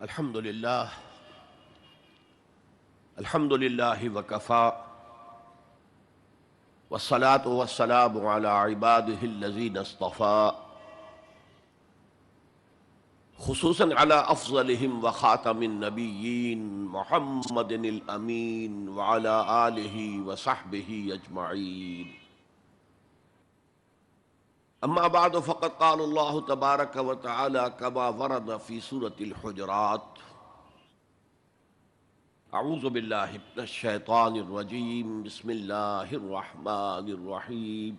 الحمد للہ وکفی والصلاة والسلام علی عباده الذین اصطفى خصوصا علی افضلهم وخاتم النبیین محمد الامین وعلی آلہ وصحبہ اجمعین. اما بعد فقد قال اللہ تبارک وتعالی كما ورد فی سورة الحجرات: اعوذ باللہ من الشیطان الرجیم، بسم اللہ الرحمن الرحیم.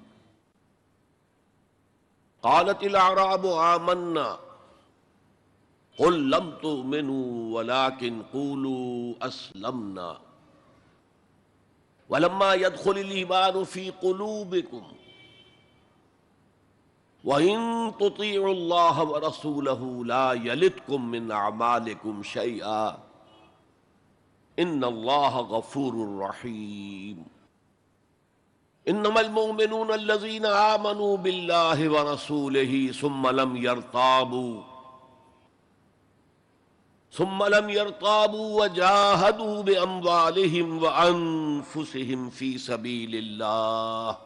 قالت الاعراب آمنا قل لم تؤمنوا ولكن قولوا اسلمنا ولما يدخل الايمان في قلوبكم وَإِن تُطِيعُوا اللَّهَ وَرَسُولَهُ لَا يَلِتْكُم مِّنْ أَعْمَالِكُمْ شَيْئًا إِنَّ اللَّهَ غَفُورٌ رَّحِيمٌ. إِنَّمَا الْمُؤْمِنُونَ الَّذِينَ آمَنُوا بِاللَّهِ وَرَسُولِهِ ثُمَّ لَمْ يَرْتَابُوا وَجَاهَدُوا بِأَمْوَالِهِمْ وَأَنفُسِهِمْ فِي سَبِيلِ اللَّهِ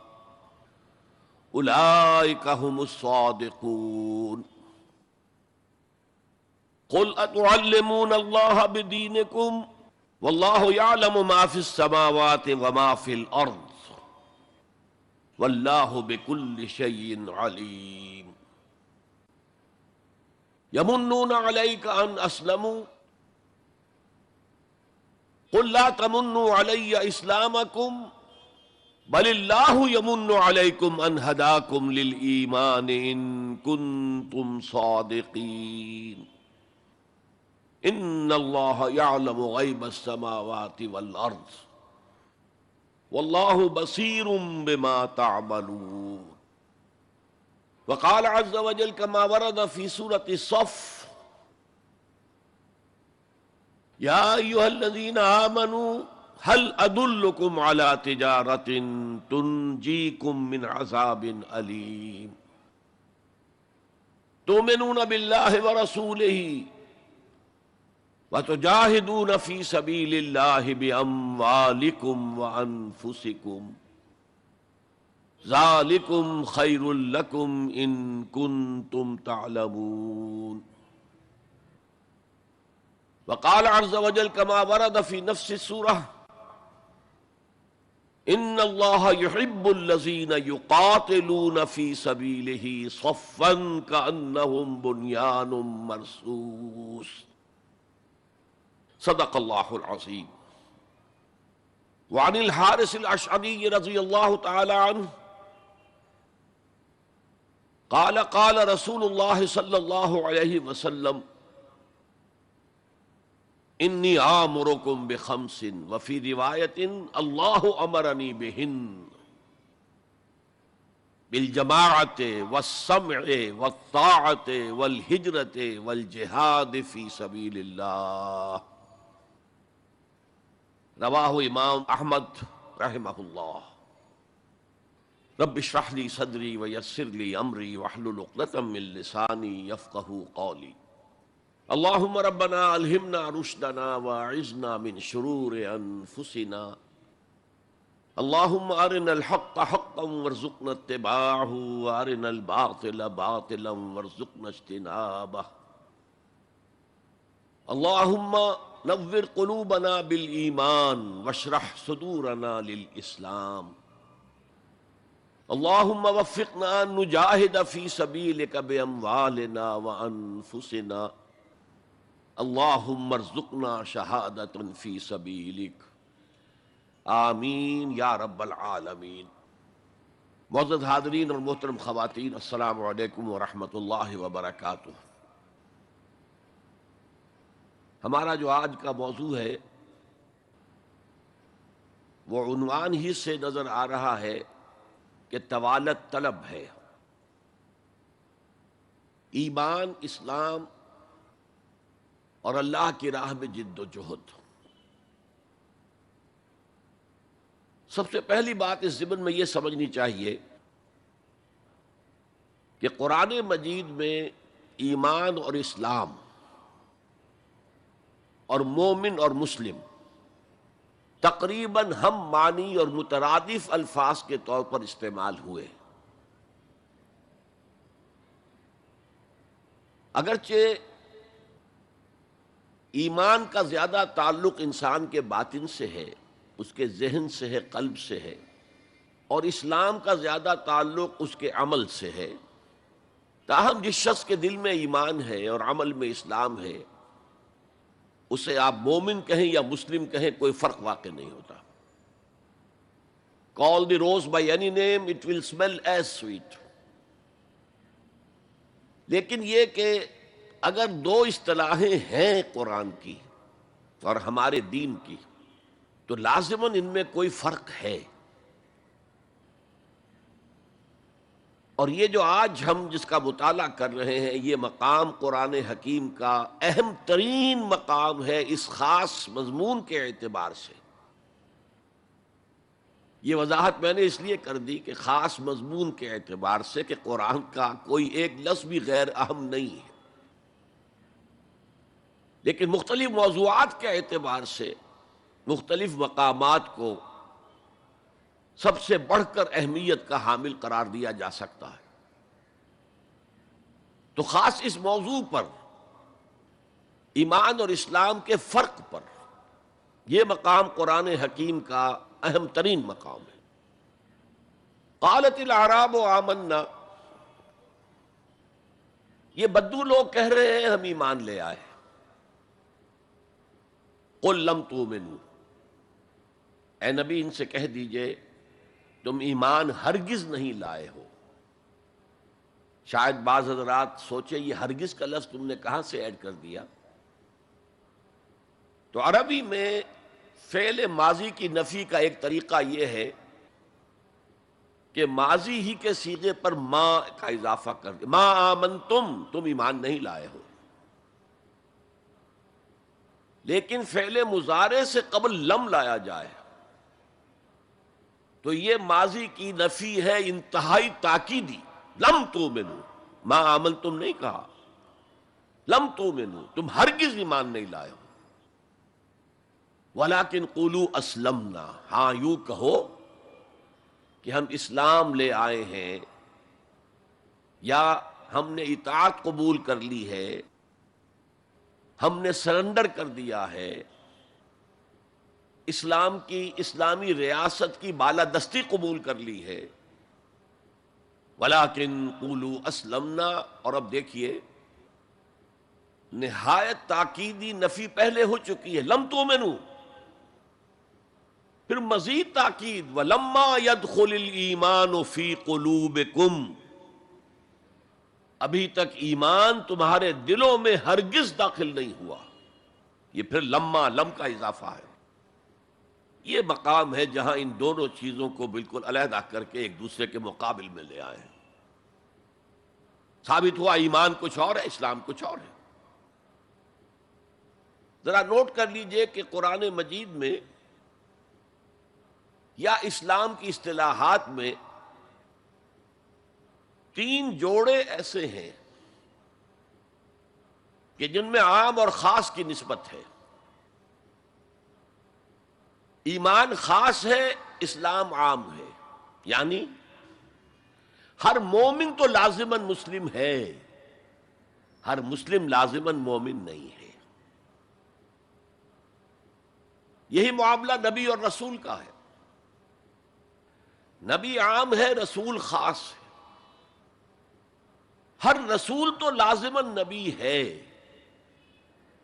اولئک هم الصادقون. قل اتعلمون اللہ بدینکم واللہ یعلم ما فی السماوات وما فی الارض واللہ بکل شیء علیم. یمنون علیک ان اسلموا قل لا تمنوا علی اسلامکم بل اللہ یمن علیکم ان ہداکم للایمان ان کنتم صادقین. ان اللہ یعلم غیب السماوات والارض واللہ بصیر بما تعملون. وقال عز وجل كما ورد في سورة الصف: یا ایھا الذین آمنوا هل ادلکم علی تجارۃ تنجیکم من عذاب علیم تؤمنون باللہ ورسولہ وتجاہدون فی سبیل اللہ باموالکم وانفسکم ذالکم خیر لکم ان کنتم تعلمون. وقال عز وجل كما ورد في نفس السورة: ان اللہ یحب الذین یقاتلون فی سبیلہ صفا کأنہم بنیان مرصوص. صدق اللہ العظیم. وعن الحارث الاشعری رضی اللہ تعالی عنہ قال قال رسول اللہ صلی اللہ علیہ وسلم: انی آمرکم بخمس وفی روایت اللہ امرنی بہن بالجماعت والسمع والطاعت والہجرت والجہاد فی سبیل اللہ. رواہ امام احمد رحمہ اللہ. رب اشرح لی صدری ویسر لی امری واحلل عقدۃ من لسانی یفقہوا قولی. اللہم ربنا الہمنا رشدنا واعذنا من شرور انفسنا. اللہم ارنا الحق حقا وارزقنا اتباعہ وارنا الباطل باطلا وارزقنا اجتنابہ. اللہم نور قلوبنا بالایمان واشرح صدورنا للاسلام. اللہم وفقنا ان نجاہد فی سبیلک باموالنا وانفسنا. اللہم ارزقنا شہادۃ فی سبیلک. آمین یا رب العالمین. معزز حاضرین اور محترم خواتین، السلام علیکم ورحمۃ اللہ وبرکاتہ. ہمارا جو آج کا موضوع ہے وہ عنوان ہی سے نظر آ رہا ہے کہ طوالت طلب ہے. ایمان، اسلام اور اللہ کی راہ میں جد و جہد. سب سے پہلی بات اس ضمن میں یہ سمجھنی چاہیے کہ قرآن مجید میں ایمان اور اسلام اور مومن اور مسلم تقریباً ہم معنی اور مترادف الفاظ کے طور پر استعمال ہوئے. اگرچہ ایمان کا زیادہ تعلق انسان کے باطن سے ہے، اس کے ذہن سے ہے، قلب سے ہے، اور اسلام کا زیادہ تعلق اس کے عمل سے ہے، تاہم جس شخص کے دل میں ایمان ہے اور عمل میں اسلام ہے، اسے آپ مومن کہیں یا مسلم کہیں، کوئی فرق واقع نہیں ہوتا. Call the rose by any name, it will smell as sweet. لیکن یہ کہ اگر دو اصطلاحیں ہیں قرآن کی اور ہمارے دین کی، تو لازماً ان میں کوئی فرق ہے. اور یہ جو آج ہم جس کا مطالعہ کر رہے ہیں، یہ مقام قرآن حکیم کا اہم ترین مقام ہے اس خاص مضمون کے اعتبار سے. یہ وضاحت میں نے اس لیے کر دی کہ خاص مضمون کے اعتبار سے کہ قرآن کا کوئی ایک لفظ بھی غیر اہم نہیں ہے، لیکن مختلف موضوعات کے اعتبار سے مختلف مقامات کو سب سے بڑھ کر اہمیت کا حامل قرار دیا جا سکتا ہے. تو خاص اس موضوع پر، ایمان اور اسلام کے فرق پر، یہ مقام قرآن حکیم کا اہم ترین مقام ہے. قالت الاعراب آمنا، یہ بدو لوگ کہہ رہے ہیں ہم ایمان لے آئے. قل لم تؤمنوا، اے نبی ان سے کہہ دیجئے تم ایمان ہرگز نہیں لائے ہو. شاید بعض حضرات سوچے یہ ہرگز کا لفظ تم نے کہاں سے ایڈ کر دیا. تو عربی میں فعل ماضی کی نفی کا ایک طریقہ یہ ہے کہ ماضی ہی کے صیغے پر ما کا اضافہ کر دے. ما آمنتم، تم ایمان نہیں لائے ہو. لیکن فعل مضارع سے قبل لم لایا جائے تو یہ ماضی کی نفی ہے انتہائی تاکیدی. لم تؤمنوا، ما آمنتم نہیں کہا، لم تؤمنوا، تم ہرگز ایمان نہیں لائے ہو. وَلَكِنْ قُولُوا أَسْلَمْنَا، ہاں یوں کہو کہ ہم اسلام لے آئے ہیں، یا ہم نے اطاعت قبول کر لی ہے، ہم نے سرنڈر کر دیا ہے، اسلام کی، اسلامی ریاست کی بالادستی قبول کر لی ہے. وَلَكِنْ قُولُوا أَسْلَمْنَا، اور اب دیکھیے نہایت تاکیدی نفی پہلے ہو چکی ہے، لم تؤمنوا، پھر مزید تاکید وَلَمَّا يَدْخُلِ الْإِيمَانُ فِي قُلُوبِكُمْ، ابھی تک ایمان تمہارے دلوں میں ہرگز داخل نہیں ہوا. یہ پھر لما، لم کا اضافہ ہے. یہ مقام ہے جہاں ان دونوں چیزوں کو بالکل علیحدہ کر کے ایک دوسرے کے مقابل میں لے آئے ہیں. ثابت ہوا ایمان کچھ اور ہے، اسلام کچھ اور ہے. ذرا نوٹ کر لیجئے کہ قرآن مجید میں یا اسلام کی اصطلاحات میں تین جوڑے ایسے ہیں کہ جن میں عام اور خاص کی نسبت ہے. ایمان خاص ہے، اسلام عام ہے. یعنی ہر مومن تو لازماً مسلم ہے، ہر مسلم لازماً مومن نہیں ہے. یہی معاملہ نبی اور رسول کا ہے. نبی عام ہے، رسول خاص ہے. ہر رسول تو لازماً نبی ہے،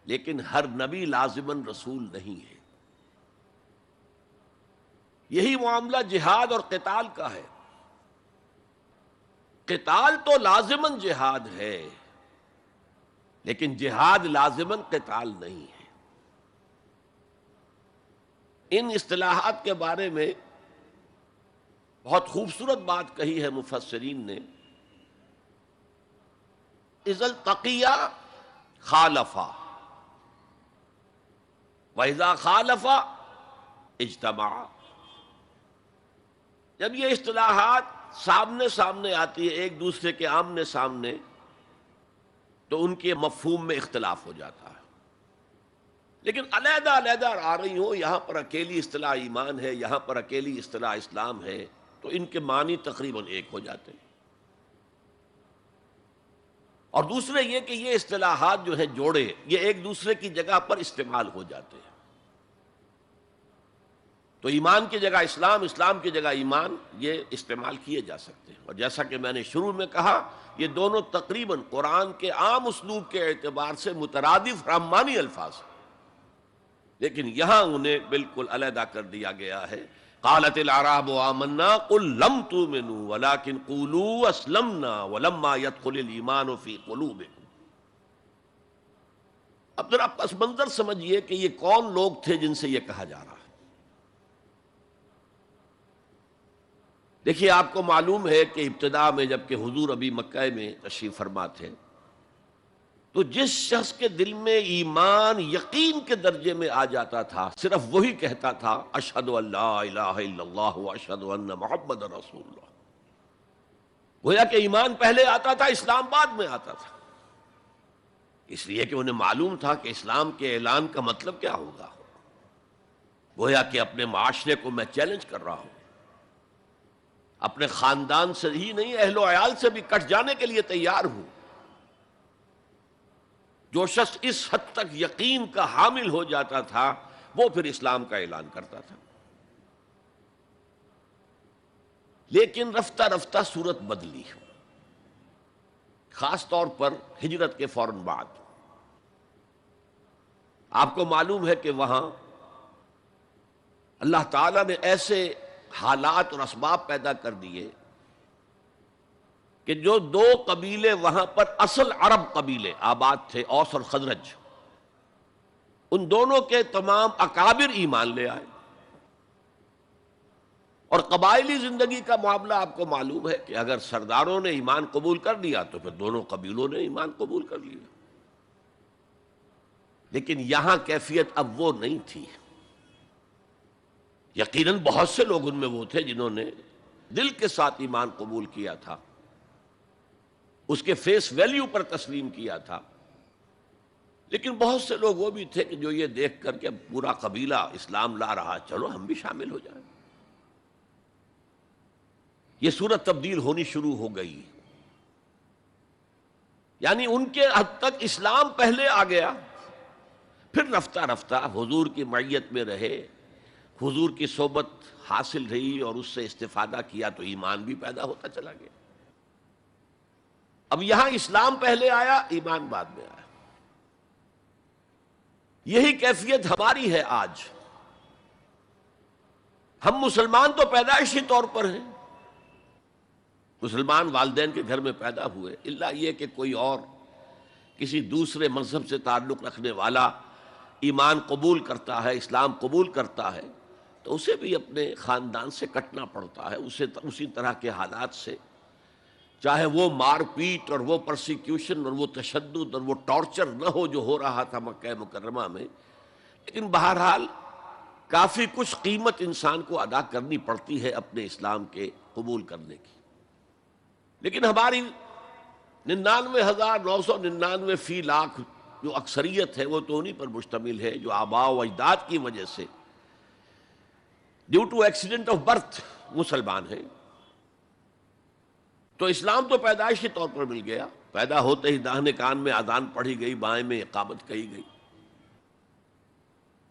لیکن ہر نبی لازماً رسول نہیں ہے. یہی معاملہ جہاد اور قتال کا ہے. قتال تو لازماً جہاد ہے، لیکن جہاد لازماً قتال نہیں ہے. ان اصطلاحات کے بارے میں بہت خوبصورت بات کہی ہے مفسرین نے. اذا التقیا خالفا، واذا خالفا اجتمعا. جب یہ اصطلاحات سامنے سامنے آتی ہے، ایک دوسرے کے آمنے سامنے، تو ان کے مفہوم میں اختلاف ہو جاتا ہے. لیکن علیحدہ علیحدہ آ رہی ہوں، یہاں پر اکیلی اصطلاح ایمان ہے، یہاں پر اکیلی اصطلاح اسلام ہے، تو ان کے معنی تقریباً ایک ہو جاتے ہیں۔ اور دوسرے یہ کہ یہ اصطلاحات جو ہیں جوڑے، یہ ایک دوسرے کی جگہ پر استعمال ہو جاتے ہیں۔ تو ایمان کی جگہ اسلام، اسلام کی جگہ ایمان، یہ استعمال کیے جا سکتے ہیں۔ اور جیسا کہ میں نے شروع میں کہا، یہ دونوں تقریباً قرآن کے عام اسلوب کے اعتبار سے مترادف رحمانی الفاظ ہیں، لیکن یہاں انہیں بالکل علیحدہ کر دیا گیا ہے۔ قالت الاعراب آمنا قل لم تؤمنوا ولكن قولوا اسلمنا ولما يدخل الايمان في قلوبكم۔ اب ذرا پس منظر سمجھیے کہ یہ کون لوگ تھے جن سے یہ کہا جا رہا ہے۔ دیکھیے، آپ کو معلوم ہے کہ ابتدا میں جب کہ حضور ابھی مکہ میں تشریف فرما تھے، تو جس شخص کے دل میں ایمان یقین کے درجے میں آ جاتا تھا، صرف وہی کہتا تھا اشہد ان لا الہ الا اللہ واشہد ان محمد رسول اللہ۔ گویا کہ ایمان پہلے آتا تھا، اسلام بعد میں آتا تھا، اس لیے کہ انہیں معلوم تھا کہ اسلام کے اعلان کا مطلب کیا ہوگا۔ گویا کہ اپنے معاشرے کو میں چیلنج کر رہا ہوں، اپنے خاندان سے ہی نہیں، اہل و عیال سے بھی کٹ جانے کے لیے تیار ہوں۔ جو شخص اس حد تک یقین کا حامل ہو جاتا تھا، وہ پھر اسلام کا اعلان کرتا تھا۔ لیکن رفتہ رفتہ صورت بدلی، خاص طور پر ہجرت کے فوراً بعد۔ آپ کو معلوم ہے کہ وہاں اللہ تعالیٰ نے ایسے حالات اور اسباب پیدا کر دیے کہ جو دو قبیلے وہاں پر اصل عرب قبیلے آباد تھے، اوس اور خزرج، ان دونوں کے تمام اکابر ایمان لے آئے۔ اور قبائلی زندگی کا معاملہ آپ کو معلوم ہے کہ اگر سرداروں نے ایمان قبول کر لیا تو پھر دونوں قبیلوں نے ایمان قبول کر لیا۔ لیکن یہاں کیفیت اب وہ نہیں تھی۔ یقیناً بہت سے لوگ ان میں وہ تھے جنہوں نے دل کے ساتھ ایمان قبول کیا تھا، اس کے فیس ویلیو پر تسلیم کیا تھا، لیکن بہت سے لوگ وہ بھی تھے کہ جو یہ دیکھ کر کہ اب پورا قبیلہ اسلام لا رہا، چلو ہم بھی شامل ہو جائیں۔ یہ صورت تبدیل ہونی شروع ہو گئی، یعنی ان کے حد تک اسلام پہلے آ گیا، پھر رفتہ رفتہ حضور کی معیت میں رہے، حضور کی صحبت حاصل رہی اور اس سے استفادہ کیا تو ایمان بھی پیدا ہوتا چلا گیا۔ اب یہاں اسلام پہلے آیا، ایمان بعد میں آیا۔ یہی کیفیت ہماری ہے آج۔ ہم مسلمان تو پیدائشی طور پر ہیں، مسلمان والدین کے گھر میں پیدا ہوئے، الا یہ کہ کوئی اور کسی دوسرے مذہب سے تعلق رکھنے والا ایمان قبول کرتا ہے، اسلام قبول کرتا ہے، تو اسے بھی اپنے خاندان سے کٹنا پڑتا ہے، اسے اسی طرح کے حالات سے، چاہے وہ مار پیٹ اور وہ پرسیکیوشن اور وہ تشدد اور وہ ٹارچر نہ ہو جو ہو رہا تھا مکہ مکرمہ میں، لیکن بہرحال کافی کچھ قیمت انسان کو ادا کرنی پڑتی ہے اپنے اسلام کے قبول کرنے کی۔ لیکن ہماری 99,999 فی لاکھ جو اکثریت ہے وہ تو انہی پر مشتمل ہے جو آباء و اجداد کی وجہ سے due to accident of birth مسلمان ہیں۔ تو اسلام تو پیدائشی طور پر مل گیا، پیدا ہوتے ہی داہنے کان میں اذان پڑھی گئی، بائیں میں اقامت کہی گئی۔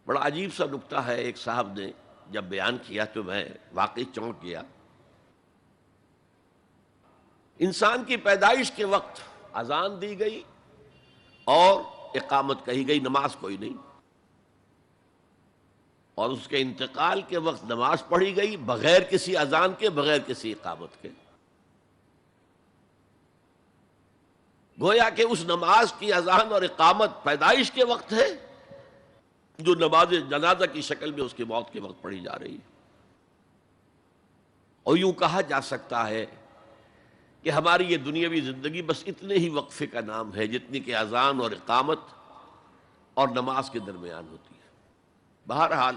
بڑا عجیب سا نکتہ ہے، ایک صاحب نے جب بیان کیا تو میں واقعی چونک گیا۔ انسان کی پیدائش کے وقت اذان دی گئی اور اقامت کہی گئی، نماز کوئی نہیں، اور اس کے انتقال کے وقت نماز پڑھی گئی بغیر کسی اذان کے، بغیر کسی اقامت کے۔ گویا کہ اس نماز کی اذان اور اقامت پیدائش کے وقت ہے جو نماز جنازہ کی شکل میں اس کی موت کے وقت پڑھی جا رہی ہے۔ اور یوں کہا جا سکتا ہے کہ ہماری یہ دنیاوی زندگی بس اتنے ہی وقفے کا نام ہے جتنی کہ اذان اور اقامت اور نماز کے درمیان ہوتی ہے۔ بہرحال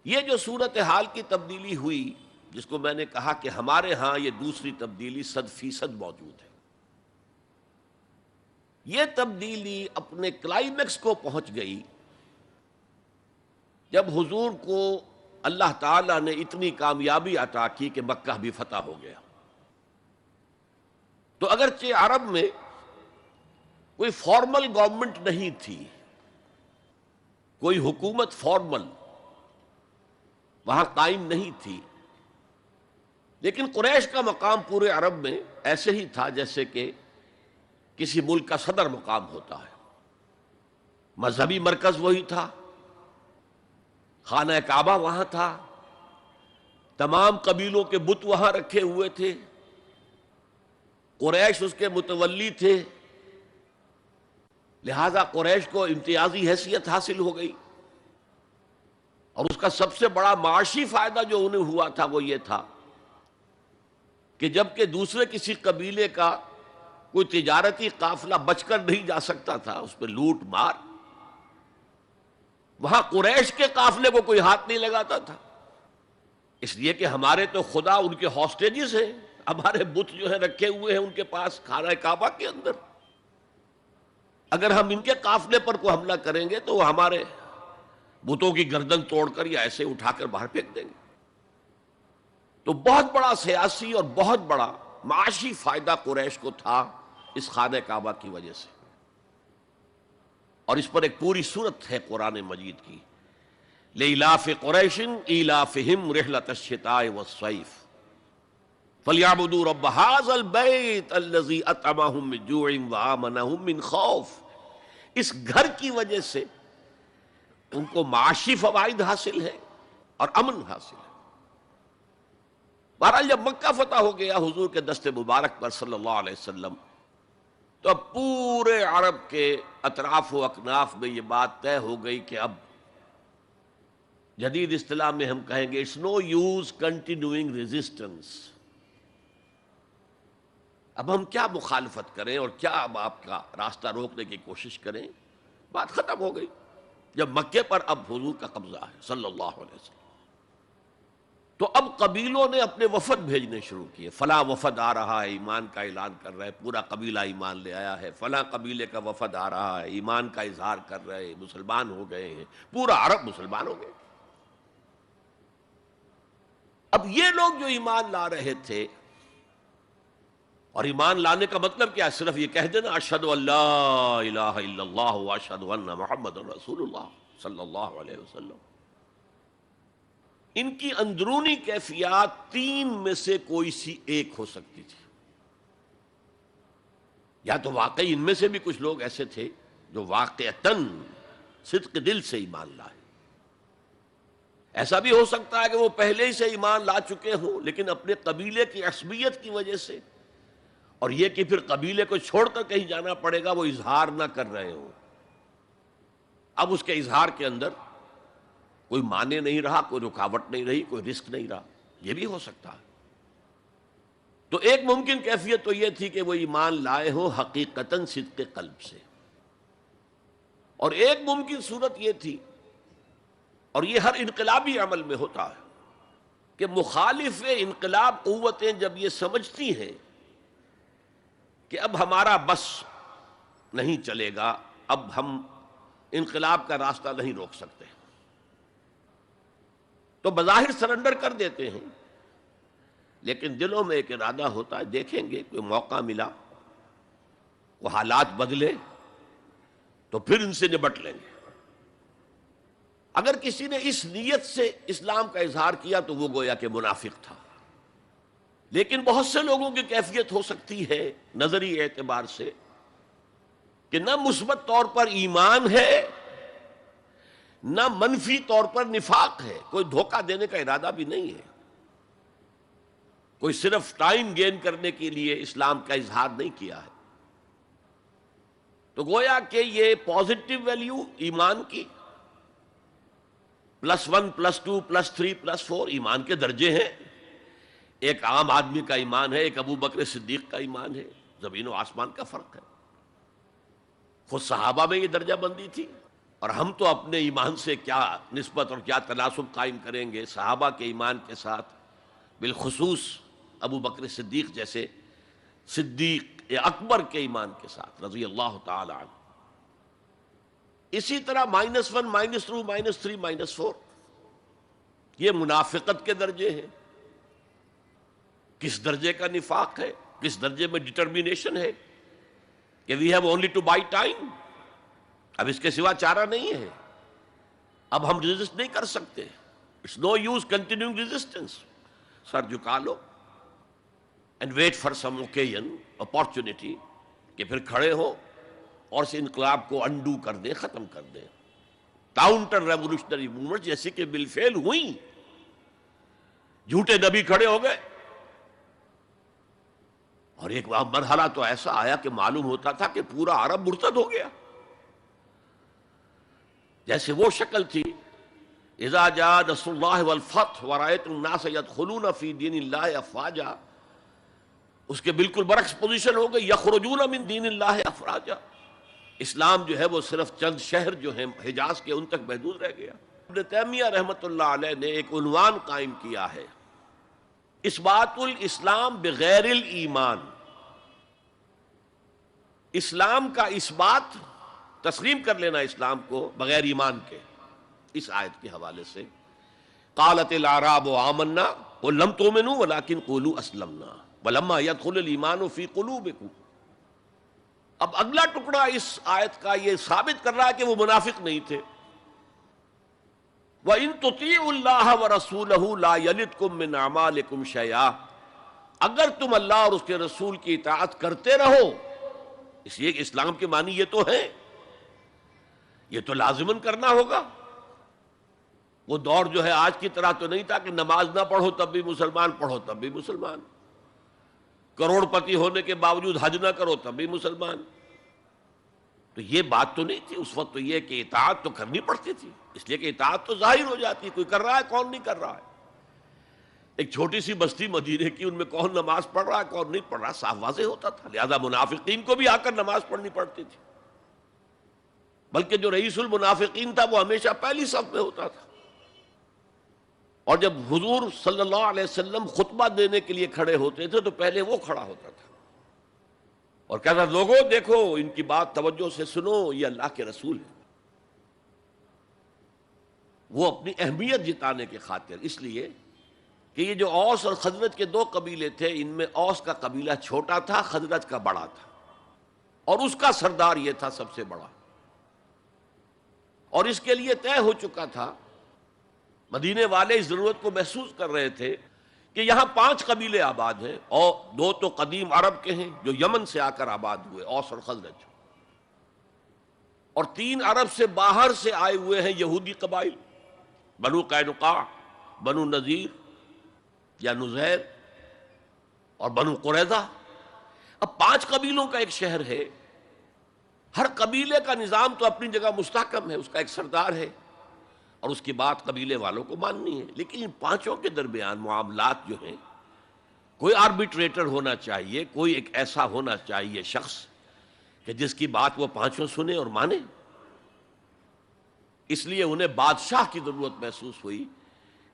یہ جو صورتحال کی تبدیلی ہوئی، جس کو میں نے کہا کہ ہمارے ہاں یہ دوسری تبدیلی 100% موجود ہے، یہ تبدیلی اپنے کلائمیکس کو پہنچ گئی جب حضور کو اللہ تعالیٰ نے اتنی کامیابی عطا کی کہ مکہ بھی فتح ہو گیا، تو اگرچہ عرب میں کوئی فارمل گورنمنٹ نہیں تھی، کوئی حکومت فارمل وہاں قائم نہیں تھی، لیکن قریش کا مقام پورے عرب میں ایسے ہی تھا جیسے کہ کسی ملک کا صدر مقام ہوتا ہے۔ مذہبی مرکز وہی تھا، خانہ کعبہ وہاں تھا، تمام قبیلوں کے بت وہاں رکھے ہوئے تھے، قریش اس کے متولی تھے، لہذا قریش کو امتیازی حیثیت حاصل ہو گئی، اور اس کا سب سے بڑا معاشی فائدہ جو انہیں ہوا تھا وہ یہ تھا کہ جبکہ دوسرے کسی قبیلے کا کوئی تجارتی قافلہ بچ کر نہیں جا سکتا تھا، اس پہ لوٹ مار، وہاں قریش کے قافلے کو کوئی ہاتھ نہیں لگاتا تھا، اس لیے کہ ہمارے تو خدا ان کے ہاسٹیجز ہیں، ہمارے بت جو ہیں رکھے ہوئے ہیں ان کے پاس خانہ کعبہ کے اندر، اگر ہم ان کے قافلے پر کوئی حملہ کریں گے تو وہ ہمارے بتوں کی گردن توڑ کر یا ایسے اٹھا کر باہر پھینک دیں گے۔ تو بہت بڑا سیاسی اور بہت بڑا معاشی فائدہ قریش کو تھا اس خانہ کعبہ کی وجہ سے، اور اس پر ایک پوری سورت ہے قرآن مجید کی، لإلاف قریش ایلافہم رحلۃ الشتاء والصیف فلیعبدوا رب ھذا البیت الذی اطعمہم من جوع وآمنہم من خوف۔ اس گھر کی وجہ سے ان کو معاشی فوائد حاصل ہے اور امن حاصل ہے۔ بہرحال جب مکہ فتح ہو گیا حضور کے دست مبارک پر صلی اللہ علیہ وسلم، تو اب پورے عرب کے اطراف و اکناف میں یہ بات طے ہو گئی کہ اب جدید اصطلاح میں ہم کہیں گے it's no use continuing resistance, اب ہم کیا مخالفت کریں اور کیا اب آپ کا راستہ روکنے کی کوشش کریں، بات ختم ہو گئی جب مکے پر اب حضور کا قبضہ ہے صلی اللہ علیہ وسلم۔ تو اب قبیلوں نے اپنے وفد بھیجنے شروع کیے، فلاں وفد آ رہا ہے ایمان کا اعلان کر رہا ہے، پورا قبیلہ ایمان لے آیا ہے، فلاں قبیلے کا وفد آ رہا ہے ایمان کا اظہار کر رہے ہیں، مسلمان ہو گئے ہیں، پورا عرب مسلمان ہو گئے۔ اب یہ لوگ جو ایمان لا رہے تھے، اور ایمان لانے کا مطلب کیا ہے؟ صرف یہ کہہ دینا اشہد ان لا الہ الا اللہ واشہد ان محمد رسول اللہ صلی اللہ علیہ وسلم، ان کی اندرونی کیفیات تین میں سے کوئی سی ایک ہو سکتی تھی، یا تو واقعی ان میں سے بھی کچھ لوگ ایسے تھے جو واقعتاً صدق دل سے ایمان لائے، ایسا بھی ہو سکتا ہے کہ وہ پہلے ہی سے ایمان لا چکے ہوں لیکن اپنے قبیلے کی عصبیت کی وجہ سے، اور یہ کہ پھر قبیلے کو چھوڑ کر کہیں جانا پڑے گا، وہ اظہار نہ کر رہے ہوں، اب اس کے اظہار کے اندر کوئی معنی نہیں رہا، کوئی رکاوٹ نہیں رہی، کوئی رسک نہیں رہا، یہ بھی ہو سکتا ہے۔ تو ایک ممکن کیفیت تو یہ تھی کہ وہ ایمان لائے ہوں حقیقتاً صدق قلب سے، اور ایک ممکن صورت یہ تھی، اور یہ ہر انقلابی عمل میں ہوتا ہے، کہ مخالف انقلاب قوتیں جب یہ سمجھتی ہیں کہ اب ہمارا بس نہیں چلے گا، اب ہم انقلاب کا راستہ نہیں روک سکتے، تو بظاہر سرنڈر کر دیتے ہیں، لیکن دلوں میں ایک ارادہ ہوتا ہے دیکھیں گے کوئی موقع ملا، وہ حالات بدلے تو پھر ان سے نبٹ لیں گے۔ اگر کسی نے اس نیت سے اسلام کا اظہار کیا تو وہ گویا کہ منافق تھا، لیکن بہت سے لوگوں کی کیفیت ہو سکتی ہے نظری اعتبار سے کہ نہ مثبت طور پر ایمان ہے نہ منفی طور پر نفاق ہے، کوئی دھوکہ دینے کا ارادہ بھی نہیں ہے، کوئی صرف ٹائم گین کرنے کے لیے اسلام کا اظہار نہیں کیا ہے، تو گویا کہ یہ پازیٹو ویلیو ایمان کی +1 +2 +3 +4 ایمان کے درجے ہیں، ایک عام آدمی کا ایمان ہے، ایک ابو بکر صدیق کا ایمان ہے، زمین و آسمان کا فرق ہے، خود صحابہ میں یہ درجہ بندی تھی، اور ہم تو اپنے ایمان سے کیا نسبت اور کیا تناسب قائم کریں گے صحابہ کے ایمان کے ساتھ، بالخصوص ابو بکر صدیق جیسے صدیق اکبر کے ایمان کے ساتھ رضی اللہ تعالی عنہ۔ اسی طرح -1 -2 -3 -4 یہ منافقت کے درجے ہیں. کس درجے کا نفاق ہے، کس درجے میں ڈٹرمینیشن ہے کہ we have only to buy time, اب اس کے سوا چارہ نہیں ہے، اب ہم ریزسٹ نہیں کر سکتے. It's no use continuing resistance. سر جھکا لو and wait for some occasion, opportunity, کہ پھر کھڑے ہو اور اس انقلاب کو انڈو کر دیں، ختم کر دیں. کاؤنٹر ریولوشنری موومنٹ جیسے کہ بالفعل ہوئی. جھوٹے نبی کھڑے ہو گئے، اور ایک مرحلہ تو ایسا آیا کہ معلوم ہوتا تھا کہ پورا عرب مرتد ہو گیا. جیسے وہ شکل تھی اذا جاء نصر اللہ والفتح ورأیت الناس يدخلون فی دین اللہ افواجا، اس کے بالکل برعکس پوزیشن ہو گئی یخرجون من دین اللہ افواجا. اسلام جو ہے وہ صرف چند شہر جو ہیں حجاز کے ان تک محدود رہ گیا. ابن تیمیہ رحمۃ اللہ علیہ نے ایک عنوان قائم کیا ہے، اثبات الاسلام بغیر الایمان. اسلام کا اثبات، تسلیم کر لینا اسلام کو بغیر ایمان کے. اس آیت کے حوالے سے قالت الاعراب آمنا قل لم تؤمنوا ولكن قولوا اسلمنا ولما يدخل الايمان في قلوبكم. اب اگلا ٹکڑا اس آیت کا یہ ثابت کر رہا ہے کہ وہ منافق نہیں تھے. وَإِن تُطِيعُوا اللَّهَ وَرَسُولَهُ لَا يَلِدْكُم مِّنْ أَعْمَالِكُمْ شَيْئًا. اگر تم اللہ اور اس کے رسول کی اطاعت کرتے رہو، اس لیے کہ اسلام کے معنی یہ تو ہے، یہ تو لازماً کرنا ہوگا. وہ دور جو ہے آج کی طرح تو نہیں تھا کہ نماز نہ پڑھو تب بھی مسلمان، پڑھو تب بھی مسلمان، کروڑ پتی ہونے کے باوجود حج نہ کرو تب بھی مسلمان. تو یہ بات تو نہیں تھی اس وقت. تو یہ کہ اطاعت تو کرنی پڑتی تھی، اس لیے کہ اطاعت تو ظاہر ہو جاتی، کوئی کر رہا ہے کون نہیں کر رہا ہے. ایک چھوٹی سی بستی مدینے کی، ان میں کون نماز پڑھ رہا ہے کون نہیں پڑھ رہا صاف واضح ہوتا تھا. لہذا منافقین کو بھی آ کر نماز پڑھنی پڑتی تھی، بلکہ جو رئیس المنافقین تھا وہ ہمیشہ پہلی صف میں ہوتا تھا. اور جب حضور صلی اللہ علیہ وسلم خطبہ دینے کے لیے کھڑے ہوتے تھے تو پہلے وہ کھڑا ہوتا تھا اور کہتا لوگوں دیکھو ان کی بات توجہ سے سنو، یہ اللہ کے رسول ہیں. وہ اپنی اہمیت جتانے کی خاطر، اس لیے کہ یہ جو اوس اور خزرج کے دو قبیلے تھے، ان میں اوس کا قبیلہ چھوٹا تھا، خزرج کا بڑا تھا، اور اس کا سردار یہ تھا سب سے بڑا. اور اس کے لیے طے ہو چکا تھا، مدینے والے اس ضرورت کو محسوس کر رہے تھے کہ یہاں 5 قبیلے آباد ہیں، اور 2 تو قدیم عرب کے ہیں جو یمن سے آ کر آباد ہوئے، اوس اور خزرج، اور 3 عرب سے باہر سے آئے ہوئے ہیں یہودی قبائل، بنو قینقاع، بنو نذیر یا نزیر اور بنو قریظہ. اب 5 قبیلوں کا ایک شہر ہے، ہر قبیلے کا نظام تو اپنی جگہ مستحکم ہے، اس کا ایک سردار ہے اور اس کی بات قبیلے والوں کو ماننی ہے. لیکن ان 5 کے درمیان معاملات جو ہیں، کوئی آربیٹریٹر ہونا چاہیے، کوئی ایک ایسا ہونا چاہیے شخص کہ جس کی بات وہ 5 سنیں اور مانیں. اس لیے انہیں بادشاہ کی ضرورت محسوس ہوئی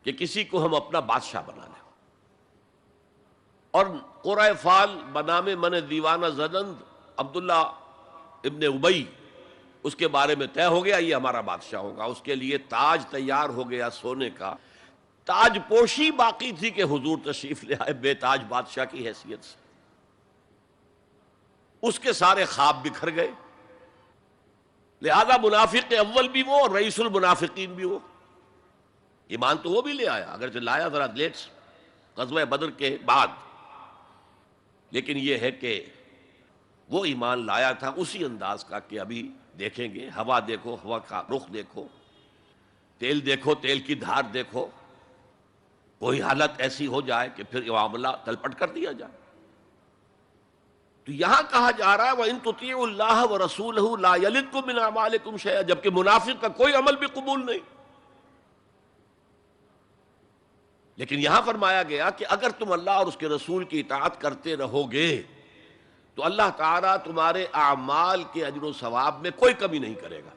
کہ کسی کو ہم اپنا بادشاہ بنا لیں. اور قرۂ فال بنام من دیوانہ زدند عبداللہ ابن ابی، اس کے بارے میں طے ہو گیا یہ ہمارا بادشاہ ہوگا. اس کے لیے تاج تیار ہو گیا سونے کا. تاج پوشی باقی تھی کہ حضور تشریف لے آئے بے تاج بادشاہ کی حیثیت سے. اس کے سارے خواب بکھر گئے. لہذا منافق اول بھی وہ اور رئیس المنافقین بھی وہ. ایمان تو وہ بھی لے آیا، اگرچہ لایا ذرا لیٹ غزوہ بدر کے بعد، لیکن یہ ہے کہ وہ ایمان لایا تھا اسی انداز کا کہ ابھی دیکھیں گے، ہوا دیکھو، ہوا کا رخ دیکھو، تیل دیکھو، تیل کی دھار دیکھو، کوئی حالت ایسی ہو جائے کہ پھر یہ معاملہ تلپٹ کر دیا جائے. تو یہاں کہا جا رہا ہے وَإِن تُطِيعُوا اللَّهَ وَرَسُولَهُ لَا يَلِدْكُم مِّنْ أَعْمَالِكُمْ شَيْئًا، جبکہ منافق کا کوئی عمل بھی قبول نہیں. لیکن یہاں فرمایا گیا کہ اگر تم اللہ اور اس کے رسول کی اطاعت کرتے رہو گے تو اللہ تعالیٰ تمہارے اعمال کے اجر و ثواب میں کوئی کمی نہیں کرے گا.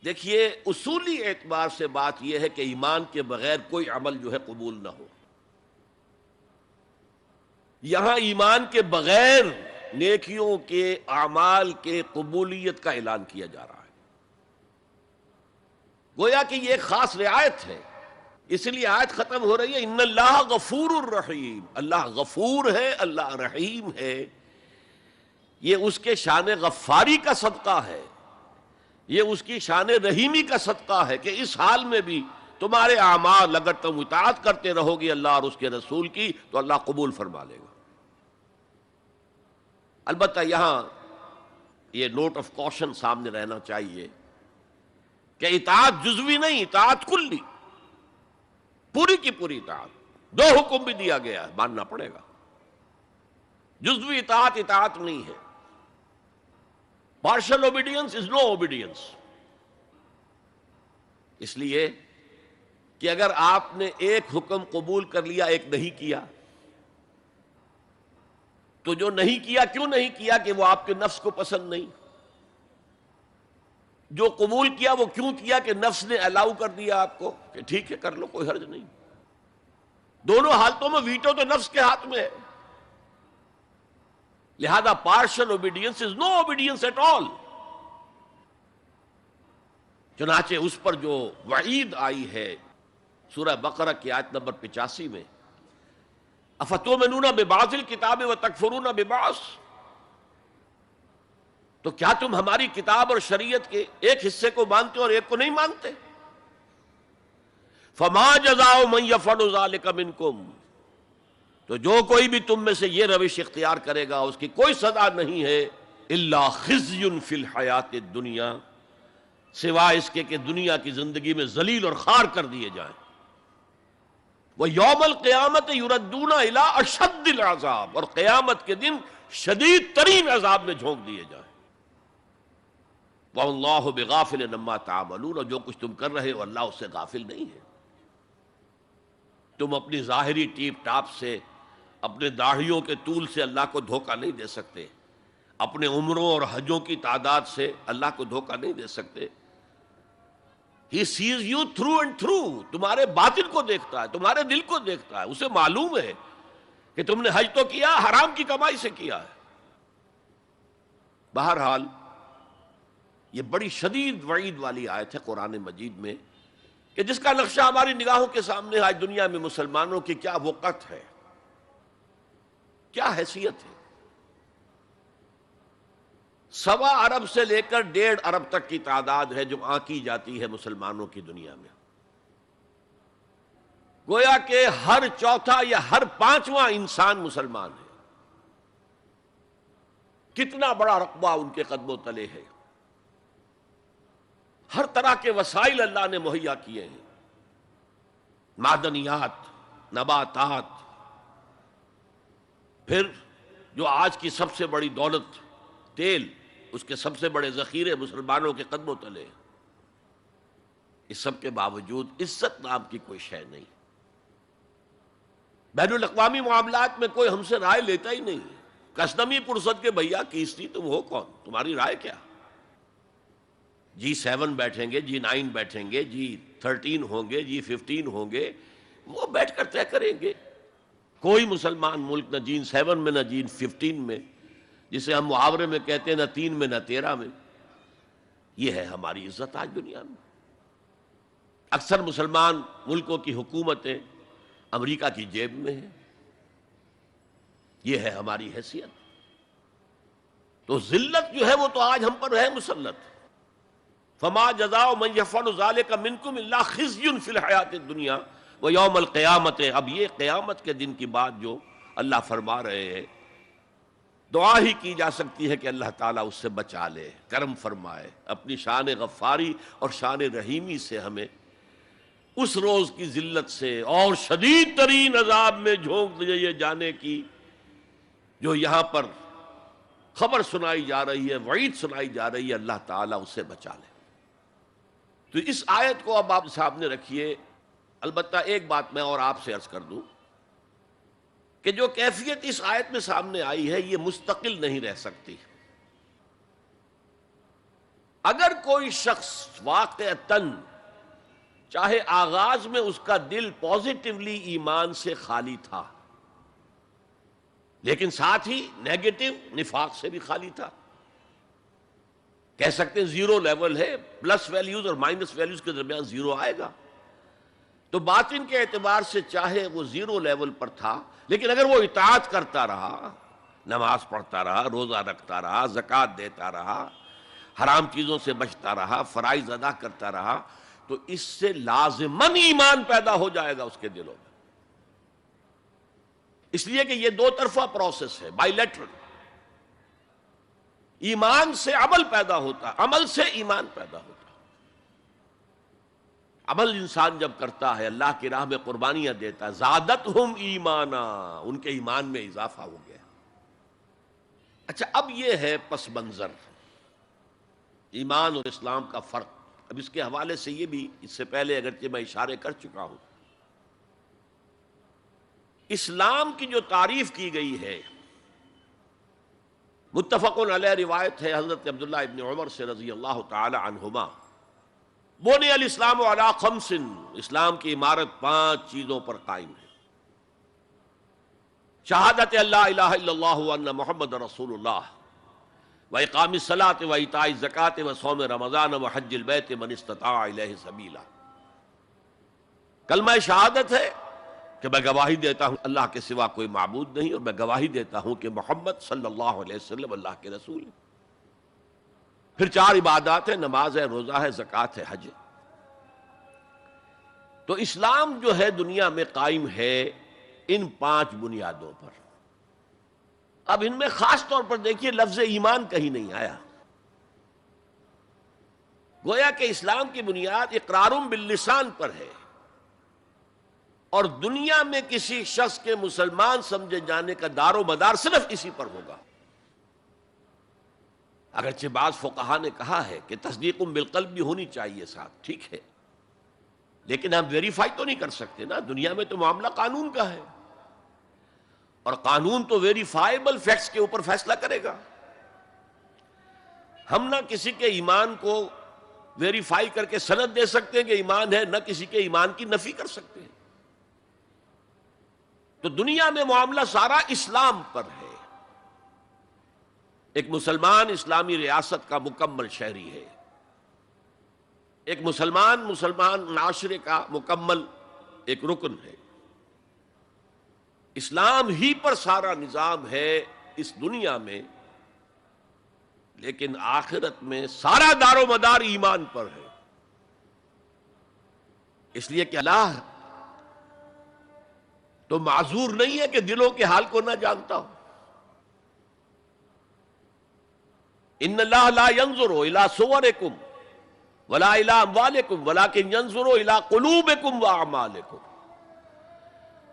دیکھیے اصولی اعتبار سے بات یہ ہے کہ ایمان کے بغیر کوئی عمل جو ہے قبول نہ ہو. یہاں ایمان کے بغیر نیکیوں کے اعمال کے قبولیت کا اعلان کیا جا رہا ہے. گویا کہ یہ ایک خاص رعایت ہے، اس لیے آیت ختم ہو رہی ہے ان اللہ غفور الرحیم، اللہ غفور ہے، اللہ رحیم ہے۔ یہ اس کے شان غفاری کا صدقہ ہے، یہ اس کی شان رحیمی کا صدقہ ہے کہ اس حال میں بھی تمہارے اعمال اگر تم اطاعت کرتے رہو گے اللہ اور اس کے رسول کی تو اللہ قبول فرما لے گا۔ البتہ یہاں یہ نوٹ آف کوشن سامنے رہنا چاہیے کہ اطاعت جزوی نہیں، اطاعت کلی، پوری کی پوری اطاعت۔ دو حکم بھی دیا گیا ہے، ماننا پڑے گا۔ جزوی اطاعت اطاعت نہیں ہے۔ Partial obedience is no obedience. اس لیے کہ اگر آپ نے ایک حکم قبول کر لیا، ایک نہیں کیا، تو جو نہیں کیا کیوں نہیں کیا؟ کہ وہ آپ کے نفس کو پسند نہیں۔ جو قبول کیا وہ کیوں کیا؟ کہ نفس نے الاؤ کر دیا آپ کو کہ ٹھیک ہے کر لو، کوئی حرج نہیں۔ دونوں حالتوں میں ویٹو تو نفس کے ہاتھ میں ہے، لہذا partial obedience is no obedience at all. چنانچہ اس پر جو وعید آئی ہے سورہ بقرہ کی آیت نمبر 85 میں، افتؤمنون ببعض الکتاب وتکفرون ببعض، تو کیا تم ہماری کتاب اور شریعت کے ایک حصے کو مانتے اور ایک کو نہیں مانتے؟ فما جزاء من یفعل ذلک منکم، تو جو کوئی بھی تم میں سے یہ روش اختیار کرے گا اس کی کوئی سزا نہیں ہے الا خزی فی الحیات الدنیا، سوائے اس کے کہ دنیا کی زندگی میں ذلیل اور خوار کر دیے جائیں۔ وَيَوْمَ الْقِيَامَةِ يُرَدُّونَ إِلَىٰ أَشَدِّ الْعَذَابِ، اور قیامت کے دن شدید ترین عذاب میں جھونک دیے جائیں۔ وَاللَّهُ بِغَافِلٍ عَمَّا تَعْمَلُونَ، اور جو کچھ تم کر رہے ہو اللہ اس سے غافل نہیں ہے۔ تم اپنی ظاہری ٹیپ ٹاپ سے، اپنے داڑھیوں کے طول سے اللہ کو دھوکہ نہیں دے سکتے، اپنے عمروں اور حجوں کی تعداد سے اللہ کو دھوکہ نہیں دے سکتے۔ He sees you through and through، تمہارے باطن کو دیکھتا ہے، تمہارے دل کو دیکھتا ہے، اسے معلوم ہے کہ تم نے حج تو کیا، حرام کی کمائی سے کیا ہے۔ بہرحال یہ بڑی شدید وعید والی آیت ہے قرآن مجید میں کہ جس کا نقشہ ہماری نگاہوں کے سامنے آج دنیا میں مسلمانوں کی کیا وقت ہے، کیا حیثیت ہے۔ 1.25 ارب سے لے کر 1.5 ارب تک کی تعداد ہے جو آنکی جاتی ہے مسلمانوں کی دنیا میں۔ گویا کہ ہر چوتھا یا ہر 5واں انسان مسلمان ہے۔ کتنا بڑا رقبہ ان کے قدموں تلے ہے۔ ہر طرح کے وسائل اللہ نے مہیا کیے ہیں، معدنیات، نباتات، پھر جو آج کی سب سے بڑی دولت تیل، اس کے سب سے بڑے ذخیرے مسلمانوں کے قدموں تلے۔ اس سب کے باوجود عزت نام کی کوئی شے نہیں۔ بین الاقوامی معاملات میں کوئی ہم سے رائے لیتا ہی نہیں۔ کسنمی پرسد کے بھیا کیستی تم ہو کون، تمہاری رائے کیا؟ G7 بیٹھیں گے، G9 بیٹھیں گے، G13 ہوں گے، G15 ہوں گے، وہ بیٹھ کر طے کریں گے۔ کوئی مسلمان ملک نہ G7 میں نہ G15 میں، جسے ہم محاورے میں کہتے ہیں نہ 3 میں نہ 13 میں۔ یہ ہے ہماری عزت آج دنیا میں۔ اکثر مسلمان ملکوں کی حکومتیں امریکہ کی جیب میں ہیں۔ یہ ہے ہماری حیثیت۔ تو ذلت جو ہے وہ تو آج ہم پر ہے مسلط۔ فما جزاء من یفعل ذلک منکم الا خزی فی الحیات الدنیا ویوم القیامت۔ اب یہ قیامت کے دن کی بات جو اللہ فرما رہے ہیں، دعا ہی کی جا سکتی ہے کہ اللہ تعالیٰ اس سے بچا لے، کرم فرمائے، اپنی شان غفاری اور شان رحیمی سے ہمیں اس روز کی ذلت سے اور شدید ترین عذاب میں جھونک دیے جانے کی جو یہاں پر خبر سنائی جا رہی ہے، وعید سنائی جا رہی ہے، اللہ تعالیٰ اس سے بچا لے۔ تو اس آیت کو اب آپ سامنے رکھیے۔ البتہ ایک بات میں اور آپ سے عرض کر دوں کہ جو کیفیت اس آیت میں سامنے آئی ہے یہ مستقل نہیں رہ سکتی۔ اگر کوئی شخص واقعتاً چاہے آغاز میں اس کا دل پازیٹیولی ایمان سے خالی تھا، لیکن ساتھ ہی نیگیٹو نفاق سے بھی خالی تھا، کہہ سکتے ہیں زیرو لیول ہے، پلس ویلیوز اور مائنس ویلیوز کے درمیان زیرو آئے گا. تو باطن کے اعتبار سے چاہے وہ زیرو لیول پر تھا، لیکن اگر وہ اطاعت کرتا رہا، نماز پڑھتا رہا، روزہ رکھتا رہا، زکوٰۃ دیتا رہا، حرام چیزوں سے بچتا رہا، فرائض ادا کرتا رہا، تو اس سے لازماً ایمان پیدا ہو جائے گا اس کے دلوں میں. اس لیے کہ یہ دو طرفہ پروسیس ہے، بائی لیٹرل. ایمان سے عمل پیدا ہوتا، عمل سے ایمان پیدا ہوتا. عمل انسان جب کرتا ہے، اللہ کی راہ میں قربانیاں دیتا ہے، زادتہم ایمانا، ان کے ایمان میں اضافہ ہو گیا. اچھا، اب یہ ہے پس منظر ایمان اور اسلام کا فرق. اب اس کے حوالے سے یہ بھی، اس سے پہلے اگرچہ میں اشارے کر چکا ہوں، اسلام کی جو تعریف کی گئی ہے، متفق علیہ روایت ہے حضرت عبداللہ ابن عمر سے رضی اللہ تعالی عنہما، بنی الاسلام علی خمس، اسلام کی عمارت 5 چیزوں پر قائم ہے. شہادت اللہ الہ الا اللہ وان محمد رسول اللہ، وإقام الصلاۃ وإیتاء الزکوٰۃ وصوم رمضان وحج البیت من استطاع الیہ سبیلا. کلمہ شہادت ہے کہ میں گواہی دیتا ہوں اللہ کے سوا کوئی معبود نہیں، اور میں گواہی دیتا ہوں کہ محمد صلی اللہ علیہ وسلم اللہ کے رسول ہیں. پھر 4 عبادات ہیں، نماز ہے، روزہ ہے، زکوٰۃ ہے، حج ہے. تو اسلام جو ہے دنیا میں قائم ہے ان 5 بنیادوں پر. اب ان میں خاص طور پر دیکھیے لفظ ایمان کہیں نہیں آیا. گویا کہ اسلام کی بنیاد اقرار باللسان پر ہے، اور دنیا میں کسی شخص کے مسلمان سمجھے جانے کا دار و مدار صرف اسی پر ہوگا. اگرچہ بعض فقہا نے کہا ہے کہ تصدیق بالقلب بھی ہونی چاہیے ساتھ، ٹھیک ہے، لیکن ہم ویریفائی تو نہیں کر سکتے نا. دنیا میں تو معاملہ قانون کا ہے، اور قانون تو ویریفائیبل فیکٹس کے اوپر فیصلہ کرے گا. ہم نہ کسی کے ایمان کو ویریفائی کر کے سند دے سکتے ہیں کہ ایمان ہے، نہ کسی کے ایمان کی نفی کر سکتے ہیں. تو دنیا میں معاملہ سارا اسلام پر ہے. ایک مسلمان اسلامی ریاست کا مکمل شہری ہے، ایک مسلمان معاشرے کا مکمل ایک رکن ہے. اسلام ہی پر سارا نظام ہے اس دنیا میں، لیکن آخرت میں سارا دار و مدار ایمان پر ہے. اس لیے کہ اللہ تو معذور نہیں ہے کہ دلوں کے حال کو نہ جانتا ہو. ان اللہ لا ينظر الى صورکم ولا الى اموالکم ولکن ينظر الى قلوبکم واعمالکم.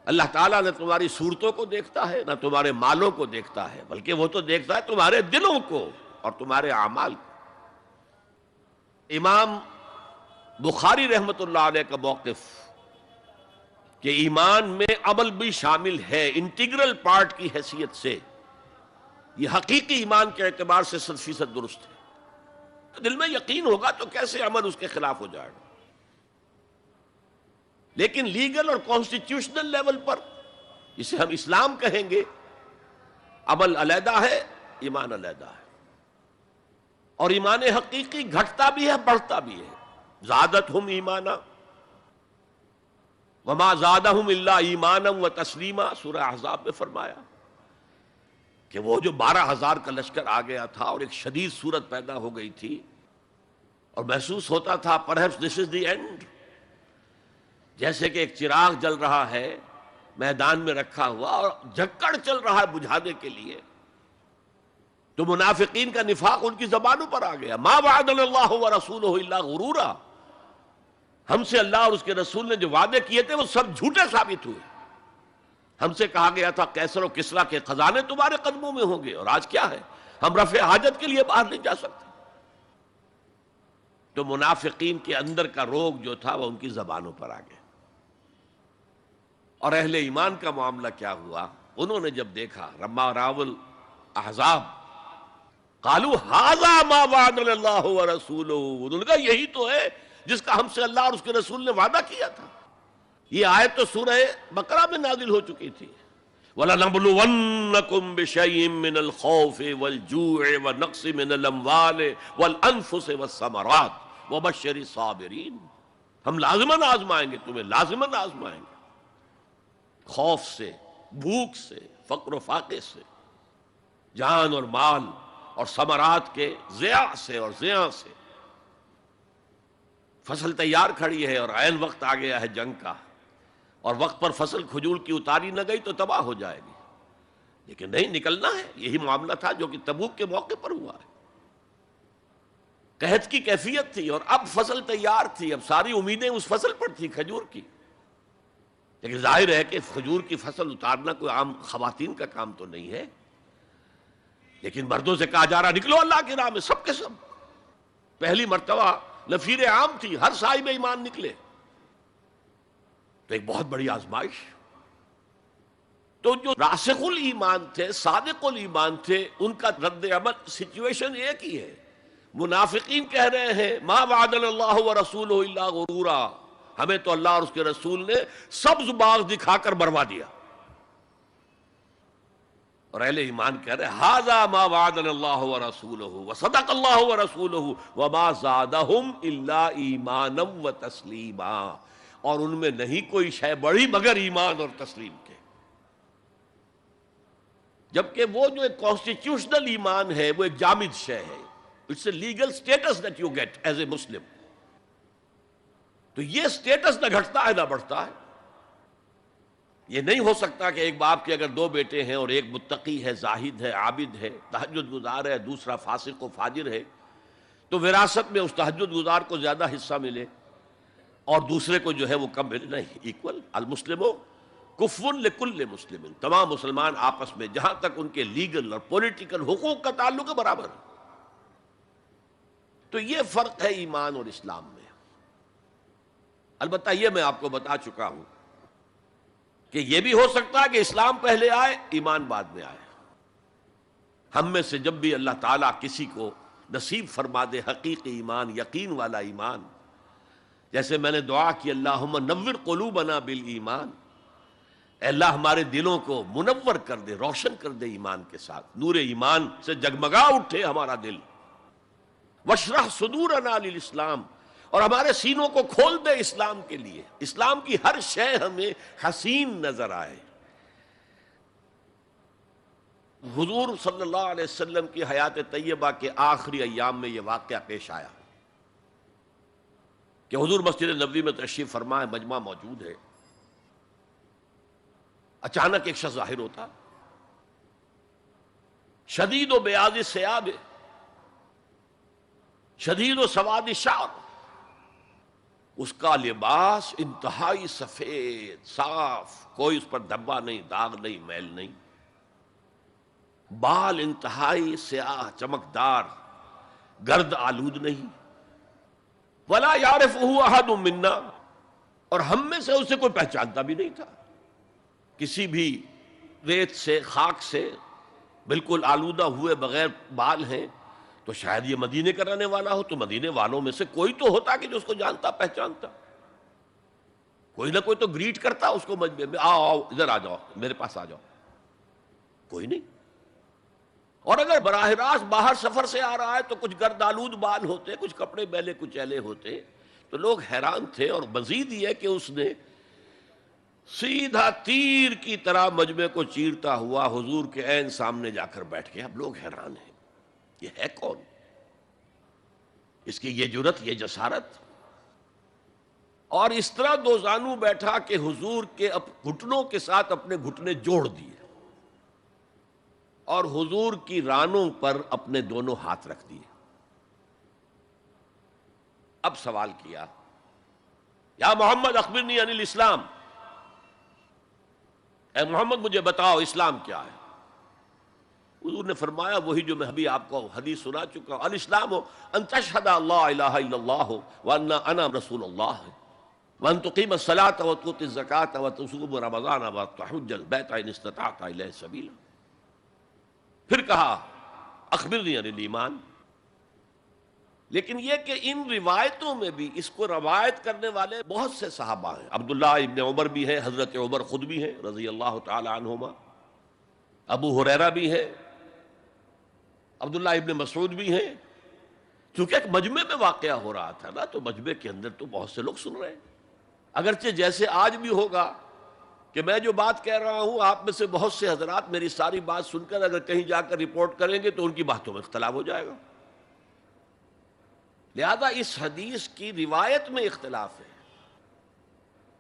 اللہ تعالیٰ نہ تمہاری صورتوں کو دیکھتا ہے، نہ تمہارے مالوں کو دیکھتا ہے، بلکہ وہ تو دیکھتا ہے تمہارے دلوں کو اور تمہارے اعمال کو. امام بخاری رحمۃ اللہ علیہ کا موقف کہ ایمان میں عمل بھی شامل ہے انٹیگرل پارٹ کی حیثیت سے، یہ حقیقی ایمان کے اعتبار سے 100% درست ہے. تو دل میں یقین ہوگا تو کیسے عمل اس کے خلاف ہو جائے گا. لیکن لیگل اور کانسٹیٹیوشنل لیول پر، جسے ہم اسلام کہیں گے، عمل علیحدہ ہے، ایمان علیحدہ ہے. اور ایمان حقیقی گھٹتا بھی ہے، بڑھتا بھی ہے. زادتہم ایمانا وما زادہم الا ایمانا وتسلیما، سورہ احزاب میں فرمایا کہ وہ جو 12,000 کا لشکر آ گیا تھا اور ایک شدید صورت پیدا ہو گئی تھی، اور محسوس ہوتا تھا perhaps this is the end، جیسے کہ ایک چراغ جل رہا ہے میدان میں رکھا ہوا اور جھکڑ چل رہا ہے بجھانے کے لیے. تو منافقین کا نفاق ان کی زبانوں پر آ گیا. ما وعدنا اللہ ورسولہ الا غرورا، ہم سے اللہ اور اس کے رسول نے جو وعدے کیے تھے وہ سب جھوٹے ثابت ہوئے. ہم سے کہا گیا تھا کیسر و کسریٰ کے خزانے تمہارے قدموں میں ہوں گے، اور آج کیا ہے، ہم رفع حاجت کے لیے باہر نہیں جا سکتے. تو منافقین کے اندر کا روگ جو تھا وہ ان کی زبانوں پر آ گیا. اور اہل ایمان کا معاملہ کیا ہوا؟ انہوں نے جب دیکھا لما راوا الاحزاب قالوا ھذا ما وعدنا اللہ ورسولہ، انہوں نے کہا یہی تو ہے جس کا ہم سے اللہ اور اس کے رسول نے وعدہ کیا تھا. یہ آیت تو سورہ بقرہ میں نازل ہو چکی تھی. وَلَنَبْلُوَنَّكُمْ بِشَيْءٍ مِّنَ الْخَوْفِ وَالْجُوعِ وَنَقْصٍ مِّنَ الْأَمْوَالِ وَالْأَنفُسِ وَالثَّمَرَاتِ وَبَشِّرِ الصَّابِرِينَ۔ ہم لازماً آزمائیں گے تمہیں، لازماً آزمائیں گے، خوف سے، بھوک سے، فقر و فاقے سے، جان اور مال اور ثمرات کے ضیاع سے اور زیاں سے۔ فصل تیار کھڑی ہے اور عین وقت آ گیا ہے جنگ کا، اور وقت پر فصل کھجور کی اتاری نہ گئی تو تباہ ہو جائے گی، لیکن نہیں، نکلنا ہے۔ یہی معاملہ تھا جو کہ تبوک کے موقع پر ہوا ہے۔ قحط کی کیفیت تھی اور اب فصل تیار تھی، اب ساری امیدیں اس فصل پر تھی، کھجور کی، لیکن ظاہر ہے کہ کھجور کی فصل اتارنا کوئی عام خواتین کا کام تو نہیں ہے، لیکن مردوں سے کہا جا رہا نکلو اللہ کی راہ میں، سب کے سب۔ پہلی مرتبہ نفیر عام تھی، ہر صاحب ایمان نکلے، تو ایک بہت بڑی آزمائش۔ تو جو راسخ الایمان تھے، صادق الایمان تھے، ان کا رد عمل سچویشن ایک ہی ہے۔ منافقین کہہ رہے ہیں ما وعدنا اللہ ورسولہ الا غرورا، ہمیں تو اللہ اور اس کے رسول نے سبز باغ دکھا کر مروا دیا، اور اہل ایمان کہہ رہے ہیں ھذا ما وعدنا اللہ ورسولہ وصدق اللہ ورسولہ وما زادہم الا ایمانا وتسلیما، اور ان میں نہیں کوئی شے بڑی مگر ایمان اور تسلیم کے۔ جبکہ وہ جو ایک کانسٹیٹیوشنل ایمان ہے وہ ایک جامد شے ہے، it's a legal status that you get as a Muslim. تو یہ اسٹیٹس نہ گھٹتا ہے نہ بڑھتا ہے۔ یہ نہیں ہو سکتا کہ ایک باپ کے اگر دو بیٹے ہیں اور ایک متقی ہے، زاہد ہے، عابد ہے، تہجد گزار ہے، دوسرا فاسق و فاجر ہے، تو وراثت میں اس تہجد گزار کو زیادہ حصہ ملے اور دوسرے کو جو ہے وہ کم ملے؟ نہیں، ایکول۔ المسلم کفر لکل مسلم، تمام مسلمان آپس میں جہاں تک ان کے لیگل اور پولیٹیکل حقوق کا تعلق ہے برابر۔ تو یہ فرق ہے ایمان اور اسلام میں۔ البتہ یہ میں آپ کو بتا چکا ہوں کہ یہ بھی ہو سکتا ہے کہ اسلام پہلے آئے، ایمان بعد میں آئے۔ ہم میں سے جب بھی اللہ تعالیٰ کسی کو نصیب فرما دے حقیقی ایمان، یقین والا ایمان، جیسے میں نے دعا کی اللہم نور قلوبنا بالایمان، اے اللہ ہمارے دلوں کو منور کر دے، روشن کر دے ایمان کے ساتھ، نور ایمان سے جگمگا اٹھے ہمارا دل، واشرح صدورنا للاسلام، اور ہمارے سینوں کو کھول دے اسلام کے لیے، اسلام کی ہر شے ہمیں حسین نظر آئے۔ حضور صلی اللہ علیہ وسلم کی حیات طیبہ کے آخری ایام میں یہ واقعہ پیش آیا کہ حضور مسجد نبوی میں تشریف فرما ہے، مجمع موجود ہے، اچانک ایک شخص ظاہر ہوتا، شدید و بیاض ثیاب، شدید و سواد شعر، اس کا لباس انتہائی سفید صاف، کوئی اس پر دھبا نہیں، داغ نہیں، میل نہیں، بال انتہائی سیاہ چمکدار، گرد آلود نہیں، ولا یعرفہ احد منا، اور ہم میں سے اسے کوئی پہچانتا بھی نہیں تھا۔ کسی بھی ریت سے، خاک سے بالکل آلودہ ہوئے بغیر بال ہیں، تو شاید یہ مدینے کا رہنے والا ہو، تو مدینے والوں میں سے کوئی تو ہوتا کہ جو اس کو جانتا پہچانتا، کوئی نہ کوئی تو گریٹ کرتا اس کو مجمع میں، آؤ آؤ ادھر آ جاؤ، میرے پاس آ جاؤ، کوئی نہیں۔ اور اگر براہ راست باہر سفر سے آ رہا ہے تو کچھ گرد آلود بال ہوتے، کچھ کپڑے میلے کچیلے ہوتے، تو لوگ حیران تھے۔ اور مزید یہ کہ اس نے سیدھا تیر کی طرح مجمع کو چیرتا ہوا حضور کے عین سامنے جا کر بیٹھ گیا۔ اب لوگ حیران ہیں، یہ ہے کون؟ اس کی یہ جرت، یہ جسارت، اور اس طرح دو زانو بیٹھا کہ حضور کے گھٹنوں کے ساتھ اپنے گھٹنے جوڑ دیے اور حضور کی رانوں پر اپنے دونوں ہاتھ رکھ دیے۔ اب سوال کیا، یا محمد اخبرنی عن الاسلام، اے محمد مجھے بتاؤ اسلام کیا ہے؟ حضور نے فرمایا وہی جو میں ابھی آپ کو حدیث سنا چکا ہوں، الاسلام ان تشہد اللہ الہ الا اللہ وان انا رسول اللہ وان تقیم الصلاۃ وتؤتی الزکاۃ وتصوم رمضان وتحج البیت ان استطعت الیہ سبیلا۔ پھر کہا اخبرنی عن الایمان۔ لیکن یہ کہ ان روایتوں میں بھی اس کو روایت کرنے والے بہت سے صحابہ ہیں، عبداللہ ابن عمر بھی ہیں، حضرت عمر خود بھی ہیں رضی اللہ تعالی عنہما، ابو ہریرہ بھی ہے، عبداللہ ابن مسعود بھی ہیں. چونکہ ایک مجمع میں واقعہ ہو رہا تھا نا، تو مجمع کے اندر تو بہت سے لوگ سن رہے ہیں. اگرچہ جیسے آج بھی ہوگا کہ میں جو بات کہہ رہا ہوں، آپ میں سے بہت سے حضرات میری ساری بات سن کر اگر کہیں جا کر رپورٹ کریں گے تو ان کی باتوں میں اختلاف ہو جائے گا. لہذا اس حدیث کی روایت میں اختلاف ہے.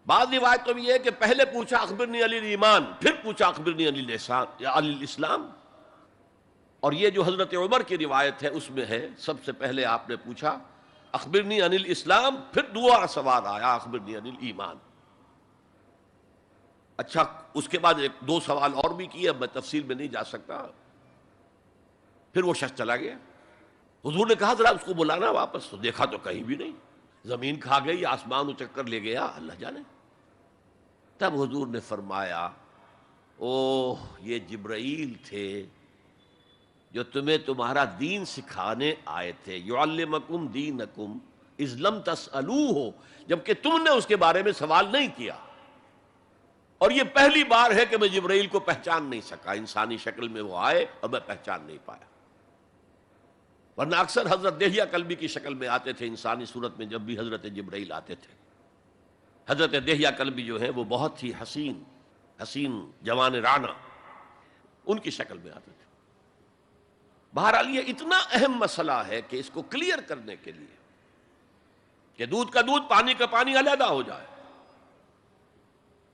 بعض روایتوں میں یہ ہے کہ پہلے پوچھا اخبرنی علی الایمان، پھر پوچھا اخبرنی علی الاسلام یا علی الاسلام. اور یہ جو حضرت عمر کی روایت ہے اس میں ہے سب سے پہلے آپ نے پوچھا اخبرنی عن الاسلام، پھر دوسرا سوال آیا اخبرنی عن الایمان. اچھا، اس کے بعد ایک دو سوال اور بھی کیے، اب میں تفصیل میں نہیں جا سکتا. پھر وہ شخص چلا گیا. حضور نے کہا ذرا اس کو بلانا واپس، تو دیکھا تو کہیں بھی نہیں. زمین کھا گئی، آسمان اچک کر لے گیا، اللہ جانے. تب حضور نے فرمایا اوہ یہ جبرائیل تھے جو تمہیں تمہارا دین سکھانے آئے تھے. یعلمکم دینکم اذ لم تسألوہ، جبکہ تم نے اس کے بارے میں سوال نہیں کیا. اور یہ پہلی بار ہے کہ میں جبرائیل کو پہچان نہیں سکا. انسانی شکل میں وہ آئے اور میں پہچان نہیں پایا، ورنہ اکثر حضرت دہیہ کلبی کی شکل میں آتے تھے انسانی صورت میں. جب بھی حضرت جبرائیل آتے تھے، حضرت دہیہ کلبی جو ہے وہ بہت ہی حسین جوان رانا، ان کی شکل میں آتے تھے. بہرحال یہ اتنا اہم مسئلہ ہے کہ اس کو کلیئر کرنے کے لیے کہ دودھ کا دودھ پانی کا پانی علیحدہ ہو جائے.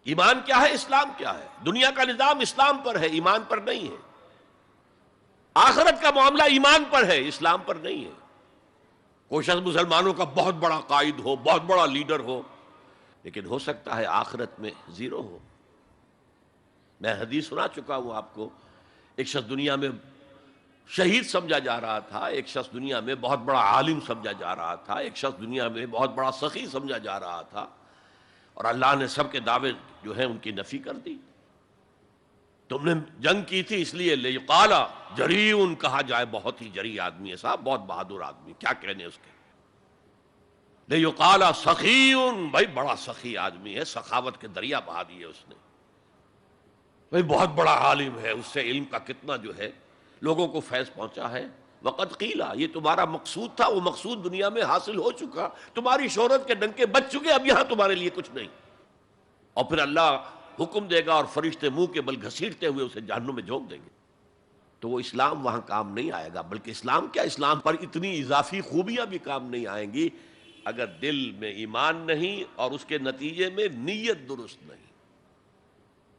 ایمان کیا ہے، اسلام کیا ہے. دنیا کا نظام اسلام پر ہے، ایمان پر نہیں ہے. آخرت کا معاملہ ایمان پر ہے، اسلام پر نہیں ہے. کوئی شخص مسلمانوں کا بہت بڑا قائد ہو، بہت بڑا لیڈر ہو، لیکن ہو سکتا ہے آخرت میں زیرو ہو. میں حدیث سنا چکا ہوں آپ کو. ایک شخص دنیا میں شہید سمجھا جا رہا تھا، ایک شخص دنیا میں بہت بڑا عالم سمجھا جا رہا تھا، ایک شخص دنیا میں بہت بڑا سخی سمجھا جا رہا تھا، اور اللہ نے سب کے دعوے جو ہیں ان کی نفی کر دی. تم نے جنگ کی تھی اس لیے لیقال جریء کہا جائے، بہت ہی جری آدمی ہے صاحب، بہت بہادر آدمی، کیا کہنے اس کے. لیقال سخی، بھائی بڑا سخی آدمی ہے، سخاوت کے دریا بہا دیے اس نے. بھائی بہت بڑا عالم ہے، اس سے علم کا کتنا جو ہے لوگوں کو فیض پہنچا ہے. وقد قیل، یہ تمہارا مقصود تھا، وہ مقصود دنیا میں حاصل ہو چکا، تمہاری شہرت کے ڈنکے بج چکے، اب یہاں تمہارے لیے کچھ نہیں. اور پھر اللہ حکم دے گا اور فرشتے منہ کے بل گھسیٹتے ہوئے اسے جہنم میں جھونک دیں گے. تو وہ اسلام وہاں کام نہیں آئے گا. بلکہ اسلام کیا، اسلام پر اتنی اضافی خوبیاں بھی کام نہیں آئیں گی اگر دل میں ایمان نہیں اور اس کے نتیجے میں نیت درست نہیں.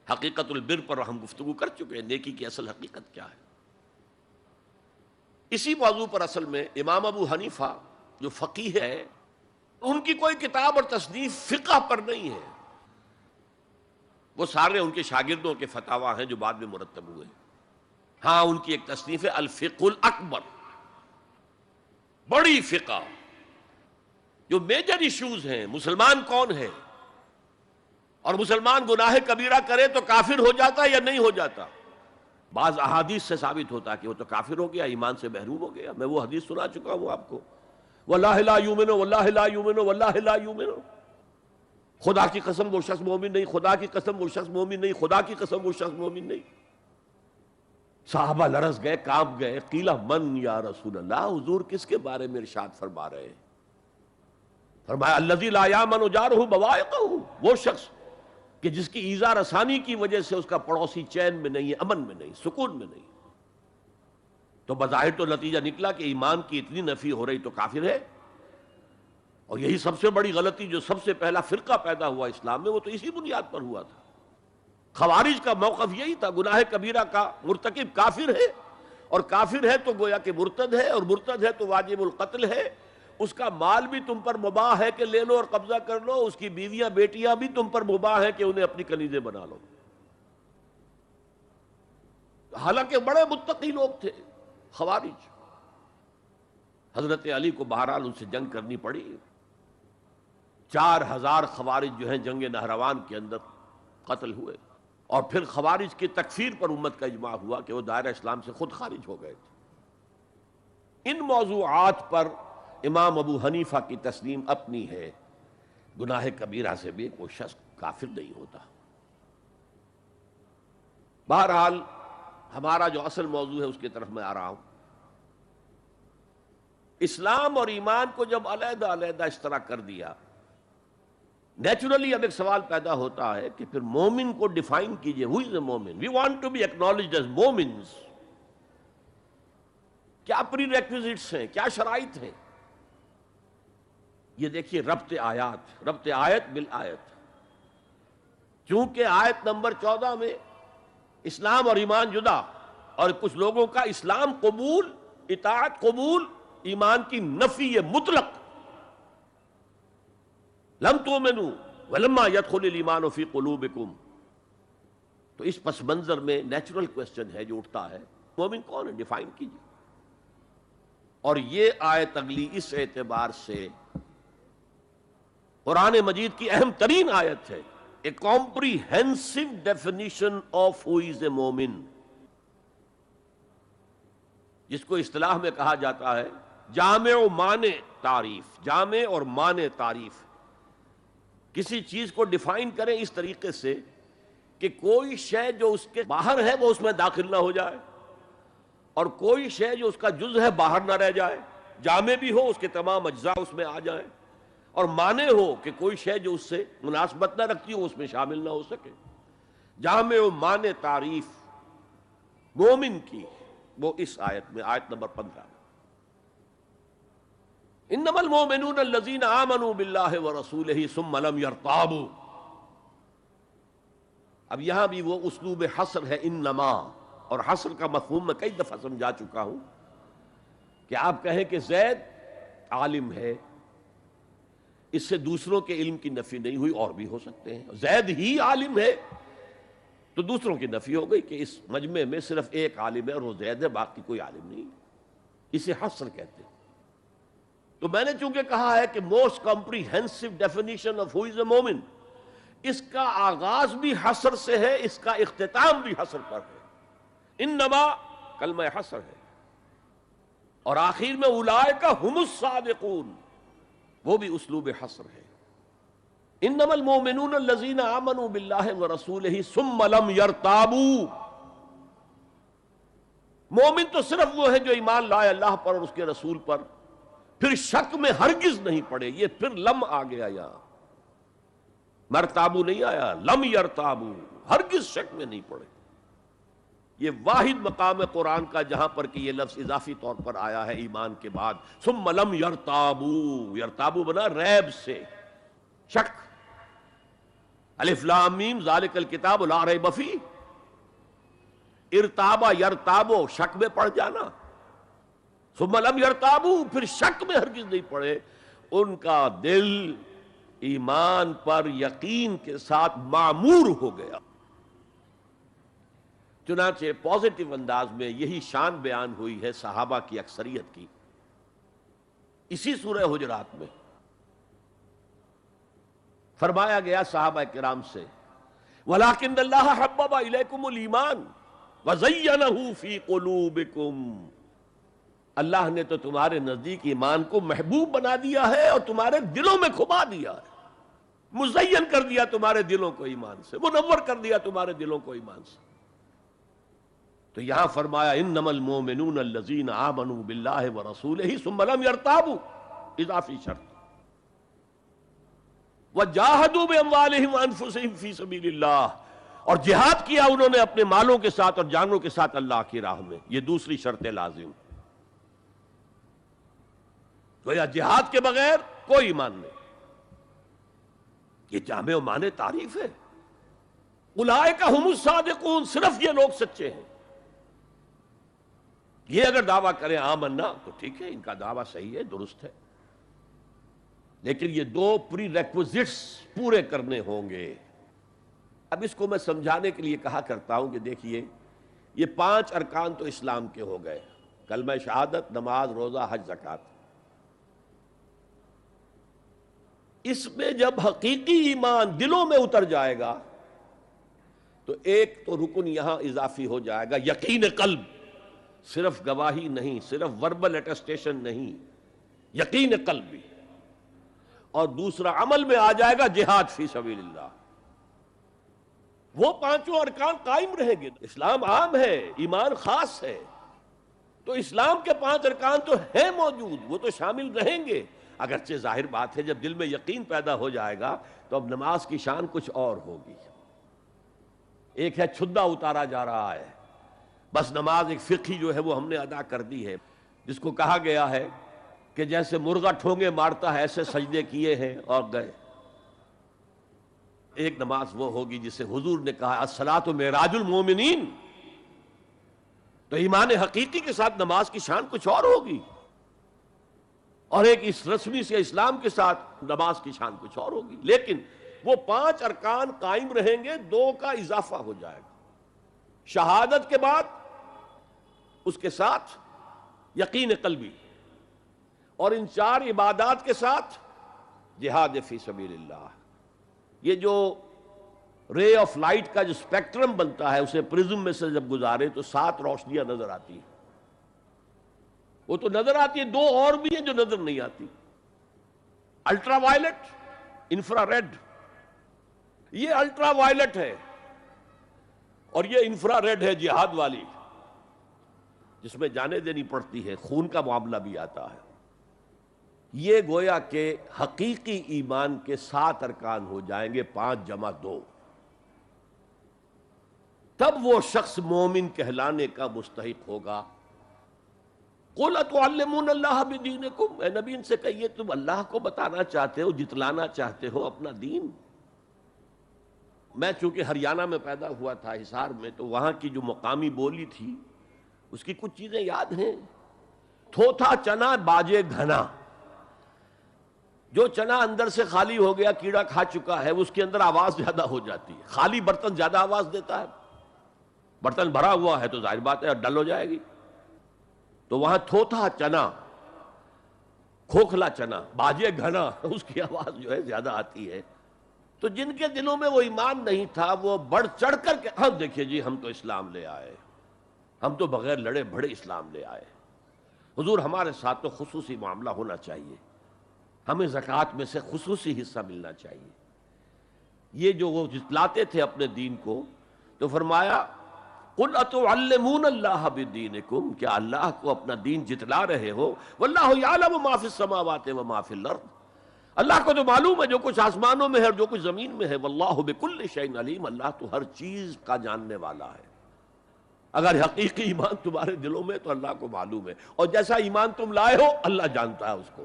حقیقت البر پر ہم گفتگو کر چکے ہیں، نیکی کی اصل حقیقت کیا ہے. اسی موضوع پر اصل میں امام ابو حنیفہ جو فقیہ ہے، ان کی کوئی کتاب اور تصنیف فقہ پر نہیں ہے. وہ سارے ان کے شاگردوں کے فتاوی ہیں جو بعد میں مرتب ہوئے. ہاں ان کی ایک تصنیف ہے الفقہ الاکبر، بڑی فقہ جو میجر ایشوز ہیں. مسلمان کون ہے، اور مسلمان گناہ کبیرہ کرے تو کافر ہو جاتا یا نہیں ہو جاتا. بعض احادیث سے ثابت ہوتا کہ وہ تو کافر ہو گیا، ایمان سے محروم ہو گیا. میں وہ حدیث سنا چکا ہوں آپ کو، واللہ لا یؤمن واللہ لا یؤمن واللہ لا یؤمن. خدا کی قسم وہ شخص مومن نہیں، خدا کی قسم وہ شخص مومن نہیں، خدا کی قسم وہ شخص مومن نہیں. صحابہ لرز گئے، کانپ گئے. قیل من یا رسول اللہ، حضور کس کے بارے میں ارشاد فرما رہے ہیں؟ فرمایا الذی لا یامن جارہ بوائقہ، وہ شخص کہ جس کی ایذا رسانی کی وجہ سے اس کا پڑوسی چین میں نہیں ہے، امن میں نہیں، سکون میں نہیں. تو بظاہر تو نتیجہ نکلا کہ ایمان کی اتنی نفی ہو رہی تو کافر ہے. اور یہی سب سے بڑی غلطی جو سب سے پہلا فرقہ پیدا ہوا اسلام میں، وہ تو اسی بنیاد پر ہوا تھا. خوارج کا موقف یہی تھا، گناہ کبیرہ کا مرتکب کافر ہے، اور کافر ہے تو گویا کہ مرتد ہے، اور مرتد ہے تو واجب القتل ہے. اس کا مال بھی تم پر مباح ہے کہ لے لو اور قبضہ کر لو، اس کی بیویاں بیٹیاں بھی تم پر مباح ہے کہ انہیں اپنی کنیزیں بنا لو. حالانکہ بڑے متقی لوگ تھے خوارج. حضرت علی کو بہرحال ان سے جنگ کرنی پڑی. 4000 خوارج جو ہیں جنگ نہروان کے اندر قتل ہوئے. اور پھر خوارج کی تکفیر پر امت کا اجماع ہوا کہ وہ دائرہ اسلام سے خود خارج ہو گئے تھے. ان موضوعات پر امام ابو حنیفہ کی تسلیم اپنی ہے، گناہ کبیرہ سے بھی کوئی شخص کافر نہیں ہوتا. بہرحال ہمارا جو اصل موضوع ہے اس کی طرف میں آ رہا ہوں. اسلام اور ایمان کو جب علیحدہ علیحدہ اس طرح کر دیا، نیچرلی اب ایک سوال پیدا ہوتا ہے کہ پھر مومن کو ڈیفائن کیجئے. ہو is a momin? We want to be acknowledged as momins. کیا پری ریکویزٹس ہیں، کیا شرائط ہیں؟ یہ دیکھیے ربط آیات، ربط آیت بالآیت. چونکہ آیت نمبر 14 میں اسلام اور ایمان جدا، اور کچھ لوگوں کا اسلام قبول، اطاعت قبول، ایمان کی نفی مطلق. لم تؤمنوا ولما يدخل الایمان فی قلوبکم. تو اس پس منظر میں نیچرل کوسچن ہے جو اٹھتا ہے، مومن کون ہے؟ ڈیفائن کیجیے. اور یہ آیت اگلی اس اعتبار سے قرآن مجید کی اہم ترین آیت ہے. A comprehensive definition of who is a مومن، جس کو اصطلاح میں کہا جاتا ہے جامع و مانع تعریف. جامع اور مانع تعریف، کسی چیز کو ڈیفائن کریں اس طریقے سے کہ کوئی شے جو اس کے باہر ہے وہ اس میں داخل نہ ہو جائے، اور کوئی شے جو اس کا جز ہے باہر نہ رہ جائے. جامع بھی ہو، اس کے تمام اجزاء اس میں آ جائیں، اور مانع ہو کہ کوئی شے جو اس سے مناسبت نہ رکھتی ہو اس میں شامل نہ ہو سکے. جامع و مانع تعریف مومن کی وہ اس آیت میں، آیت نمبر 15 میں. انما المؤمنون الذین آمنوا باللہ ورسولہ ثم لم یرتابوا. اب یہاں بھی وہ اسلوب حصر ہے، انما. اور حصر کا مفہوم میں کئی دفعہ سمجھا چکا ہوں کہ آپ کہیں کہ زید عالم ہے، اس سے دوسروں کے علم کی نفی نہیں ہوئی، اور بھی ہو سکتے ہیں. زید ہی عالم ہے تو دوسروں کی نفی ہو گئی کہ اس مجمع میں صرف ایک عالم ہے اور وہ زید ہے، باقی کوئی عالم نہیں. اسے حصر کہتے ہیں. تو میں نے چونکہ کہا ہے کہ most comprehensive definition of who is a مومن، اس کا آغاز بھی حصر سے ہے، اس کا اختتام بھی حصر پر ہے. انما کلمہ حصر ہے، اور آخر میں اولئک ھم الصادقون، وہ بھی اسلوب حصر ہے. انما المؤمنون الذین آمنوا باللہ ورسولہ ثم لم یرتابوا. مومن تو صرف وہ ہے جو ایمان لائے اللہ پر اور اس کے رسول پر، پھر شک میں ہرگز نہیں پڑے. یہ پھر لم آ گیا، یہاں مرتابو نہیں آیا، لم یرتابو، ہرگز شک میں نہیں پڑے. یہ واحد مقام قرآن کا جہاں پر کہ یہ لفظ اضافی طور پر آیا ہے ایمان کے بعد. ثم لم یرتابو، یرتابو بنا ریب سے، شک. الف لام میم ذالک الکتاب لا ریب فیہ. ارتابا یرتابو، شک میں پڑ جانا. ثم لم یرتابو، پھر شک میں ہرگز نہیں پڑے. ان کا دل ایمان پر یقین کے ساتھ معمور ہو گیا. چنانچہ پازیٹو انداز میں یہی شان بیان ہوئی ہے صحابہ کی اکثریت کی اسی سورہ حجرات میں. فرمایا گیا صحابہ کرام سے وَلَٰكِنَّ اللَّهَ حَبَّبَ إِلَيْكُمُ الْإِيمَانَ وَزَيَّنَهُ فِي قُلُوبِكُمْ. اللہ نے تو تمہارے نزدیک ایمان کو محبوب بنا دیا ہے اور تمہارے دلوں میں کھبا دیا ہے، مزین کر دیا تمہارے دلوں کو ایمان سے، منور کر دیا تمہارے دلوں کو ایمان سے. تو یہاں فرمایا انما المؤمنون الذین آمنوا باللہ ورسولہ ثم لم یرتابوا، اضافی شرط. وجاہدوا باموالہم وانفسہم فی سبیل اللہ، اور جہاد کیا انہوں نے اپنے مالوں کے ساتھ اور جانوں کے ساتھ اللہ کی راہ میں. یہ دوسری شرط لازم. تو یا جہاد کے بغیر کوئی ایمان نہیں. یہ جامع و مانع تعریف ہے. اولئک ھم الصادقون، صرف یہ لوگ سچے ہیں. یہ اگر دعویٰ کریں آمنا تو ٹھیک ہے، ان کا دعویٰ صحیح ہے، درست ہے، لیکن یہ دو پری ریکوزٹس پورے کرنے ہوں گے. اب اس کو میں سمجھانے کے لیے کہا کرتا ہوں کہ دیکھیے یہ 5 ارکان تو اسلام کے ہو گئے، کلمہ شہادت، نماز، روزہ، حج، زکوٰۃ. اس میں جب حقیقی ایمان دلوں میں اتر جائے گا تو ایک تو رکن یہاں اضافی ہو جائے گا، یقین قلب. صرف گواہی نہیں، صرف وربل اٹیسٹیشن نہیں، یقین قلب بھی. اور دوسرا عمل میں آ جائے گا جہاد فی سبیل اللہ. وہ پانچوں ارکان قائم رہیں گے. اسلام عام ہے، ایمان خاص ہے، تو اسلام کے 5 ارکان تو ہیں موجود، وہ تو شامل رہیں گے. اگرچہ ظاہر بات ہے جب دل میں یقین پیدا ہو جائے گا تو اب نماز کی شان کچھ اور ہوگی. ایک ہے چھدا اتارا جا رہا ہے، بس نماز ایک فقہی جو ہے وہ ہم نے ادا کر دی ہے، جس کو کہا گیا ہے کہ جیسے مرغا ٹھونگے مارتا ہے ایسے سجدے کیے ہیں اور گئے. ایک نماز وہ ہوگی جسے حضور نے کہا الصلاۃ معراج المومنین. تو ایمان حقیقی کے ساتھ نماز کی شان کچھ اور ہوگی، اور ایک اس رسمی سے اسلام کے ساتھ نماز کی شان کچھ اور ہوگی. لیکن وہ 5 ارکان قائم رہیں گے، 2 کا اضافہ ہو جائے گا. شہادت کے بعد اس کے ساتھ یقین قلبی، اور ان 4 عبادات کے ساتھ جہاد فی سبیل اللہ. یہ جو رے آف لائٹ کا جو اسپیکٹرم بنتا ہے اسے پرزم میں سے جب گزارے تو 7 روشنیاں نظر آتی ہیں. وہ تو نظر آتی ہیں، 2 اور بھی ہیں جو نظر نہیں آتی. Ultraviolet, infrared. یہ الٹرا وائلٹ ہے اور یہ انفرا ریڈ ہے جہاد والی، جس میں جانیں دینی پڑتی ہے، خون کا معاملہ بھی آتا ہے. یہ گویا کہ حقیقی ایمان کے 7 ارکان ہو جائیں گے، 5 جمع 2. تب وہ شخص مومن کہلانے کا مستحق ہوگا. قُلْ أَتُعَلِّمُونَ اللَّهَ بِدِينِكُمْ، اے نبی ان سے کہیے تم اللہ کو بتانا چاہتے ہو، جتلانا چاہتے ہو اپنا دین. میں چونکہ ہریانہ میں پیدا ہوا تھا، حصار میں، تو وہاں کی جو مقامی بولی تھی اس کی کچھ چیزیں یاد ہیں. تھوتھا چنا باجے گھنا. جو چنا اندر سے خالی ہو گیا، کیڑا کھا چکا ہے، اس کے اندر آواز زیادہ ہو جاتی ہے. خالی برتن زیادہ آواز دیتا ہے، برتن بھرا ہوا ہے تو ظاہر بات ہے ڈل ہو جائے گی. تو وہاں تھوتھا چنا، کھوکھلا چنا، باجے گھنا، اس کی آواز جو ہے زیادہ آتی ہے. تو جن کے دلوں میں وہ ایمان نہیں تھا وہ بڑھ چڑھ کر کے ہم دیکھیے جی ہم تو اسلام لے آئے، ہم تو بغیر لڑے بھڑے اسلام لے آئے. حضور ہمارے ساتھ تو خصوصی معاملہ ہونا چاہیے، ہمیں زکوٰۃ میں سے خصوصی حصہ ملنا چاہیے. یہ جو وہ جتلاتے تھے اپنے دین کو، تو فرمایا قُلْ أَتُعَلِّمُونَ اللَّهَ بِدِينِكُمْ، کیا اللہ کو اپنا دین جتلا رہے ہو. وَاللَّهُ يَعْلَمُ مَا فِي السَّمَاوَاتِ وَمَا فِي الْأَرْضِ، اللہ کو تو معلوم ہے جو کچھ آسمانوں میں ہے اور جو کچھ زمین میں ہے. وَاللَّهُ بِكُلِّ شَيْءٍ عَلِيمٌ، اللہ تو ہر چیز کا جاننے والا ہے. اگر حقیقی ایمان تمہارے دلوں میں تو اللہ کو معلوم ہے، اور جیسا ایمان تم لائے ہو اللہ جانتا ہے اس کو.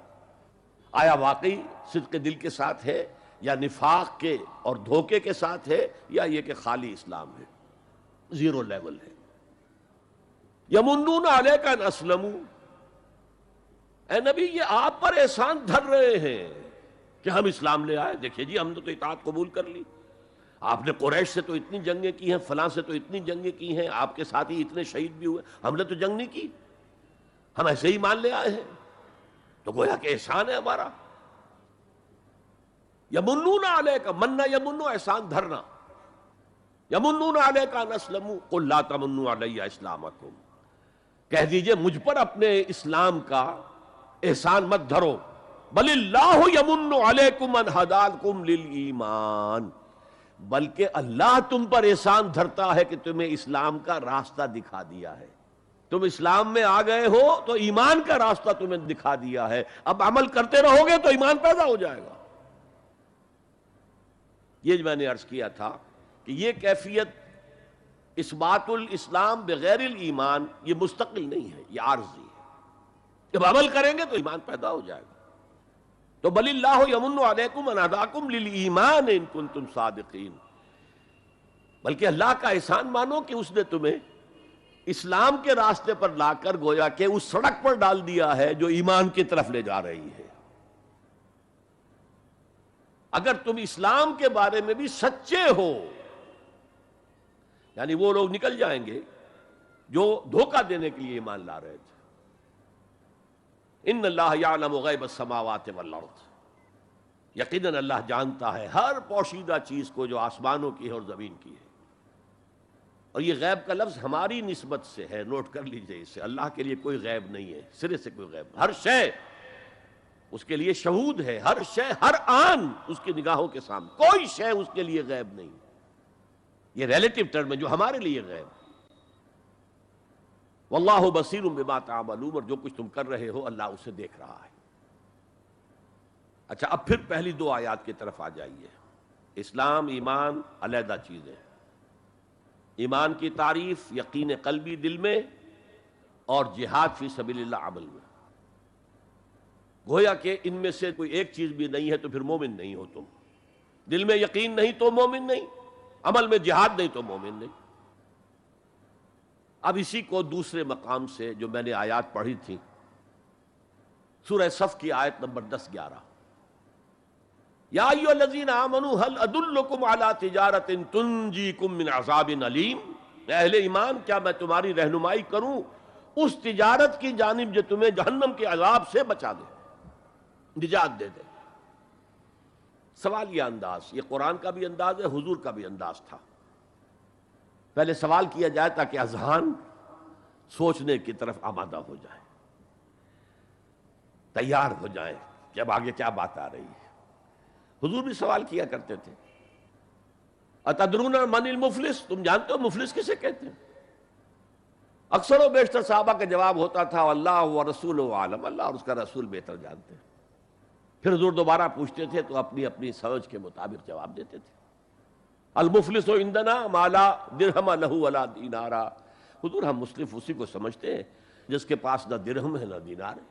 آیا واقعی صدق دل کے ساتھ ہے، یا نفاق کے اور دھوکے کے ساتھ ہے، یا یہ کہ خالی اسلام ہے، زیرو لیول ہے. یمنون علیک ان اسلموا، اے نبی یہ آپ پر احسان دھر رہے ہیں کہ ہم اسلام لے آئے. دیکھیے جی ہم نے تو اطاعت قبول کر لی، آپ نے قریش سے تو اتنی جنگیں کی ہیں، فلاں سے تو اتنی جنگیں کی ہیں، آپ کے ساتھ ہی اتنے شہید بھی ہوئے، ہم نے تو جنگ نہیں کی، ہم ایسے ہی مان لے آئے ہیں. تو گویا کہ احسان ہے ہمارا. یمنون علیک، مننا یمنو احسان دھرنا. یمنون علیک ان اسلموا قل لا تمنوا علی اسلامکم، کہہ دیجئے مجھ پر اپنے اسلام کا احسان مت دھرو. بل اللہ یمن علیکم ان ہداکم للایمان، بلکہ اللہ تم پر احسان دھرتا ہے کہ تمہیں اسلام کا راستہ دکھا دیا ہے. تم اسلام میں آ گئے ہو تو ایمان کا راستہ تمہیں دکھا دیا ہے، اب عمل کرتے رہو گے تو ایمان پیدا ہو جائے گا. یہ جو میں نے عرض کیا تھا کہ یہ کیفیت اثبات الاسلام بغیر الایمان یہ مستقل نہیں ہے، یہ عارضی ہے. جب عمل کریں گے تو ایمان پیدا ہو جائے گا. تو بل اللہ یمن علیکم ان ہداکم للایمان ان کنتم صادقین، بلکہ اللہ کا احسان مانو کہ اس نے تمہیں اسلام کے راستے پر لا کر گویا کہ اس سڑک پر ڈال دیا ہے جو ایمان کی طرف لے جا رہی ہے. اگر تم اسلام کے بارے میں بھی سچے ہو، یعنی وہ لوگ نکل جائیں گے جو دھوکہ دینے کے لیے ایمان لا رہے تھے. ان اللہ یعلم غیب السماوات والارض، یقیناً اللہ جانتا ہے ہر پوشیدہ چیز کو جو آسمانوں کی ہے اور زمین کی ہے. اور یہ غیب کا لفظ ہماری نسبت سے ہے، نوٹ کر لیجئے اسے. اللہ کے لیے کوئی غیب نہیں ہے، سرے سے کوئی غیب. ہر شے اس کے لیے شہود ہے، ہر شے ہر آن اس کی نگاہوں کے سامنے، کوئی شے اس کے لیے غیب نہیں. یہ ریلیٹو ٹرم ہے جو ہمارے لیے غیب ہے۔ واللہ بصیر بما تعملون، اور جو کچھ تم کر رہے ہو اللہ اسے دیکھ رہا ہے۔ اچھا، اب پھر پہلی دو آیات کی طرف آ جائیے۔ اسلام ایمان علیحدہ چیزیں، ایمان کی تعریف یقین قلبی دل میں، اور جہاد فی سبیل اللہ عمل میں۔ گویا کہ ان میں سے کوئی ایک چیز بھی نہیں ہے تو پھر مومن نہیں ہو تم۔ دل میں یقین نہیں تو مومن نہیں، عمل میں جہاد نہیں تو مومن نہیں۔ اب اسی کو دوسرے مقام سے جو میں نے آیات پڑھی تھی، سورہ صف کی آیت نمبر 10-11، یا ایھا الذین آمنوا هل ادلکم علی تجارۃ تنجیکم من عذاب علیم، اے اہل ایمان کیا میں تمہاری رہنمائی کروں اس تجارت کی جانب جو تمہیں جہنم کے عذاب سے بچا دے، نجات دے دے۔ سوال یہ انداز، یہ قرآن کا بھی انداز ہے، حضور کا بھی انداز تھا۔ پہلے سوال کیا جائے تاکہ اذہان سوچنے کی طرف آمادہ ہو جائے، تیار ہو جائیں کہ اب آگے کیا بات آ رہی ہے۔ حضور بھی سوال کیا کرتے تھے، اتدرون من المفلس، تم جانتے ہو مفلس کسے کہتے ہیں؟ اکثر و بیشتر صحابہ کا جواب ہوتا تھا اللہ ورسولہ عالم، اللہ اور اس کا رسول بہتر جانتے ہیں۔ پھر حضور دوبارہ پوچھتے تھے تو اپنی اپنی سمجھ کے مطابق جواب دیتے تھے۔ المفلس عندنا ما لا درہم لہ ولا دینارا، حضور ہم مصرف اسی کو سمجھتے ہیں جس کے پاس نہ درہم ہے نہ دینار ہے۔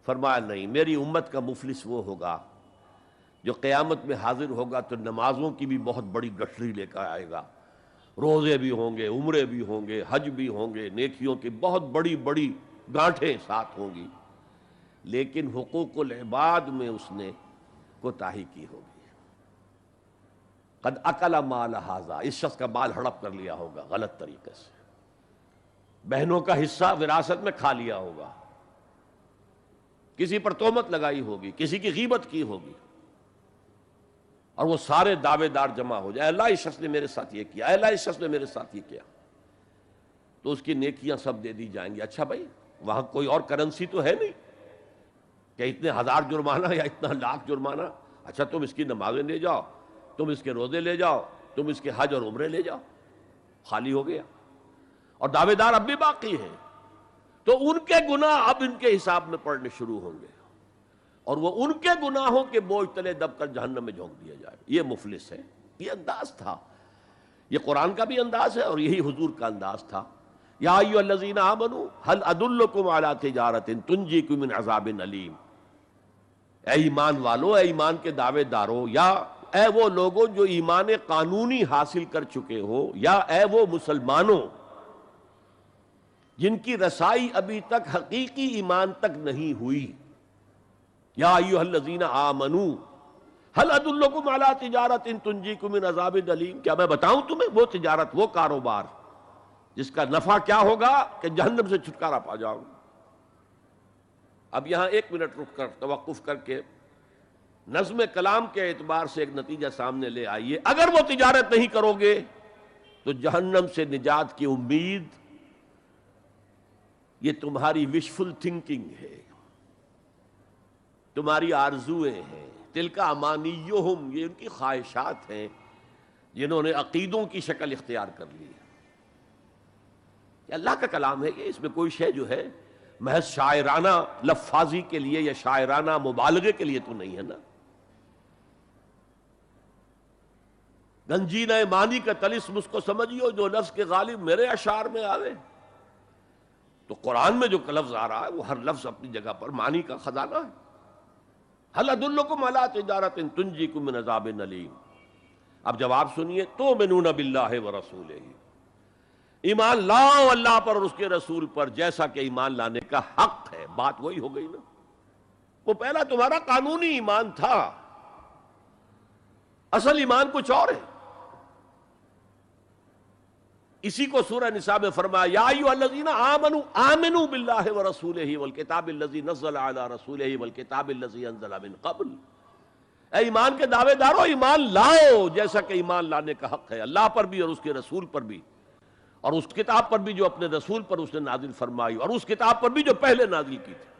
فرمایا نہیں، میری امت کا مفلس وہ ہوگا جو قیامت میں حاضر ہوگا تو نمازوں کی بھی بہت بڑی گٹھری لے کر آئے گا، روزے بھی ہوں گے، عمرے بھی ہوں گے، حج بھی ہوں گے، نیکیوں کی بہت بڑی بڑی گانٹھیں ساتھ ہوں گی، لیکن حقوق العباد میں اس نے کوتاہی کی ہوگی۔ قد اکل مال ھذا، اس شخص کا مال ہڑپ کر لیا ہوگا غلط طریقے سے، بہنوں کا حصہ وراثت میں کھا لیا ہوگا، کسی پر تہمت لگائی ہوگی، کسی کی غیبت کی ہوگی، اور وہ سارے دعوے دار جمع ہو جائے، اللہ اس شخص نے میرے ساتھ یہ کیا، اللہ اس شخص نے میرے ساتھ یہ کیا، تو اس کی نیکیاں سب دے دی جائیں گی۔ اچھا بھائی، وہاں کوئی اور کرنسی تو ہے نہیں کہ اتنے ہزار جرمانہ یا اتنا لاکھ جرمانہ، اچھا تم اس کی نمازیں لے جاؤ، تم اس کے روزے لے جاؤ، تم اس کے حج اور عمرے لے جاؤ، خالی ہو گیا، اور دعوے دار اب بھی باقی ہیں، تو ان کے گناہ اب ان کے حساب میں پڑنے شروع ہوں گے، اور وہ ان کے گناہوں کے بوجھ تلے دب کر جہنم میں جھونک دیا جائے۔ یہ مفلس ہے، یہ انداز تھا، یہ قرآن کا بھی انداز ہے اور یہی حضور کا انداز تھا۔ یا ایھا الذین آمنوا هل ادلکم علی تجارۃ تنجیکم من عذاب علیم، اے ایمان والو، اے ایمان کے دعوے دارو، یا اے وہ لوگوں جو ایمان قانونی حاصل کر چکے ہو، یا اے وہ مسلمانوں جن کی رسائی ابھی تک حقیقی ایمان تک نہیں ہوئی، یا ایھا الذین آمنوا هل ادلکم علی تجارۃ تنجیکم من عذاب علیم، کیا میں بتاؤں تمہیں وہ تجارت، وہ کاروبار جس کا نفع کیا ہوگا کہ جہنم سے چھٹکارا پا جاؤ۔ اب یہاں ایک منٹ رک کر توقف کر کے نظم کلام کے اعتبار سے ایک نتیجہ سامنے لے آئیے، اگر وہ تجارت نہیں کرو گے تو جہنم سے نجات کی امید یہ تمہاری وشفل تھنکنگ ہے، تمہاری آرزویں ہیں، تلک امانیہم، یہ ان کی خواہشات ہیں جنہوں نے عقیدوں کی شکل اختیار کر لی ہے۔ یہ اللہ کا کلام ہے، یہ اس میں کوئی شے جو ہے محض شاعرانہ لفاظی کے لیے یا شاعرانہ مبالغے کے لیے تو نہیں ہے نا۔ گنجینہ معنی کا طلسم اس کو سمجھیو جو لفظ کے غالب میرے اشعار میں آوے، تو قرآن میں جو لفظ آ رہا ہے وہ ہر لفظ اپنی جگہ پر معنی کا خزانہ ہے۔ هل ادلکم علی تجارۃ تنجیکم من عذاب علیم، اب جواب سنیے، تؤمنون باللہ ورسولہ، ایمان لاؤ اللہ پر اور اس کے رسول پر جیسا کہ ایمان لانے کا حق ہے۔ بات وہی ہو گئی نا، وہ پہلا تمہارا قانونی ایمان تھا، اصل ایمان کچھ اور ہے۔ اسی کو سورہ نساء میں فرمایا یا ایھا الذین آمنوا آمنوا باللہ ورسولہ والکتاب الذی نزل علی رسولہ والکتاب الذی انزل من قبل، اے ایمان کے دعوے دارو ایمان لاؤ جیسا کہ ایمان لانے کا حق ہے، اللہ پر بھی اور اس کے رسول پر بھی، اور اس کتاب پر بھی جو اپنے رسول پر اس نے نازل فرمائی، اور اس کتاب پر بھی جو پہلے نازل کی تھی۔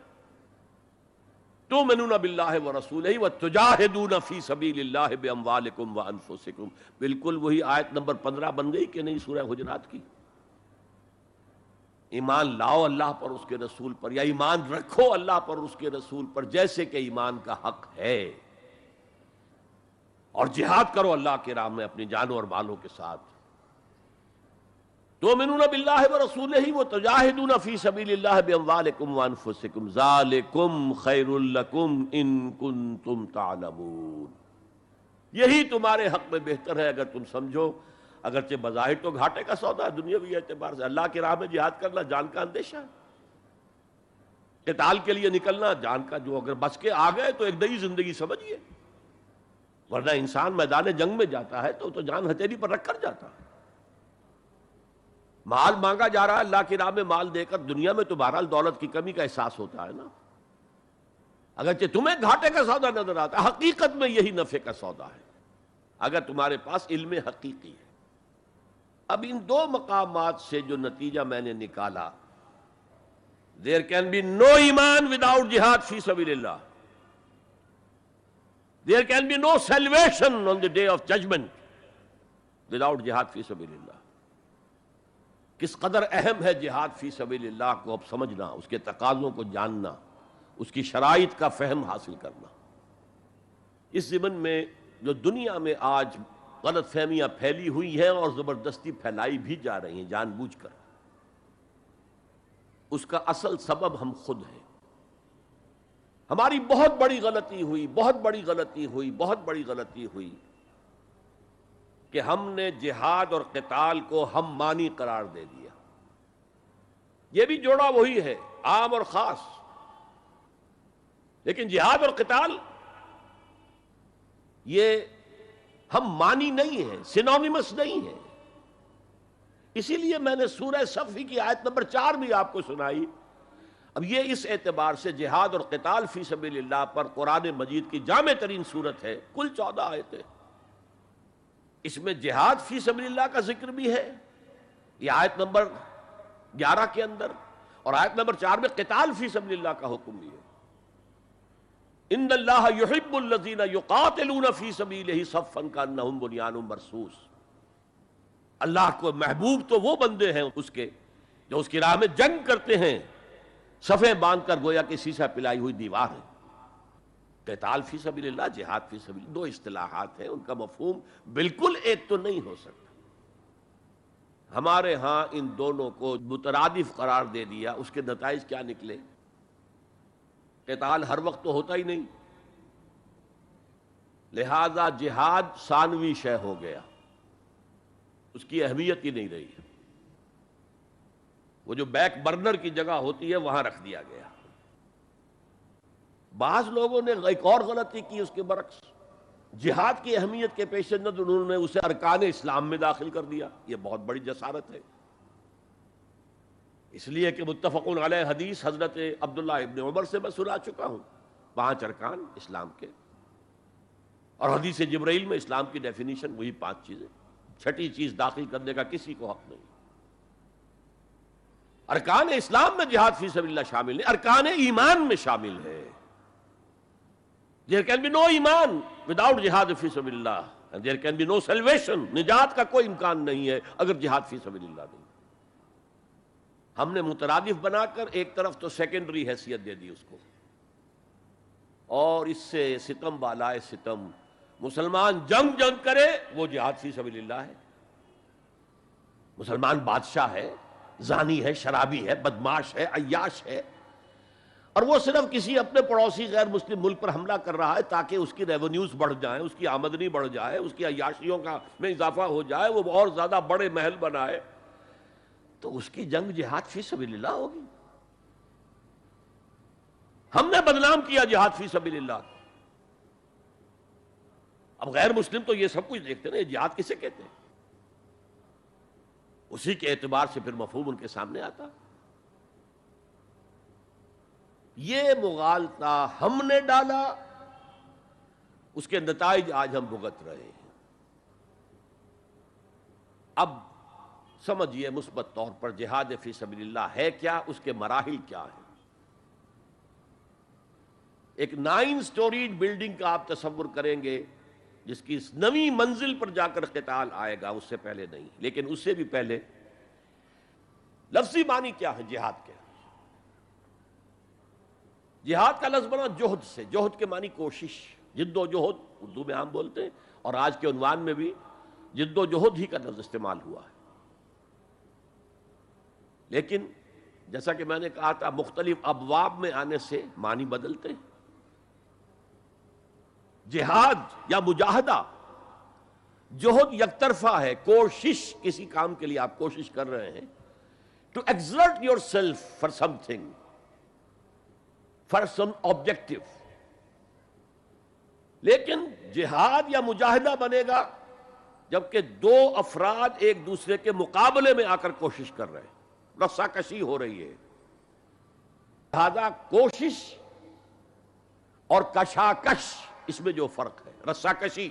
تؤمنون باللہ ورسولہ وتجاہدون فی سبیل اللہ باموالکم وانفسکم. بالکل وہی آیت نمبر 15 بن گئی کہ نہیں سورہ حجرات کی. ایمان لاؤ اللہ پر اس کے رسول پر، یا ایمان رکھو اللہ پر اس کے رسول پر جیسے کہ ایمان کا حق ہے، اور جہاد کرو اللہ کی راہ میں اپنی جانوں اور مالوں کے ساتھ. تؤمنون باللہ ورسولہ وتجاہدون فی سبیل اللہ باموالکم وانفسکم ذالکم خیر لکم ان کنتم تعلمون. یہی تمہارے حق میں بہتر ہے اگر تم سمجھو. اگرچہ بظاہر تو گھاٹے کا سودا ہے دنیاوی اعتبار سے، اللہ کی راہ میں جہاد کرنا جان کا اندیشہ ہے، قتال کے لیے نکلنا جان کا، جو اگر بچ کے آ گئے تو ایک نئی زندگی سمجھیے، ورنہ انسان میدان جنگ میں جاتا ہے تو جان ہتھیلی پر رکھ کر جاتا ہے. مال مانگا جا رہا ہے اللہ کی راہ میں، مال دے کر دنیا میں تو بہرحال دولت کی کمی کا احساس ہوتا ہے نا. اگرچہ تمہیں گھاٹے کا سودا نظر آتا ہے، حقیقت میں یہی نفع کا سودا ہے اگر تمہارے پاس علم حقیقی ہے. اب ان دو مقامات سے جو نتیجہ میں نے نکالا، there can be no ایمان without jihad فی سبیل اللہ. There can be no salvation on the day of judgment without jihad فی سبیل اللہ. کس قدر اہم ہے جہاد فی سبیل اللہ کو اب سمجھنا، اس کے تقاضوں کو جاننا، اس کی شرائط کا فہم حاصل کرنا. اس ضمن میں جو دنیا میں آج غلط فہمیاں پھیلی ہوئی ہیں اور زبردستی پھیلائی بھی جا رہی ہیں جان بوجھ کر، اس کا اصل سبب ہم خود ہیں. ہماری بہت بڑی غلطی ہوئی، بہت بڑی غلطی ہوئی، بہت بڑی غلطی ہوئی کہ ہم نے جہاد اور قتال کو ہم مانی قرار دے دیا. یہ بھی جوڑا وہی ہے، عام اور خاص، لیکن جہاد اور قتال یہ ہم مانی نہیں ہیں، سینونیمس نہیں ہیں. اسی لیے میں نے سورہ صفی کی آیت نمبر 4 بھی آپ کو سنائی. اب یہ اس اعتبار سے جہاد اور قتال فی سبیل اللہ پر قرآن مجید کی جامع ترین صورت ہے. کل 14 آیتیں، اس میں جہاد فی سبیل اللہ کا ذکر بھی ہے یہ آیت نمبر 11 کے اندر، اور آیت نمبر 4 میں قتال فی سبیل اللہ کا حکم بھی ہے. ان اللہ یحب الذین یقاتلون فی صفا کانہم بنیان مرصوص. اللہ کو محبوب تو وہ بندے ہیں اس کے جو اس کی راہ میں جنگ کرتے ہیں صفیں باندھ کر گویا کہ سیسا پلائی ہوئی دیوار ہے. قتال فی سبیل اللہ، جہاد فی سبیل اللہ، دو اصطلاحات ہیں، ان کا مفہوم بالکل ایک تو نہیں ہو سکتا. ہمارے ہاں ان دونوں کو مترادف قرار دے دیا. اس کے نتائج کیا نکلے؟ قتال ہر وقت تو ہوتا ہی نہیں، لہذا جہاد ثانوی شے ہو گیا، اس کی اہمیت ہی نہیں رہی. وہ جو بیک برنر کی جگہ ہوتی ہے وہاں رکھ دیا گیا. بعض لوگوں نے ایک اور غلطی کی اس کے برعکس، جہاد کی اہمیت کے پیش نظر انہوں نے اسے ارکان اسلام میں داخل کر دیا. یہ بہت بڑی جسارت ہے، اس لیے کہ متفقون علیہ حدیث حضرت عبداللہ ابن عمر سے میں سنا چکا ہوں 5 ارکان اسلام کے، اور حدیث جبرائیل میں اسلام کی ڈیفینیشن وہی 5 چیزیں. چھٹی چیز داخل کرنے کا کسی کو حق نہیں. ارکان اسلام میں جہاد فی سبیل اللہ شامل ہے، ارکان ایمان میں شامل ہے. There can be no ایمان without جہاد فی سبیل اللہ, and there can be no salvation. نجات کا کوئی امکان نہیں ہے اگر جہاد فی سبیل اللہ نہیں. ہم نے مترادف بنا کر ایک طرف تو سیکنڈری حیثیت دے دی اس کو, اور اس سے ستم بالائے ستم مسلمان جنگ کرے وہ جہاد فی سبیل اللہ ہے. مسلمان بادشاہ ہے, زانی ہے, شرابی ہے, بدماش ہے, عیاش ہے, اور وہ صرف کسی اپنے پڑوسی غیر مسلم ملک پر حملہ کر رہا ہے تاکہ اس کی ریونیوز بڑھ جائیں, اس کی آمدنی بڑھ جائے, اس کی عیاشیوں کا میں اضافہ ہو جائے, وہ اور زیادہ بڑے محل بنائے, تو اس کی جنگ جہاد فی سبیل اللہ ہوگی. ہم نے بدنام کیا جہاد فی سبیل اللہ. اب غیر مسلم تو یہ سب کچھ دیکھتے ہیں, جہاد کسے کہتے ہیں, اسی کے اعتبار سے پھر مفہوم ان کے سامنے آتا. یہ مغالطہ ہم نے ڈالا, اس کے نتائج آج ہم بھگت رہے ہیں. اب سمجھیے مثبت طور پر جہاد فی سبیل اللہ ہے کیا, اس کے مراحل کیا ہیں. ایک 9 سٹوریڈ بلڈنگ کا آپ تصور کریں گے جس کی اس نویں منزل پر جا کر قتال آئے گا، اس سے پہلے نہیں. لیکن اس سے بھی پہلے لفظی معنی کیا ہے جہاد کے؟ جہاد کا لفظ بنا جوہد سے. جوہد کے معنی کوشش، جد و جہد اردو میں عام بولتے ہیں، اور آج کے عنوان میں بھی جد و جہد ہی کا لفظ استعمال ہوا ہے. لیکن جیسا کہ میں نے کہا تھا، مختلف ابواب میں آنے سے معنی بدلتے ہیں. جہاد یا مجاہدہ، جوہد یک طرفہ ہے، کوشش، کسی کام کے لیے آپ کوشش کر رہے ہیں. To exert yourself for something, for some objective. لیکن جہاد یا مجاہدہ بنے گا جبکہ دو افراد ایک دوسرے کے مقابلے میں آ کر کوشش کر رہے ہیں، رسا کشی ہو رہی ہے. لہذا کوشش اور کشاکش، اس میں جو فرق ہے، رسا کشی،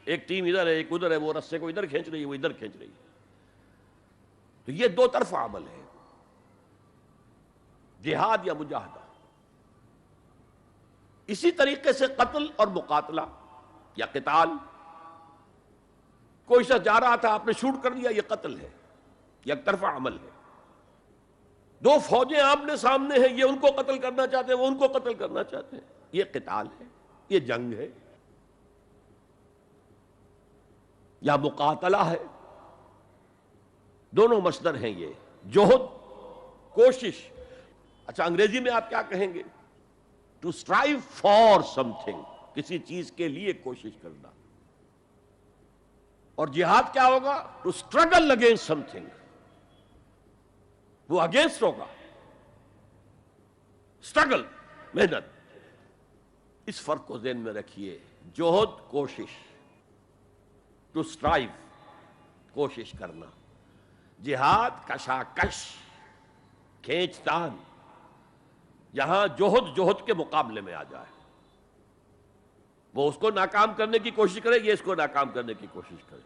ایک ٹیم ادھر ہے ایک ادھر ہے، وہ رسے کو ادھر کھینچ رہی ہے وہ ادھر کھینچ رہی ہے، تو یہ دو طرفہ عمل ہے جہاد یا مجاہدہ. اسی طریقے سے قتل اور مقاتلہ یا قتال، کوئی شخص جا رہا تھا آپ نے شوٹ کر دیا، یہ قتل ہے، یک طرفہ عمل ہے. دو فوجیں آمنے سامنے ہیں، یہ ان کو قتل کرنا چاہتے ہیں وہ ان کو قتل کرنا چاہتے ہیں، یہ قتال ہے، یہ جنگ ہے. یا مقاتلہ ہے، دونوں مصدر ہیں یہ، جوہد، کوشش. اچھا انگریزی میں آپ کیا کہیں گے؟ To strive for something, کسی چیز کے لیے کوشش کرنا. اور جہاد کیا ہوگا؟ To struggle against something, وہ اگینسٹ ہوگا، اسٹرگل، محنت. اس فرق کو ذہن میں رکھیے. جوہد کوشش، ٹو اسٹرائیو کوشش کرنا. جہاد کشاکش، کھینچ تان. یہاں جوہد جوہد کے مقابلے میں آ جائے، وہ اس کو ناکام کرنے کی کوشش کرے، یہ اس کو ناکام کرنے کی کوشش کرے.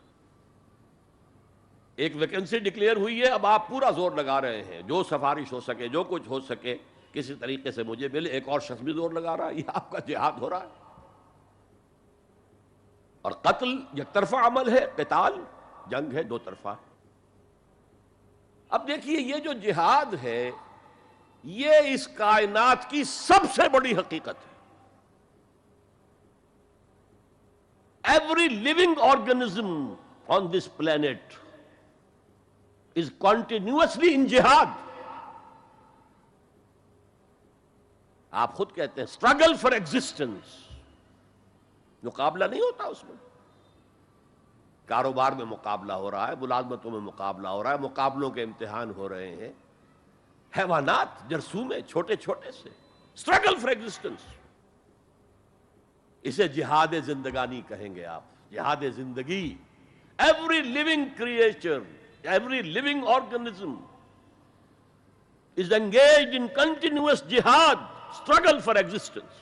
ایک ویکنسی ڈکلیئر ہوئی ہے، اب آپ پورا زور لگا رہے ہیں، جو سفارش ہو سکے، جو کچھ ہو سکے کسی طریقے سے مجھے ملے. ایک اور شخص بھی زور لگا رہا ہے، یہ آپ کا جہاد ہو رہا ہے. اور قتل یک طرفہ عمل ہے، قتال جنگ ہے، دو طرفہ. اب دیکھیے یہ جو جہاد ہے یہ اس کائنات کی سب سے بڑی حقیقت ہے. Every living organism on this planet is continuously in jihad. آپ خود کہتے ہیں struggle for existence، مقابلہ نہیں ہوتا اس میں. کاروبار میں مقابلہ ہو رہا ہے، ملازمتوں میں مقابلہ ہو رہا ہے، مقابلوں کے امتحان ہو رہے ہیں. حیوانات جرثومے چھوٹے چھوٹے سے struggle for existence. اسے جہاد زندگانی کہیں گے آپ، جہاد زندگی. Every living creature, every living organism is engaged in continuous jihad, struggle for existence.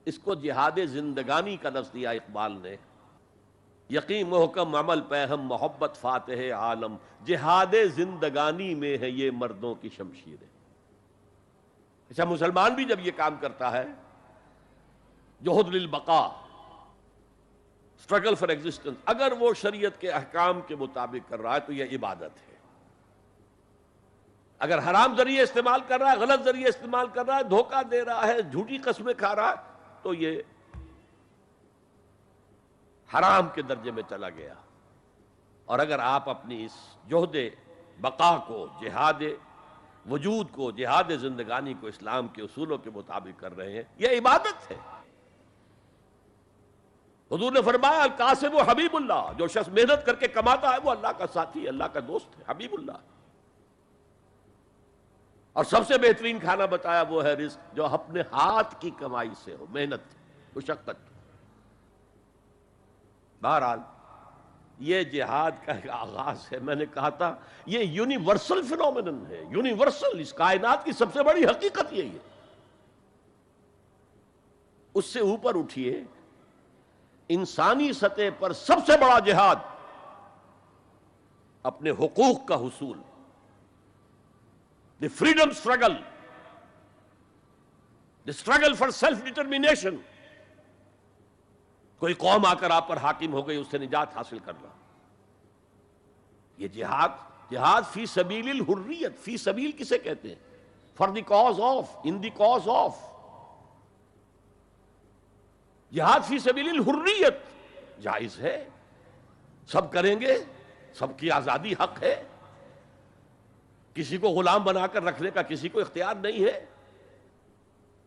اس کو جہاد زندگانی کا لفظ دیا اقبال نے. یقین محکم عمل پہم محبت فاتح عالم، جہاد زندگانی میں ہے یہ مردوں کی شمشیریں. اچھا مسلمان بھی جب یہ کام کرتا ہے، جہد للبقاء، اسٹرگل فار ایگزسٹنس، اگر وہ شریعت کے احکام کے مطابق کر رہا ہے تو یہ عبادت ہے. اگر حرام ذریعے استعمال کر رہا ہے، غلط ذریعے استعمال کر رہا ہے، دھوکہ دے رہا ہے، جھوٹی قسمیں کھا رہا ہے، تو یہ حرام کے درجے میں چلا گیا. اور اگر آپ اپنی اس جہد بقا کو، جہاد وجود کو، جہاد زندگانی کو اسلام کے اصولوں کے مطابق کر رہے ہیں، یہ عبادت ہے. حضور نے فرمایا القاسم و حبیب اللہ، جو شخص محنت کر کے کماتا ہے وہ اللہ کا ساتھی، اللہ کا دوست ہے، حبیب اللہ. اور سب سے بہترین کھانا بتایا وہ ہے رزق جو اپنے ہاتھ کی کمائی سے ہو، محنت، مشقت. بہرحال یہ جہاد کا ایک آغاز ہے. میں نے کہا تھا یہ یونیورسل فینومینن ہے، یونیورسل، اس کائنات کی سب سے بڑی حقیقت یہی ہے. اس سے اوپر اٹھیے، انسانی سطح پر سب سے بڑا جہاد اپنے حقوق کا حصول، the freedom struggle. the struggle for self determination. کوئی قوم آ کر آپ پر حاکم ہو گئی، اس سے نجات حاصل کرنا، یہ جہاد فی سبیل الحریت. فی سبیل کسے کہتے ہیں؟ For the cause of, in the cause of. جہاد فی سبیل الحریت جائز ہے، سب کریں گے، سب کی آزادی حق ہے، کسی کو غلام بنا کر رکھنے کا کسی کو اختیار نہیں ہے.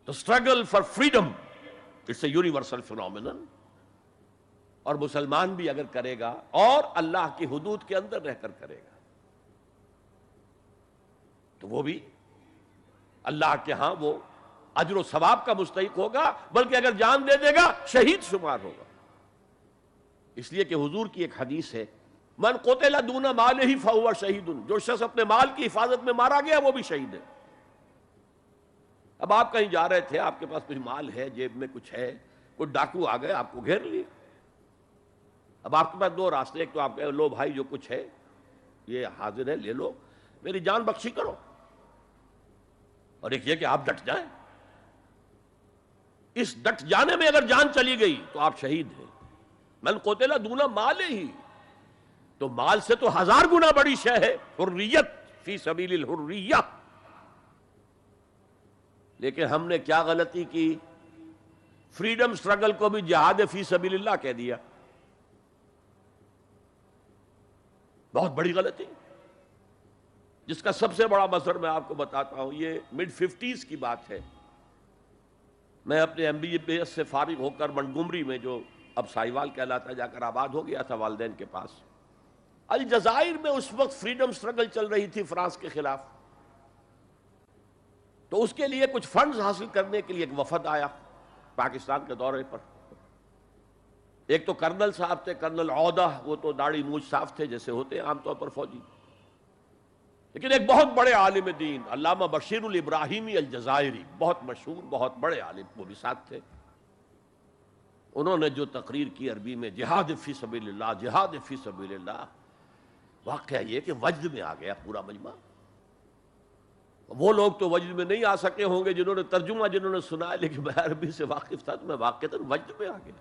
تو struggle for freedom it's a universal phenomenon. اور مسلمان بھی اگر کرے گا اور اللہ کی حدود کے اندر رہ کر کرے گا تو وہ بھی اللہ کے ہاں وہ اجر و ثواب کا مستحق ہوگا، بلکہ اگر جان دے دے گا شہید شمار ہوگا. اس لیے کہ حضور کی ایک حدیث ہے، من قتل دون مالہ فہو شہید. جو شخص اپنے مال کی حفاظت میں مارا گیا وہ بھی شہید ہے. اب آپ کہیں جا رہے تھے، آپ کے پاس کچھ مال ہے، جیب میں کچھ ہے، کوئی ڈاکو آ گئے آپ کو گھیر لیے. اب آپ کے پاس دو راستے، ایک تو آپ کہے لو بھائی جو کچھ ہے یہ حاضر ہے، لے لو، میری جان بخشی کرو، اور ایک یہ کہ آپ ڈٹ جائیں. اس ڈٹ جانے میں اگر جان چلی گئی تو آپ شہید ہیں. من قتل دون مال ہی، تو مال سے تو 1000 گنا بڑی شے ہے حریت، فی سبیل الحریہ. لیکن ہم نے کیا غلطی کی؟ فریڈم سٹرگل کو بھی جہاد فی سبیل اللہ کہہ دیا. بہت بڑی غلطی، جس کا سب سے بڑا مظہر میں آپ کو بتاتا ہوں. یہ مڈ 50s کی بات ہے. میں اپنے MBA سے فارغ ہو کر منٹگمری میں، جو اب سائیوال کہلاتا جا کر آباد ہو گیا تھا والدین کے پاس، الجزائر میں اس وقت فریڈم سٹرگل چل رہی تھی فرانس کے خلاف. تو اس کے لیے کچھ فنڈز حاصل کرنے کے لیے ایک وفد آیا پاکستان کے دورے پر. ایک تو کرنل صاحب تھے، کرنل عودہ، وہ تو داڑھی مونچھ صاف تھے جیسے ہوتے ہیں عام طور پر فوجی. لیکن ایک بہت بڑے عالم دین علامہ بشیر الابراہیمی الجزائری، بہت مشہور، بہت بڑے عالم، وہ بھی ساتھ تھے. انہوں نے جو تقریر کی عربی میں، جہاد فی سبیل اللہ، جہاد فی سبیل اللہ، واقعہ یہ کہ وجد میں آ گیا پورا مجمع. وہ لوگ تو وجد میں نہیں آ سکے ہوں گے جنہوں نے ترجمہ جنہوں نے سنا ہے، لیکن میں عربی سے واقف تھا تو میں واقعتاً وجد میں آ گیا.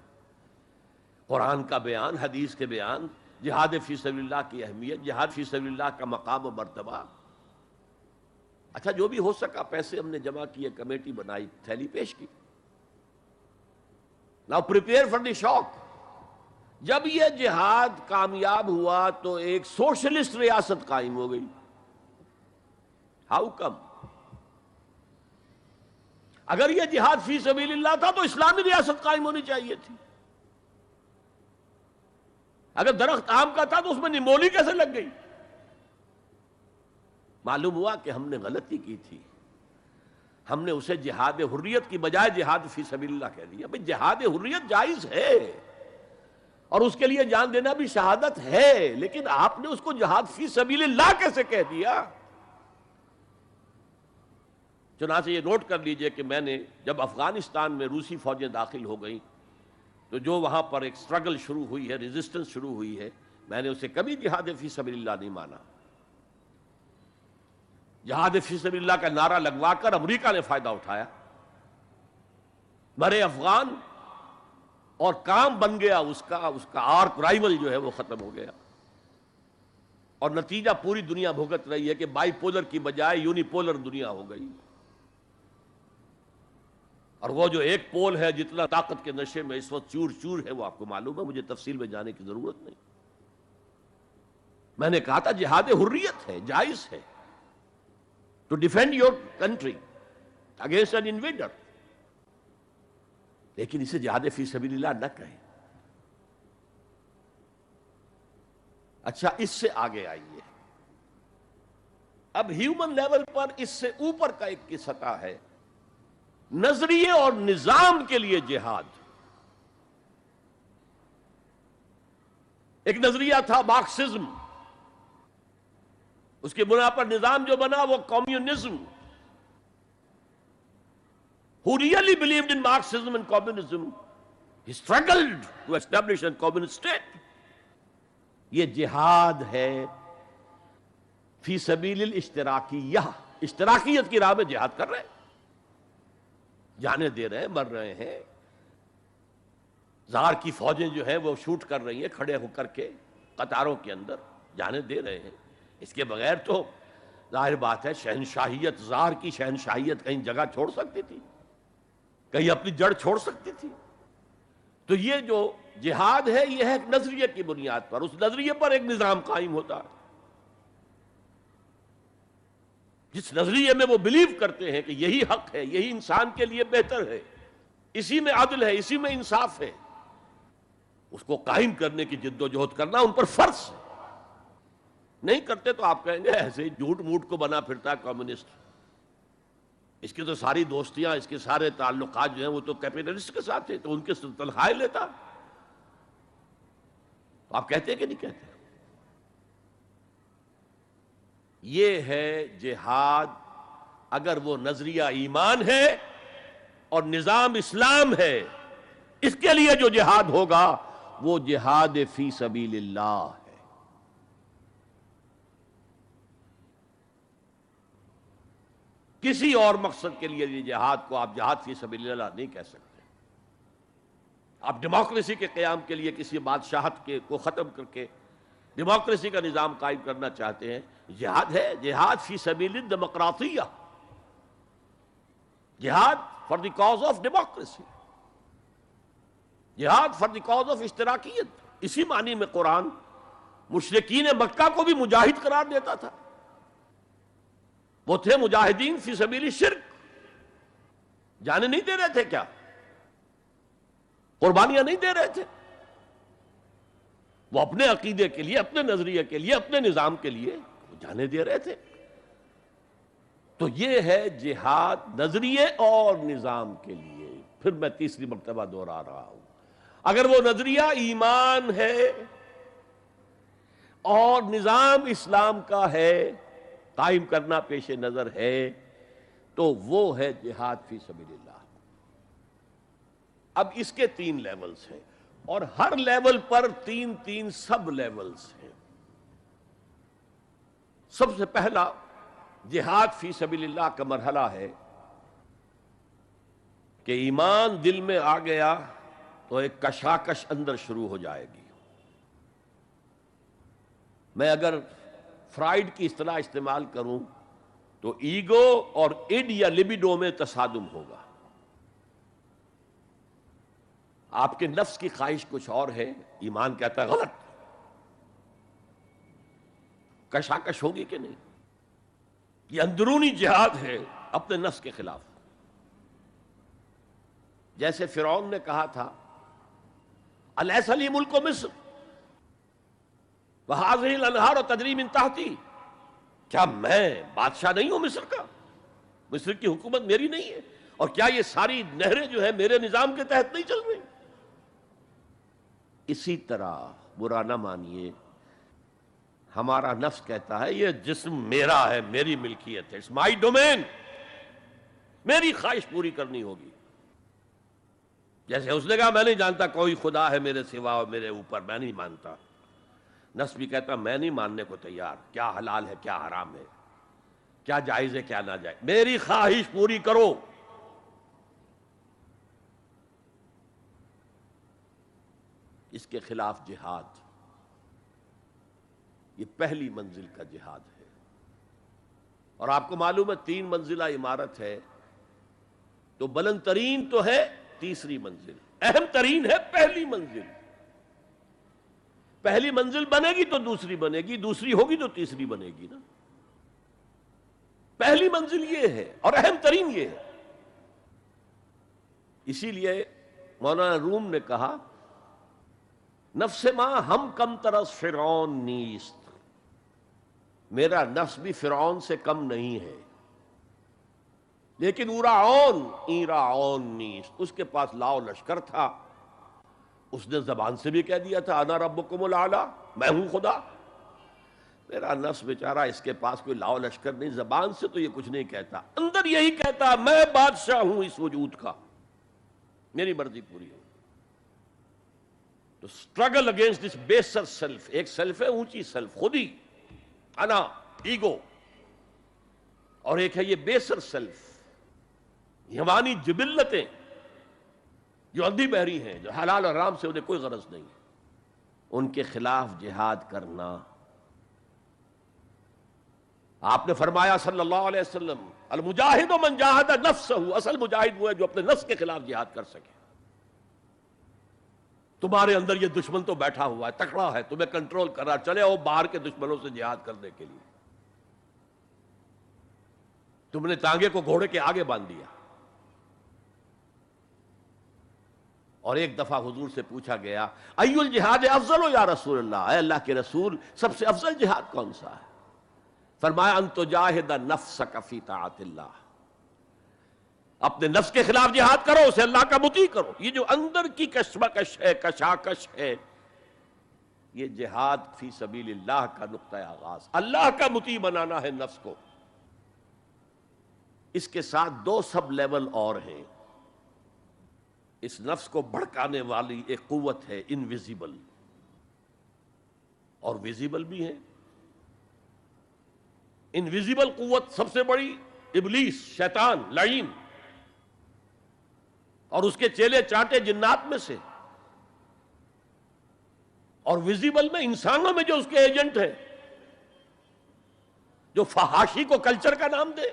قرآن کا بیان، حدیث کے بیان، جہاد فی سبیل اللہ کی اہمیت، جہاد فی سبیل اللہ کا مقام و مرتبہ. اچھا جو بھی ہو سکا، پیسے ہم نے جمع کیے، کمیٹی بنائی، تھیلی پیش کی. Now prepare for the shock. جب یہ جہاد کامیاب ہوا تو ایک سوشلسٹ ریاست قائم ہو گئی. How come؟ اگر یہ جہاد فی سبیل اللہ تھا تو اسلامی ریاست قائم ہونی چاہیے تھی. اگر درخت آم کا تھا تو اس میں نمولی کیسے لگ گئی؟ معلوم ہوا کہ ہم نے غلطی کی تھی. ہم نے اسے جہاد حریت کی بجائے جہاد فی سبیل اللہ کہہ دیا. بھئی جہاد حریت جائز ہے اور اس کے لیے جان دینا بھی شہادت ہے، لیکن آپ نے اس کو جہاد فی سبیل اللہ کیسے کہہ دیا؟ چنانچہ یہ نوٹ کر لیجئے کہ میں نے جب افغانستان میں روسی فوجیں داخل ہو گئیں تو جو وہاں پر ایک سٹرگل شروع ہوئی ہے، ریزسٹنس شروع ہوئی ہے، میں نے اسے کبھی جہاد فی سبیل اللہ نہیں مانا. جہاد فی سبیل اللہ کا نعرہ لگوا کر امریکہ نے فائدہ اٹھایا، مرے افغان، اور کام بن گیا اس کا آرک رائیول جو ہے وہ ختم ہو گیا. اور نتیجہ پوری دنیا بھگت رہی ہے کہ بائی پولر کی بجائے یونی پولر دنیا ہو گئی. اور وہ جو ایک پول ہے جتنا طاقت کے نشے میں اس وقت چور چور ہے، وہ آپ کو معلوم ہے، مجھے تفصیل میں جانے کی ضرورت نہیں. میں نے کہا تھا جہاد حریت ہے، جائز ہے، to defend your country against an invader, لیکن اسے جہاد فی سبیل اللہ نہ کہیں. اچھا اس سے آگے آئیے، اب ہیومن لیول پر اس سے اوپر کا ایک کی سطح ہے، نظریے اور نظام کے لیے جہاد. ایک نظریہ تھا مارکسزم، اس کی بنا پر نظام جو بنا وہ communism. Who really believed in Marxism and communism, he struggled to establish a communist state. یہ جہاد ہے فی سبیل الاشتراکیہ، اشتراکیت کی راہ میں جہاد کر رہے ہیں. جانیں دے رہے ہیں، مر رہے ہیں، زار کی فوجیں جو ہیں وہ شوٹ کر رہی ہیں کھڑے ہو کر کے قطاروں کے اندر، جانیں دے رہے ہیں۔ اس کے بغیر تو ظاہر بات ہے شہنشاہیت، زار کی شہنشاہیت کہیں جگہ چھوڑ سکتی تھی، کہیں اپنی جڑ چھوڑ سکتی تھی؟ تو یہ جو جہاد ہے یہ ہے ایک نظریے کی بنیاد پر، اس نظریے پر ایک نظام قائم ہوتا ہے۔ جس نظریے میں وہ بلیو کرتے ہیں کہ یہی حق ہے، یہی انسان کے لیے بہتر ہے، اسی میں عدل ہے، اسی میں انصاف ہے، اس کو قائم کرنے کی جد و جہد کرنا ان پر فرض ہے۔ نہیں کرتے تو آپ کہیں گے ایسے ہی جھوٹ موٹ کو بنا پھرتا ہے کمیونسٹ، اس کی تو ساری دوستیاں، اس کے سارے تعلقات جو ہیں وہ تو کیپٹلسٹ کے ساتھ ہیں، تو ان کے تنخواہیں لیتا۔ تو آپ کہتے ہیں کہ نہیں کہتے؟ یہ ہے جہاد، اگر وہ نظریہ ایمان ہے اور نظام اسلام ہے، اس کے لیے جو جہاد ہوگا وہ جہاد فی سبیل اللہ ہے۔ کسی اور مقصد کے لیے یہ جہاد کو آپ جہاد فی سبیل اللہ نہیں کہہ سکتے۔ آپ ڈیموکریسی کے قیام کے لیے کسی بادشاہت کو ختم کر کے ڈیموکریسی کا نظام قائم کرنا چاہتے ہیں، جہاد ہے، جہاد فی سبیل الدیمقراطیہ، جہاد for the cause of democracy, جہاد فار دی کاز آف اشتراکیت۔ اسی معنی میں قرآن مشرکین مکہ کو بھی مجاہد قرار دیتا تھا، وہ تھے مجاہدین فی سبیل الشرک، جانیں نہیں دے رہے تھے کیا؟ قربانیاں نہیں دے رہے تھے؟ وہ اپنے عقیدے کے لیے، اپنے نظریے کے لیے، اپنے نظام کے لیے وہ جانے دے رہے تھے۔ تو یہ ہے جہاد نظریے اور نظام کے لیے۔ پھر میں تیسری مرتبہ دوہرا رہا ہوں، اگر وہ نظریہ ایمان ہے اور نظام اسلام کا ہے، قائم کرنا پیش نظر ہے، تو وہ ہے جہاد فی سبیل اللہ۔ اب اس کے 3 لیولز ہیں، اور ہر لیول پر 3 سب لیولز ہیں۔ سب سے پہلا جہاد فی سبیل اللہ کا مرحلہ ہے کہ ایمان دل میں آ گیا تو ایک کشاکش اندر شروع ہو جائے گی۔ میں اگر فرائیڈ کی اصطلاح استعمال کروں تو ایگو اور ایڈ یا لبیڈو میں تصادم ہوگا۔ آپ کے نفس کی خواہش کچھ اور ہے، ایمان کہتا ہے غلط۔ کشاکش ہوگی کہ نہیں؟ یہ اندرونی جہاد ہے اپنے نفس کے خلاف۔ جیسے فرعون نے کہا تھا الیس لی ملک مصر وہذہ الانہار تجری من تحتی، کیا میں بادشاہ نہیں ہوں مصر کا؟ مصر کی حکومت میری نہیں ہے؟ اور کیا یہ ساری نہریں جو ہیں میرے نظام کے تحت نہیں چل رہی؟ اسی طرح برا نہ مانیے، ہمارا نفس کہتا ہے یہ جسم میرا ہے، میری ملکیت ہے، اٹس مائی ڈومین، میری خواہش پوری کرنی ہوگی۔ جیسے اس نے کہا میں نہیں جانتا کوئی خدا ہے میرے سوا اور میرے اوپر، میں نہیں مانتا۔ نفس بھی کہتا میں نہیں ماننے کو تیار، کیا حلال ہے کیا حرام ہے، کیا جائز ہے کیا ناجائز، میری خواہش پوری کرو۔ اس کے خلاف جہاد، یہ پہلی منزل کا جہاد ہے۔ اور آپ کو معلوم ہے 3 منزلہ عمارت ہے، تو بلند ترین تو ہے تیسری منزل، اہم ترین ہے پہلی منزل۔ پہلی منزل بنے گی تو دوسری بنے گی، دوسری ہوگی تو تیسری بنے گی نا۔ پہلی منزل یہ ہے اور اہم ترین یہ ہے۔ اسی لیے مولانا روم نے کہا نفس ماں ہم کم ترس فرعون نیست، میرا نفس بھی فرعون سے کم نہیں ہے، لیکن ایراعون نیست، اس کے پاس لاؤ لشکر تھا، اس نے زبان سے بھی کہہ دیا تھا انا ربکم الاعلی، میں ہوں خدا۔ میرا نفس بیچارہ اس کے پاس کوئی لاؤ لشکر نہیں، زبان سے تو یہ کچھ نہیں کہتا، اندر یہی کہتا میں بادشاہ ہوں اس وجود کا، میری مرضی پوری ہو۔ تو اسٹرگل اگینسٹ دس بیسر سیلف، ایک سیلف ہے اونچی سیلف، خودی، انا، ایگو، اور ایک ہے یہ بیسر سیلف حیوانی جبلتیں جو اندھی بہری ہیں، جو حلال اور حرام سے انہیں کوئی غرض نہیں، ان کے خلاف جہاد کرنا۔ آپ نے فرمایا صلی اللہ علیہ وسلم، المجاہد من جاہد نفسہ، اصل مجاہد وہ ہے جو اپنے نفس کے خلاف جہاد کر سکے۔ تمہارے اندر یہ دشمن تو بیٹھا ہوا ہے، تکڑا ہے، تمہیں کنٹرول کر رہا، چلے آؤ باہر کے دشمنوں سے جہاد کرنے کے لیے۔ تم نے ٹانگے کو گھوڑے کے آگے باندھ دیا۔ اور ایک دفعہ حضور سے پوچھا گیا، ای الجہاد افضل یا رسول اللہ، اے اللہ کے رسول سب سے افضل جہاد کون سا ہے؟ فرمایا ان تجاہد نفسک فی طاعت اللہ، اپنے نفس کے خلاف جہاد کرو، اسے اللہ کا مطیع کرو۔ یہ جو اندر کی کشمکش ہے، کشاکش ہے، یہ جہاد فی سبیل اللہ کا نقطہ آغاز، اللہ کا مطیع بنانا ہے نفس کو۔ اس کے ساتھ دو سب لیول اور ہیں۔ اس نفس کو بھڑکانے والی ایک قوت ہے انویزیبل، اور ویزیبل بھی ہے۔ انویزیبل قوت سب سے بڑی ابلیس، شیطان لعین، اور اس کے چیلے چانٹے جنات میں سے، اور ویزیبل میں انسانوں میں جو اس کے ایجنٹ ہیں، جو فحاشی کو کلچر کا نام دے،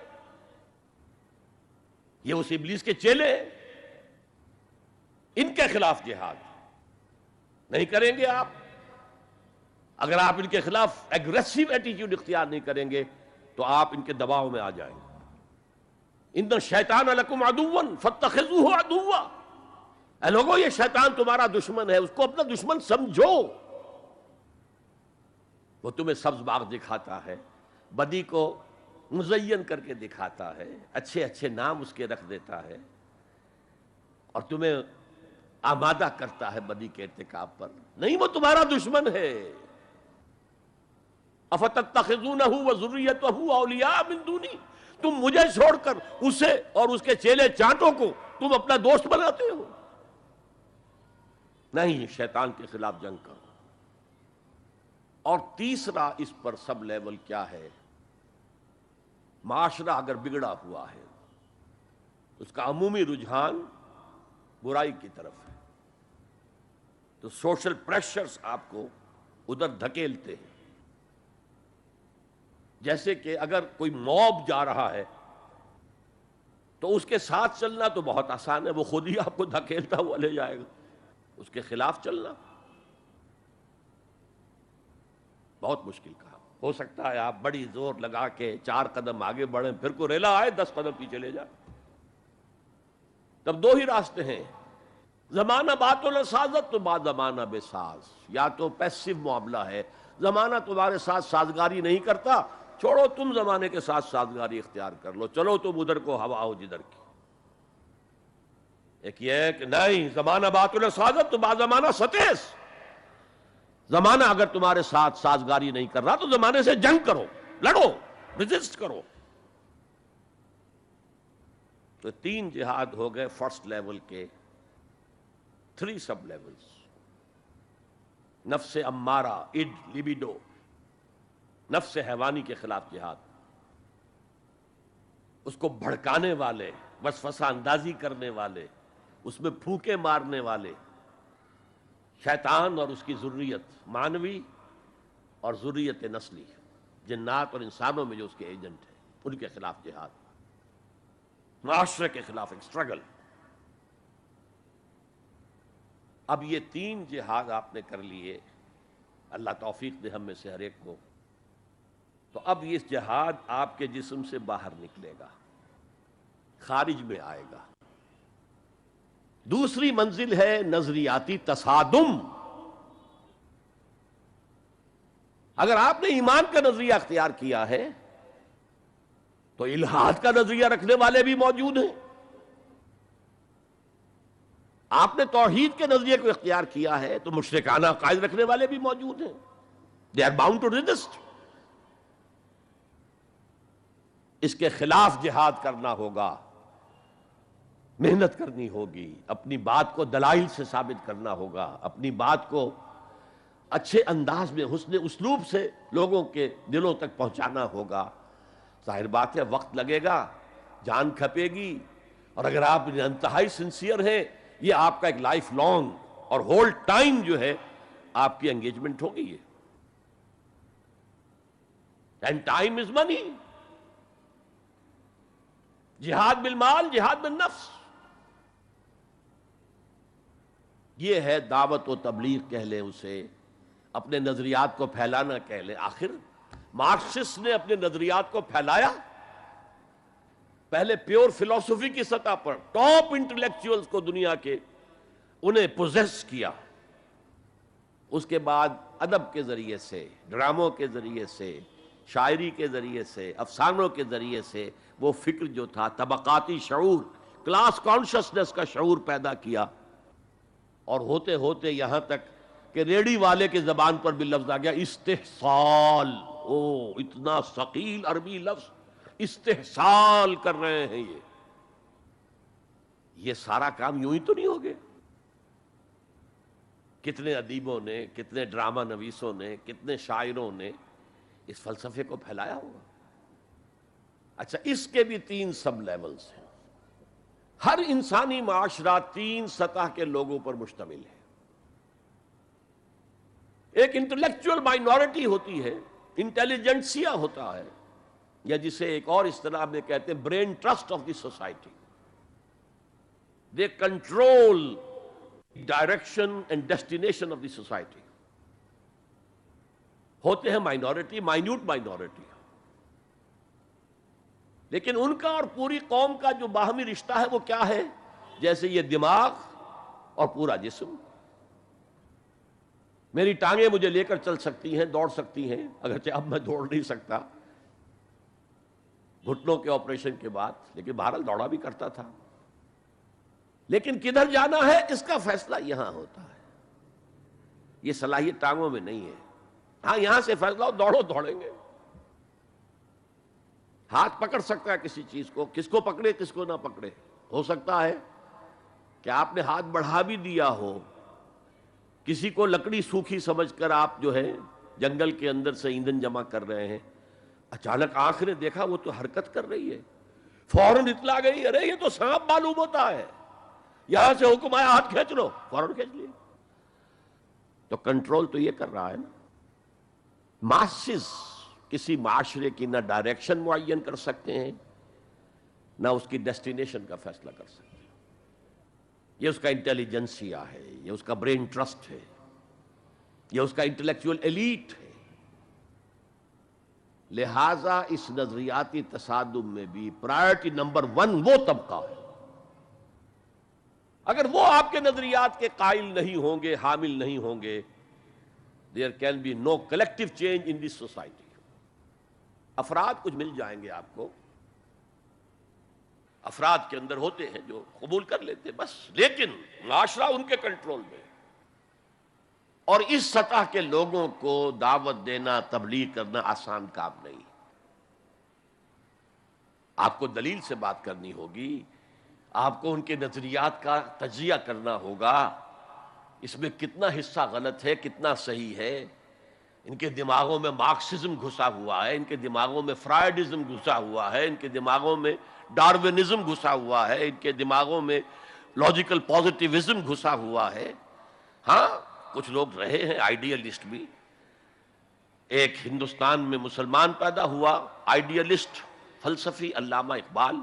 یہ اس ابلیس کے چیلے ہیں۔ ان کے خلاف جہاد نہیں کریں گے آپ، اگر آپ ان کے خلاف ایگریسو ایٹیٹیوڈ اختیار نہیں کریں گے تو آپ ان کے دباؤ میں آ جائیں گے۔ ان الشیطان لکم عدوا فاتخذوہ عدوا، اے لوگوں یہ شیطان تمہارا دشمن ہے، اس کو اپنا دشمن سمجھو۔ وہ تمہیں سبز باغ دکھاتا ہے، بدی کو مزین کر کے دکھاتا ہے، اچھے اچھے نام اس کے رکھ دیتا ہے، اور تمہیں آمادہ کرتا ہے بدی کے ارتکاب پر۔ نہیں، وہ تمہارا دشمن ہے۔ افتتخذونہ وذریتہ اولیاء من دونی، تم مجھے چھوڑ کر اسے اور اس کے چیلے چانٹوں کو تم اپنا دوست بناتے ہو۔ نہیں، شیطان کے خلاف جنگ کرو۔ اور تیسرا اس پر سب لیول کیا ہے؟ معاشرہ اگر بگڑا ہوا ہے، اس کا عمومی رجحان برائی کی طرف ہے، تو سوشل پریشرز آپ کو ادھر دھکیلتے ہیں۔ جیسے کہ اگر کوئی موب جا رہا ہے تو اس کے ساتھ چلنا تو بہت آسان ہے، وہ خود ہی آپ کو دھکیلتا ہوا لے جائے گا۔ اس کے خلاف چلنا بہت مشکل کہا۔ ہو سکتا ہے آپ بڑی زور لگا کے 4 قدم آگے بڑھیں، پھر کو ریلا آئے 10 قدم پیچھے لے جائے۔ تب دو ہی راستے ہیں، زمانہ بات و سازت تو بعد زمانہ بے ساز، یا تو پیسو معاملہ ہے، زمانہ تمہارے ساتھ سازگاری نہیں کرتا، چھوڑو تم زمانے کے ساتھ سازگاری اختیار کر لو، چلو تم ادھر کو ہوا ہو جدھر کی۔ ایک یہ ہے کہ نہیں، زمانہ بات و سازت تو بعد زمانہ ستیس، زمانہ اگر تمہارے ساتھ سازگاری نہیں کر رہا تو زمانے سے جنگ کرو، لڑو، ریزسٹ کرو۔ تو 3 جہاد ہو گئے فرسٹ لیول کے، 3 سب لیولز۔ نفس امارہ، اڈ، لیبیڈو، نفس حیوانی کے خلاف جہاد، اس کو بھڑکانے والے، وسوسہ اندازی کرنے والے، اس میں پھونکے مارنے والے، شیطان اور اس کی ذریت مانوی اور ذریت نسلی، جنات اور انسانوں میں جو اس کے ایجنٹ ہیں، ان کے خلاف جہاد، معاشرے کے خلاف ایک اسٹرگل۔ اب یہ 3 جہاد آپ نے کر لیے، اللہ توفیق دے ہم میں سے ہر ایک کو، تو اب یہ جہاد آپ کے جسم سے باہر نکلے گا، خارج میں آئے گا۔ دوسری منزل ہے نظریاتی تصادم۔ اگر آپ نے ایمان کا نظریہ اختیار کیا ہے تو الحاد کا نظریہ رکھنے والے بھی موجود ہیں۔ آپ نے توحید کے نظریے کو اختیار کیا ہے تو مشرکانہ عقائد رکھنے والے بھی موجود ہیں۔ They are bound to resist۔ اس کے خلاف جہاد کرنا ہوگا، محنت کرنی ہوگی، اپنی بات کو دلائل سے ثابت کرنا ہوگا، اپنی بات کو اچھے انداز میں حسن اسلوب سے لوگوں کے دلوں تک پہنچانا ہوگا۔ ظاہر بات ہے وقت لگے گا، جان کھپے گی، اور اگر آپ انتہائی سنسیئر ہیں، یہ آپ کا ایک لائف لانگ اور ہول ٹائم جو ہے آپ کی انگیجمنٹ ہوگی یہ. اینڈ ٹائم از منی. جہاد بالمال، جہاد بالنفس، یہ ہے دعوت و تبلیغ کہہ لیں اسے، اپنے نظریات کو پھیلانا کہہ لیں. آخر مارکسسٹ نے اپنے نظریات کو پھیلایا پہلے پیور فلسفی کی سطح پر، ٹاپ انٹلیکچوئلز کو دنیا کے انہیں پوزیس کیا. اس کے بعد ادب کے ذریعے سے، ڈراموں کے ذریعے سے، شاعری کے ذریعے سے، افسانوں کے ذریعے سے وہ فکر جو تھا، طبقاتی شعور، کلاس کانشسنس کا شعور پیدا کیا. اور ہوتے ہوتے یہاں تک کہ ریڑی والے کے زبان پر بھی لفظ آ گیا استحصال. اتنا ثقیل عربی لفظ، استحصال کر رہے ہیں. یہ سارا کام یوں ہی تو نہیں ہو گیا. کتنے ادیبوں نے، کتنے ڈرامہ نویسوں نے، کتنے شاعروں نے اس فلسفے کو پھیلایا ہوگا. اچھا، اس کے بھی 3 سب لیولز ہیں. ہر انسانی معاشرہ 3 سطح کے لوگوں پر مشتمل ہے. ایک انٹلیکچوئل مائنورٹی ہوتی ہے، انٹیلیجنسیا ہوتا ہے، یا جسے ایک اور اصطلاح میں کہتے ہیں brain trust of the society. They control direction and destination of the society. ہوتے ہیں مائنورٹی، مائنیوٹ مائنورٹی، لیکن ان کا اور پوری قوم کا جو باہمی رشتہ ہے وہ کیا ہے؟ جیسے یہ دماغ اور پورا جسم. میری ٹانگیں مجھے لے کر چل سکتی ہیں، دوڑ سکتی ہیں، اگرچہ اب میں دوڑ نہیں سکتا گھٹنوں کے آپریشن کے بعد، لیکن بہرحال دوڑا بھی کرتا تھا. لیکن کدھر جانا ہے اس کا فیصلہ یہاں ہوتا ہے. یہ صلاحیت ٹانگوں میں نہیں ہے. ہاں، یہاں سے فیصلہ ہو دوڑو، دوڑیں گے. ہاتھ پکڑ سکتا ہے کسی چیز کو، کس کو پکڑے کس کو نہ پکڑے. ہو سکتا ہے کہ آپ نے ہاتھ بڑھا بھی دیا ہو، کسی کو لکڑی سوکھی سمجھ کر آپ جو ہے جنگل کے اندر سے ایندھن جمع کر رہے ہیں، اچانک آنکھ نے دیکھا وہ تو حرکت کر رہی ہے، فوراً اطلاع گئی، ارے یہ تو سانپ معلوم ہوتا ہے، یہاں سے حکم آیا ہاتھ کھینچ لو، فوراً کھینچ لیا. تو کنٹرول تو یہ کر رہا ہے نا. ماسز کسی معاشرے کی نہ ڈائریکشن معین کر سکتے ہیں، نہ اس کی ڈیسٹینیشن کا فیصلہ کر سکتے ہیں. یہ اس کا انٹیلیجنسیا ہے، یہ اس کا برین ٹرسٹ ہے، یہ اس کا انٹلیکچوئل ایلیٹ ہے. لہذا اس نظریاتی تصادم میں بھی پرائرٹی نمبر 1 وہ طبقہ ہے. اگر وہ آپ کے نظریات کے قائل نہیں ہوں گے، حامل نہیں ہوں گے، there can be no collective change in this society. افراد کچھ مل جائیں گے آپ کو، افراد کے اندر ہوتے ہیں جو قبول کر لیتے ہیں بس، لیکن معاشرہ ان کے کنٹرول میں. اور اس سطح کے لوگوں کو دعوت دینا، تبلیغ کرنا آسان کام نہیں. آپ کو دلیل سے بات کرنی ہوگی، آپ کو ان کے نظریات کا تجزیہ کرنا ہوگا، اس میں کتنا حصہ غلط ہے، کتنا صحیح ہے. ان کے دماغوں میں مارکسزم گھسا ہوا ہے، ان کے دماغوں میں فرائیڈزم گھسا ہوا ہے، ان کے دماغوں میں ڈاروینزم گھسا ہوا ہے، ان کے دماغوں میں لاجیکل پازیٹیوزم گھسا ہوا ہے. ہاں، کچھ لوگ رہے ہیں آئیڈیلسٹ بھی. ایک ہندوستان میں مسلمان پیدا ہوا آئیڈیلسٹ فلسفی علامہ اقبال،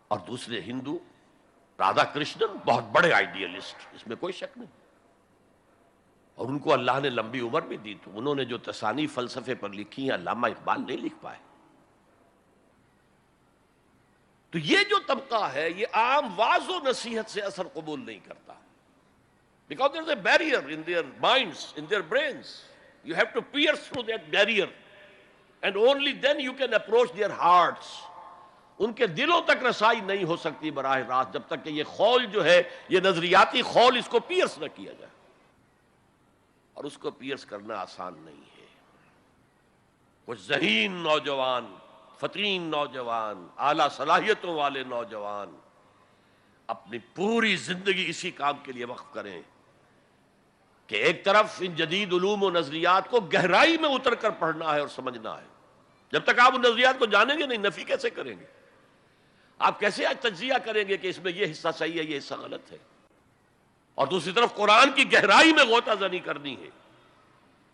اور دوسرے ہندو رادھا کرشنن، بہت بڑے آئیڈیلسٹ، اس میں کوئی شک نہیں. اور ان کو اللہ نے لمبی عمر بھی دی، تو انہوں نے جو تصانیف فلسفے پر لکھی ہیں علامہ اقبال نہیں لکھ پائے. تو یہ جو طبقہ ہے یہ عام واعظ و نصیحت سے اثر قبول نہیں کرتا. Because there is a barrier in their minds, in their brains. You have to pierce through that barrier. And only then you can approach their hearts. ان کے دلوں تک رسائی نہیں ہو سکتی براہ راست جب تک کہ یہ خول جو ہے، یہ نظریاتی خول، اس کو پیئرس نہ کیا جائے. اور اس کو پیئرس کرنا آسان نہیں ہے. کچھ ذہین نوجوان، فطین نوجوان، اعلیٰ صلاحیتوں والے نوجوان اپنی پوری زندگی اسی کام کے لیے وقف کریں کہ ایک طرف ان جدید علوم و نظریات کو گہرائی میں اتر کر پڑھنا ہے اور سمجھنا ہے. جب تک آپ ان نظریات کو جانیں گے نہیں، نفی کیسے کریں گے؟ آپ کیسے آج تجزیہ کریں گے کہ اس میں یہ حصہ صحیح ہے یہ حصہ غلط ہے؟ اور دوسری طرف قرآن کی گہرائی میں غوطہ زنی کرنی ہے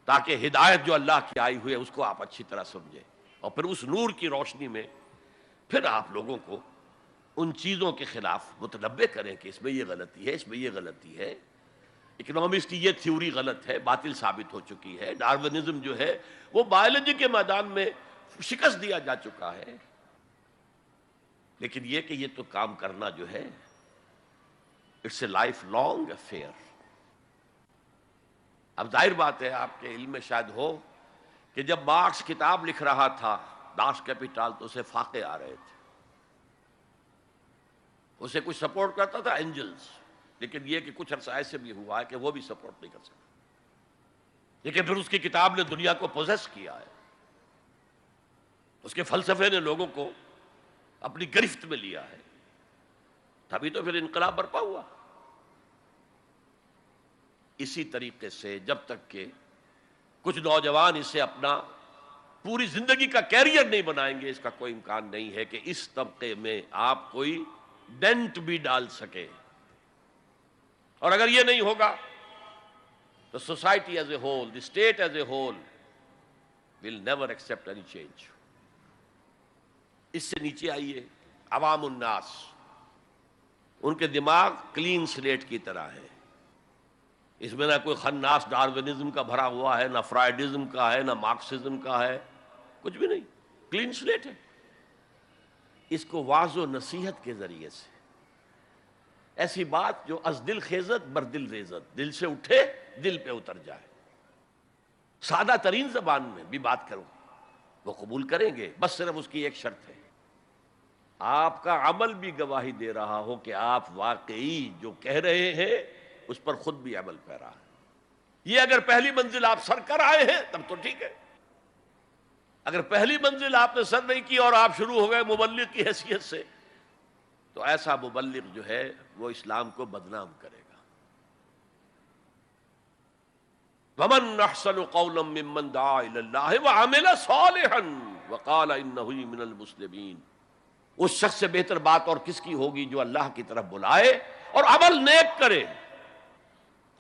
تاکہ ہدایت جو اللہ کی آئی ہوئی ہے اس کو آپ اچھی طرح سمجھیں، اور پھر اس نور کی روشنی میں پھر آپ لوگوں کو ان چیزوں کے خلاف متنبع کریں کہ اس میں یہ غلطی ہے، اس میں یہ غلطی ہے، اکنامکس کی یہ تھیوری غلط ہے، باطل ثابت ہو چکی ہے، ڈارونزم جو ہے وہ بایولوجی کے میدان میں شکست دیا جا چکا ہے۔ لیکن یہ کہ یہ تو کام کرنا جو ہے it's a lifelong affair. اب ظاہر بات ہے آپ کے علم میں شاید ہو کہ جب مارکس کتاب لکھ رہا تھا داس کیپیٹال تو اسے فاقے آ رہے تھے، اسے کچھ سپورٹ کرتا تھا اینجلز، لیکن یہ کہ کچھ عرصہ ایسے بھی ہوا ہے کہ وہ بھی سپورٹ نہیں کر سکتا، لیکن پھر اس کی کتاب نے دنیا کو پوزیس کیا ہے، اس کے فلسفے نے لوگوں کو اپنی گرفت میں لیا ہے، تبھی تو پھر انقلاب برپا ہوا۔ اسی طریقے سے جب تک کہ کچھ نوجوان اسے اپنا پوری زندگی کا کیریئر نہیں بنائیں گے، اس کا کوئی امکان نہیں ہے کہ اس طبقے میں آپ کوئی ڈینٹ بھی ڈال سکے۔ اور اگر یہ نہیں ہوگا تو society as a whole, the state as a whole will never accept any change. اس سے نیچے آئیے، عوام الناس، ان کے دماغ کلین سلیٹ کی طرح ہے، اس میں نہ کوئی خناس ڈارونزم کا بھرا ہوا ہے، نہ فرائیڈزم کا ہے، نہ مارکسزم کا ہے، کچھ بھی نہیں، کلین سلیٹ ہے۔ اس کو واعظ و نصیحت کے ذریعے سے، ایسی بات جو از دل خیزت بر دل ریزت، دل سے اٹھے دل پہ اتر جائے، سادہ ترین زبان میں بھی بات کرو وہ قبول کریں گے، بس صرف اس کی ایک شرط ہے، آپ کا عمل بھی گواہی دے رہا ہو کہ آپ واقعی جو کہہ رہے ہیں اس پر خود بھی عمل پیرا ہے۔ یہ اگر پہلی منزل آپ سر کر آئے ہیں تب تو ٹھیک ہے، اگر پہلی منزل آپ نے سر نہیں کی اور آپ شروع ہو گئے مبلغ کی حیثیت سے، تو ایسا مبلغ جو ہے وہ اسلام کو بدنام کرے گا۔ وَمَنْ أَحْسَنُ قَوْلًا مِّمَّنْ دَعَا إِلَى اللَّهِ وَعَمِلَ صَالِحًا وَقَالَ إِنَّهُ مِنَ الْمُسْلِمِينَ۔ اس شخص سے بہتر بات اور کس کی ہوگی جو اللہ کی طرف بلائے اور عمل نیک کرے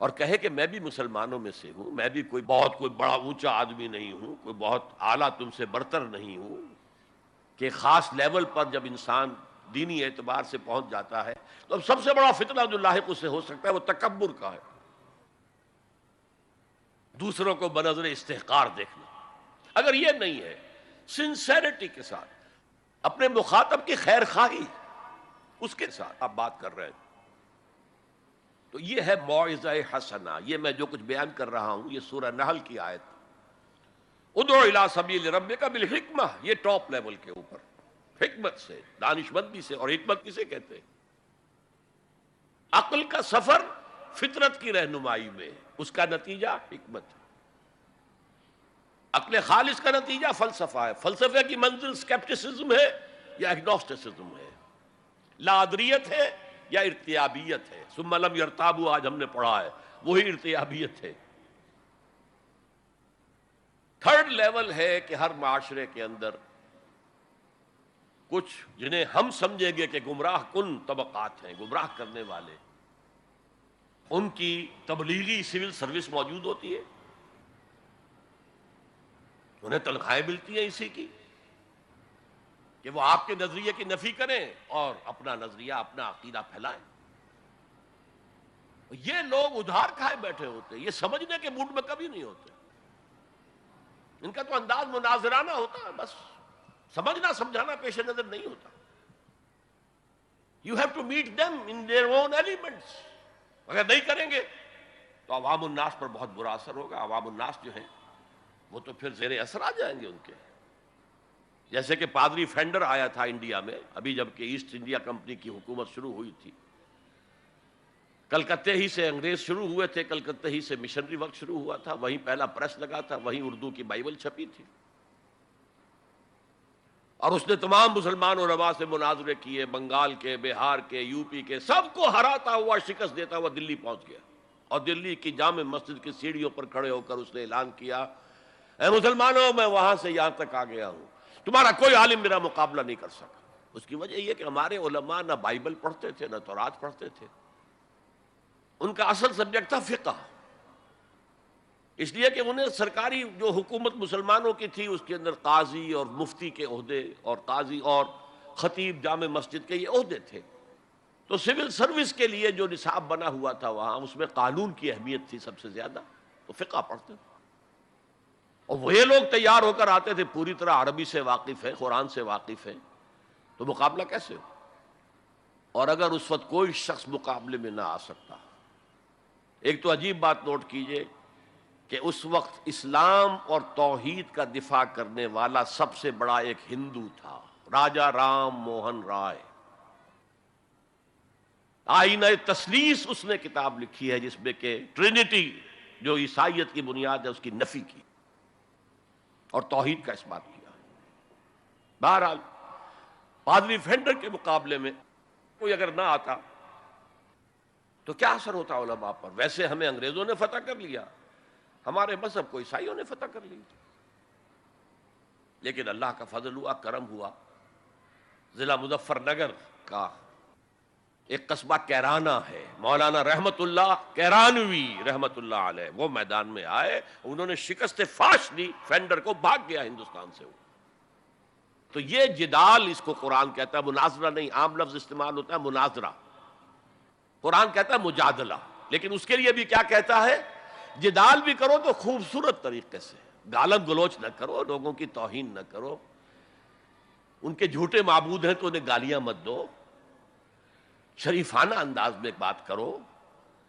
اور کہے کہ میں بھی مسلمانوں میں سے ہوں، میں بھی کوئی بڑا اونچا آدمی نہیں ہوں، کوئی بہت اعلیٰ تم سے برتر نہیں ہوں، کہ خاص لیول پر جب انسان دینی اعتبار سے پہنچ جاتا ہے تو اب سب سے بڑا فتنہ جو لاحق اس سے ہو سکتا ہے وہ تکبر کا ہے، دوسروں کو بنظر استحقار دیکھنا۔ اگر یہ نہیں ہے، سنسیریٹی کے ساتھ اپنے مخاطب کی خیر خواہی اس کے ساتھ آپ بات کر رہے ہیں، تو یہ ہے موعظہ حسنہ۔ یہ میں جو کچھ بیان کر رہا ہوں یہ سورہ نحل کی آیت، ادعو الی سبیل ربک بالحکمہ، یہ ٹاپ لیول کے اوپر حکمت سے، دانشمندی سے، اور حکمت کسے کہتے ہیں؟ عقل کا سفر فطرت کی رہنمائی میں، اس کا نتیجہ حکمت ہے۔ عقل خالص کا نتیجہ فلسفہ ہے، فلسفے کی منزل سکیپٹسزم ہے یا ایگنوسٹسزم ہے، لا ادریت ہے یا ارتیابیت ہے، ثم لم یرتابوا آج ہم نے پڑھا ہے، وہی ارتیابیت ہے۔ تھرڈ لیول ہے کہ ہر معاشرے کے اندر کچھ جنہیں ہم سمجھیں گے کہ گمراہ کن طبقات ہیں، گمراہ کرنے والے، ان کی تبلیغی سول سروس موجود ہوتی ہے، انہیں تنخواہیں ملتی ہیں اسی کی کہ وہ آپ کے نظریے کی نفی کریں اور اپنا نظریہ، اپنا عقیدہ پھیلائیں۔ یہ لوگ ادھار کھائے بیٹھے ہوتے ہیں، یہ سمجھنے کے موڈ میں کبھی نہیں ہوتے، ان کا تو انداز مناظرانہ ہوتا ہے، بس سمجھنا سمجھانا پیش نظر نہیں ہوتا۔ You have to meet them in their own elements۔ اگر نہیں کریں گے تو عوام الناس پر بہت برا اثر ہوگا، عوام الناس جو ہیں وہ تو پھر زیر اثر آ جائیں گے ان کے، جیسے کہ پادری فینڈر آیا تھا انڈیا میں، ابھی جب کہ ایسٹ انڈیا کمپنی کی حکومت شروع ہوئی تھی، کلکتے ہی سے انگریز شروع ہوئے تھے، کلکتے ہی سے مشنری وقت شروع ہوا تھا، وہیں پہلا پریس لگا تھا، وہیں اردو کی بائبل چھپی تھی، اور اس نے تمام مسلمان علماء سے مناظرے کیے، بنگال کے، بہار کے، یو پی کے، سب کو ہراتا ہوا، شکست دیتا ہوا دلی پہنچ گیا، اور دلی کی جامع مسجد کی سیڑھیوں پر کھڑے ہو کر اس نے اعلان کیا، اے مسلمانوں، میں وہاں سے یہاں تک آ گیا ہوں، تمہارا کوئی عالم میرا مقابلہ نہیں کر سکا۔ اس کی وجہ یہ کہ ہمارے علماء نہ بائبل پڑھتے تھے نہ تورات پڑھتے تھے، ان کا اصل سبجیکٹ تھا فقہ، اس لیے کہ انہیں سرکاری جو حکومت مسلمانوں کی تھی اس کے اندر قاضی اور مفتی کے عہدے اور قاضی اور خطیب جامع مسجد کے یہ عہدے تھے، تو سول سروس کے لیے جو نصاب بنا ہوا تھا وہاں اس میں قانون کی اہمیت تھی سب سے زیادہ، تو فقہ پڑھتے تھے، اور وہ لوگ تیار ہو کر آتے تھے پوری طرح عربی سے واقف ہیں، قرآن سے واقف ہیں، تو مقابلہ کیسے ہو؟ اور اگر اس وقت کوئی شخص مقابلے میں نہ آ سکتا، ایک تو عجیب بات نوٹ کیجئے کہ اس وقت اسلام اور توحید کا دفاع کرنے والا سب سے بڑا ایک ہندو تھا، راجا رام موہن رائے، آئینہ تثلیث اس نے کتاب لکھی ہے جس میں کہ ٹرینٹی جو عیسائیت کی بنیاد ہے اس کی نفی کی اور توحید کا اس بات کیا۔ بہرحال پادری فینڈر کے مقابلے میں کوئی اگر نہ آتا تو کیا اثر ہوتا علماء پر؟ ویسے ہمیں انگریزوں نے فتح کر لیا، ہمارے مذہب کو عیسائیوں نے فتح کر لی، لیکن اللہ کا فضل ہوا، کرم ہوا، ضلع مظفر نگر کا ایک قصبہ کیرانہ ہے، مولانا رحمت اللہ کیرانوی رحمت اللہ علیہ، وہ میدان میں آئے، انہوں نے شکست فاش دی، فینڈر کو بھاگ گیا ہندوستان سے۔ تو یہ جدال اس کو قرآن کہتا ہے، مناظرہ نہیں، عام لفظ استعمال ہوتا ہے مناظرہ، قرآن کہتا ہے مجادلہ، لیکن اس کے لیے بھی کیا کہتا ہے؟ جدال بھی کرو تو خوبصورت طریقے سے، گالم گلوچ نہ کرو، لوگوں کی توہین نہ کرو، ان کے جھوٹے معبود ہیں تو انہیں گالیاں مت دو، شریفانہ انداز میں بات کرو۔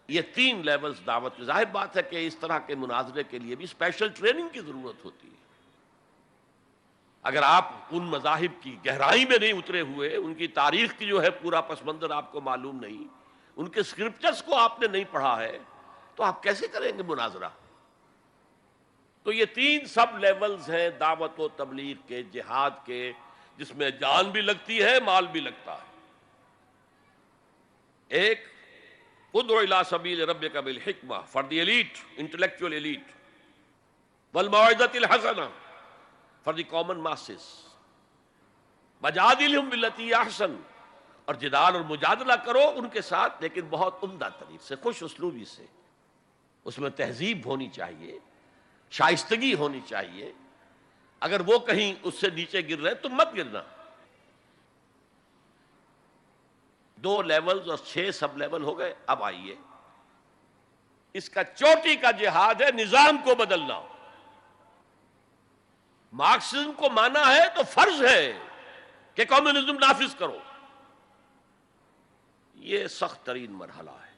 یہ تین لیولز دعوت، ظاہر بات ہے کہ اس طرح کے مناظرے کے لیے بھی اسپیشل ٹریننگ کی ضرورت ہوتی ہے۔ اگر آپ ان مذاہب کی گہرائی میں نہیں اترے ہوئے، ان کی تاریخ کی جو ہے پورا پس منظر آپ کو معلوم نہیں، ان کے اسکرپچرز کو آپ نے نہیں پڑھا ہے، تو آپ کیسے کریں گے مناظرہ؟ تو یہ تین سب لیولز ہیں دعوت و تبلیغ کے، جہاد کے، جس میں جان بھی لگتی ہے، مال بھی لگتا ہے۔ ایک ادعو الی سبیل ربک بالحکمہ for the elite, intellectual elite, والموعظۃ الحسنہ فار دی کامن ماسز، وجادلہم باللتی احسن، اور جدال اور مجادلہ کرو ان کے ساتھ، لیکن بہت عمدہ طریقے سے، خوش اسلوبی سے، اس میں تہذیب ہونی چاہیے، شائستگی ہونی چاہیے، اگر وہ کہیں اس سے نیچے گر رہے تو مت گرنا۔ 2 لیولز اور 6 سب لیول ہو گئے، اب آئیے اس کا چوٹی کا جہاد ہے نظام کو بدلنا۔ مارکسزم کو مانا ہے تو فرض ہے کہ کمیونزم نافذ کرو، یہ سخت ترین مرحلہ ہے،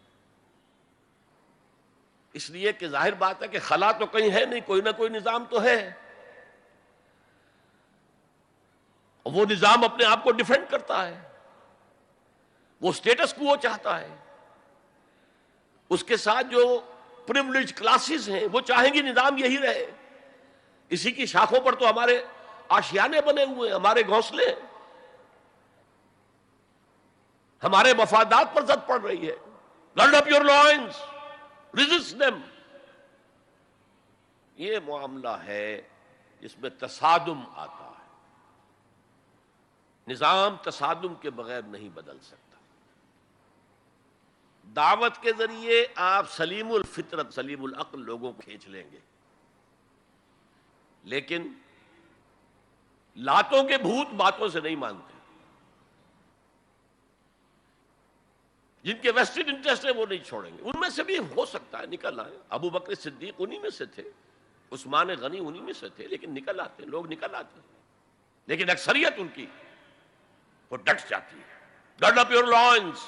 اس لیے کہ ظاہر بات ہے کہ خلا تو کہیں ہے نہیں، کوئی نہ کوئی نظام تو ہے، وہ نظام اپنے آپ کو ڈیفینڈ کرتا ہے، وہ سٹیٹس کو وہ چاہتا ہے، اس کے ساتھ جو پریولیج کلاسز ہیں وہ چاہیں گی نظام یہی رہے، اسی کی شاخوں پر تو ہمارے آشیانے بنے ہوئے ہیں، ہمارے گھونسلے، ہمارے مفادات پر زد پڑ رہی ہے۔ Gird up your loins, resist them. یہ معاملہ ہے جس میں تصادم آتا ہے، نظام تصادم کے بغیر نہیں بدل سکتا۔ دعوت کے ذریعے آپ سلیم الفطرت، سلیم العقل لوگوں کو کھینچ لیں گے، لیکن لاتوں کے بھوت باتوں سے نہیں مانتے، جن کے ویسٹڈ انٹرسٹ ہے وہ نہیں چھوڑیں گے۔ ان میں سے بھی ہو سکتا ہے نکل آئے، ابو بکر صدیق انہی میں سے تھے، عثمان غنی انہی میں سے تھے، لیکن نکل آتے، لوگ نکل آتے، لیکن اکثریت ان کی وہ ڈٹ جاتی ہے۔ گرڈ اپ یور لائنز،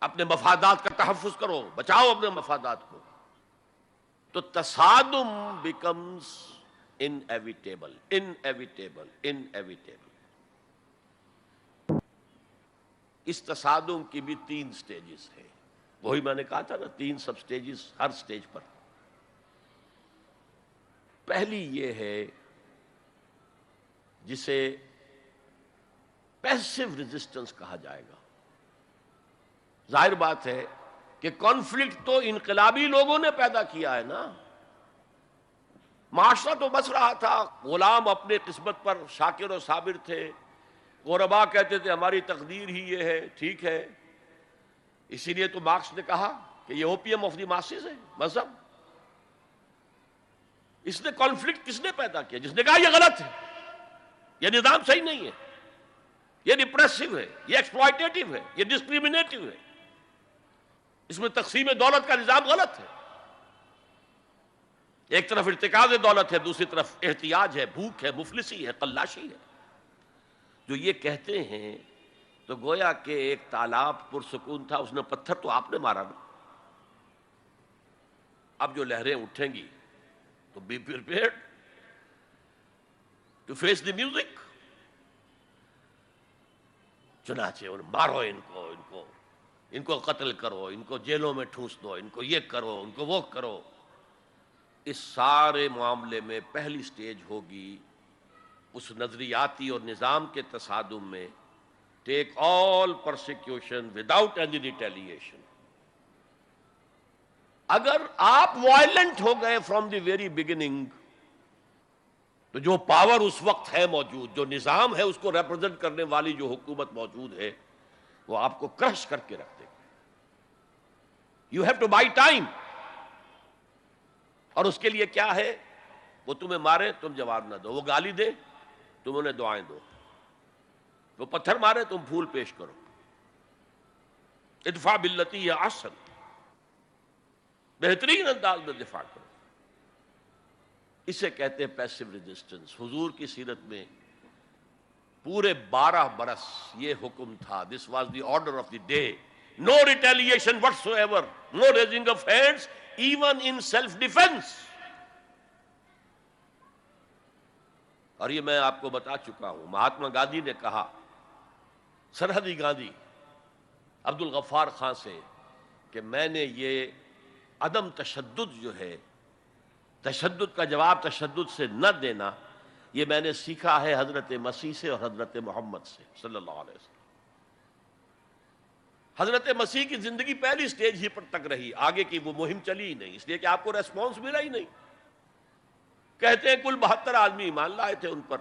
اپنے مفادات کا تحفظ کرو، بچاؤ اپنے مفادات کو۔ تو تصادم بیکمز انیویٹیبل، انیویٹیبل، انیویٹیبل۔ اس تصادم کی بھی 3 سٹیجز ہیں، وہی میں نے کہا تھا نا، 3 سب سٹیجز ہر سٹیج پر۔ پہلی یہ ہے جسے پیسو ریزسٹنس کہا جائے گا۔ ظاہر بات ہے کہ کانفلکٹ تو انقلابی لوگوں نے پیدا کیا ہے نا، معاشرہ تو بس رہا تھا، غلام اپنے قسمت پر شاکر و صابر تھے، غربا کہتے تھے ہماری تقدیر ہی یہ ہے، ٹھیک ہے، اسی لیے تو مارکس نے کہا کہ یہ اوپیم آف دی ماسز ہے مذہب۔ اس نے کانفلکٹ کس نے پیدا کیا؟ جس نے کہا یہ غلط ہے، یہ نظام صحیح نہیں ہے، یہ ریپریسو ہے، یہ ایکسپلائٹیٹو ہے، یہ ڈسکریمنیٹو ہے، اس میں تقسیم دولت کا نظام غلط ہے۔ ایک طرف ارتکاز دولت ہے، دوسری طرف احتیاج ہے، بھوک ہے، مفلسی ہے، قلاشی ہے۔ جو یہ کہتے ہیں تو گویا کہ ایک تالاب پرسکون تھا، اس نے پتھر تو آپ نے مارا نا، اب جو لہریں اٹھیں گی تو be prepared to face the music. چنانچہ مارو ان کو قتل کرو، ان کو جیلوں میں ٹھونس دو، ان کو یہ کرو، ان کو وہ کرو۔ اس سارے معاملے میں پہلی سٹیج ہوگی اس نظریاتی اور نظام کے تصادم میں ٹیک آل پرسیکیوشن وداؤٹ اینی ریٹیلیشن۔ اگر آپ وائلنٹ ہو گئے فرام دی ویری بگننگ تو جو پاور اس وقت ہے موجود، جو نظام ہے اس کو ریپرزینٹ کرنے والی جو حکومت موجود ہے، وہ آپ کو کرش کر کے رکھ دے گی۔ You have to buy time. اور اس کے لیے کیا ہے؟ وہ تمہیں مارے تم جواب نہ دو، وہ گالی دے تم انہیں دعائیں دو، وہ پتھر مارے تم پھول پیش کرو، ادفع باللتی ہی احسن، بہترین انداز میں دفاع کرو۔ اسے کہتے ہیں پیسو ریزسٹنس۔ حضور کی سیرت میں پورے 12 برس یہ حکم تھا، this was the order of the day, no retaliation whatsoever, no raising of hands even in self defence. اور یہ میں آپ کو بتا چکا ہوں، مہاتما گاندھی نے کہا سرحدی گاندھی عبد الغفار خان سے کہ میں نے یہ عدم تشدد جو ہے، تشدد کا جواب تشدد سے نہ دینا، یہ میں نے سیکھا ہے حضرت مسیح سے اور حضرت محمد سے صلی اللہ علیہ وسلم۔ حضرت مسیح کی زندگی پہلی سٹیج ہی پر تک رہی، آگے کی وہ مہم چلی ہی نہیں، اس لیے کہ آپ کو ریسپانس ملا ہی نہیں۔ کہتے ہیں کل 72 آدمی ایمان لائے تھے ان پر،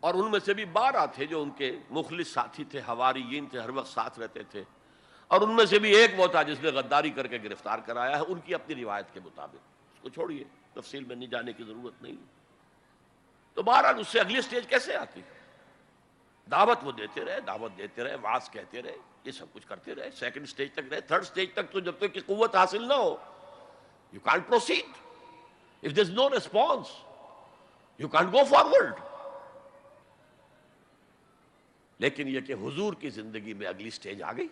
اور ان میں سے بھی 12 تھے جو ان کے مخلص ساتھی تھے، حواریین تھے، ہر وقت ساتھ رہتے تھے، اور ان میں سے بھی ایک وہ تھا جس نے غداری کر کے گرفتار کرایا ہے ان کی اپنی روایت کے مطابق۔ اس کو چھوڑیے، تفصیل میں نہیں جانے کی ضرورت نہیں۔ تو بہرحال اس سے اگلی سٹیج کیسے آتی؟ دعوت وہ دیتے رہے، وعظ کہتے رہے، یہ سب کچھ کرتے رہے، سیکنڈ سٹیج تک رہے، تھرڈ سٹیج تک تو جب تک کہ قوت حاصل نہ ہو you can't proceed. If there's no response, you can't go forward. لیکن یہ کہ حضور کی زندگی میں اگلی سٹیج آ گئی،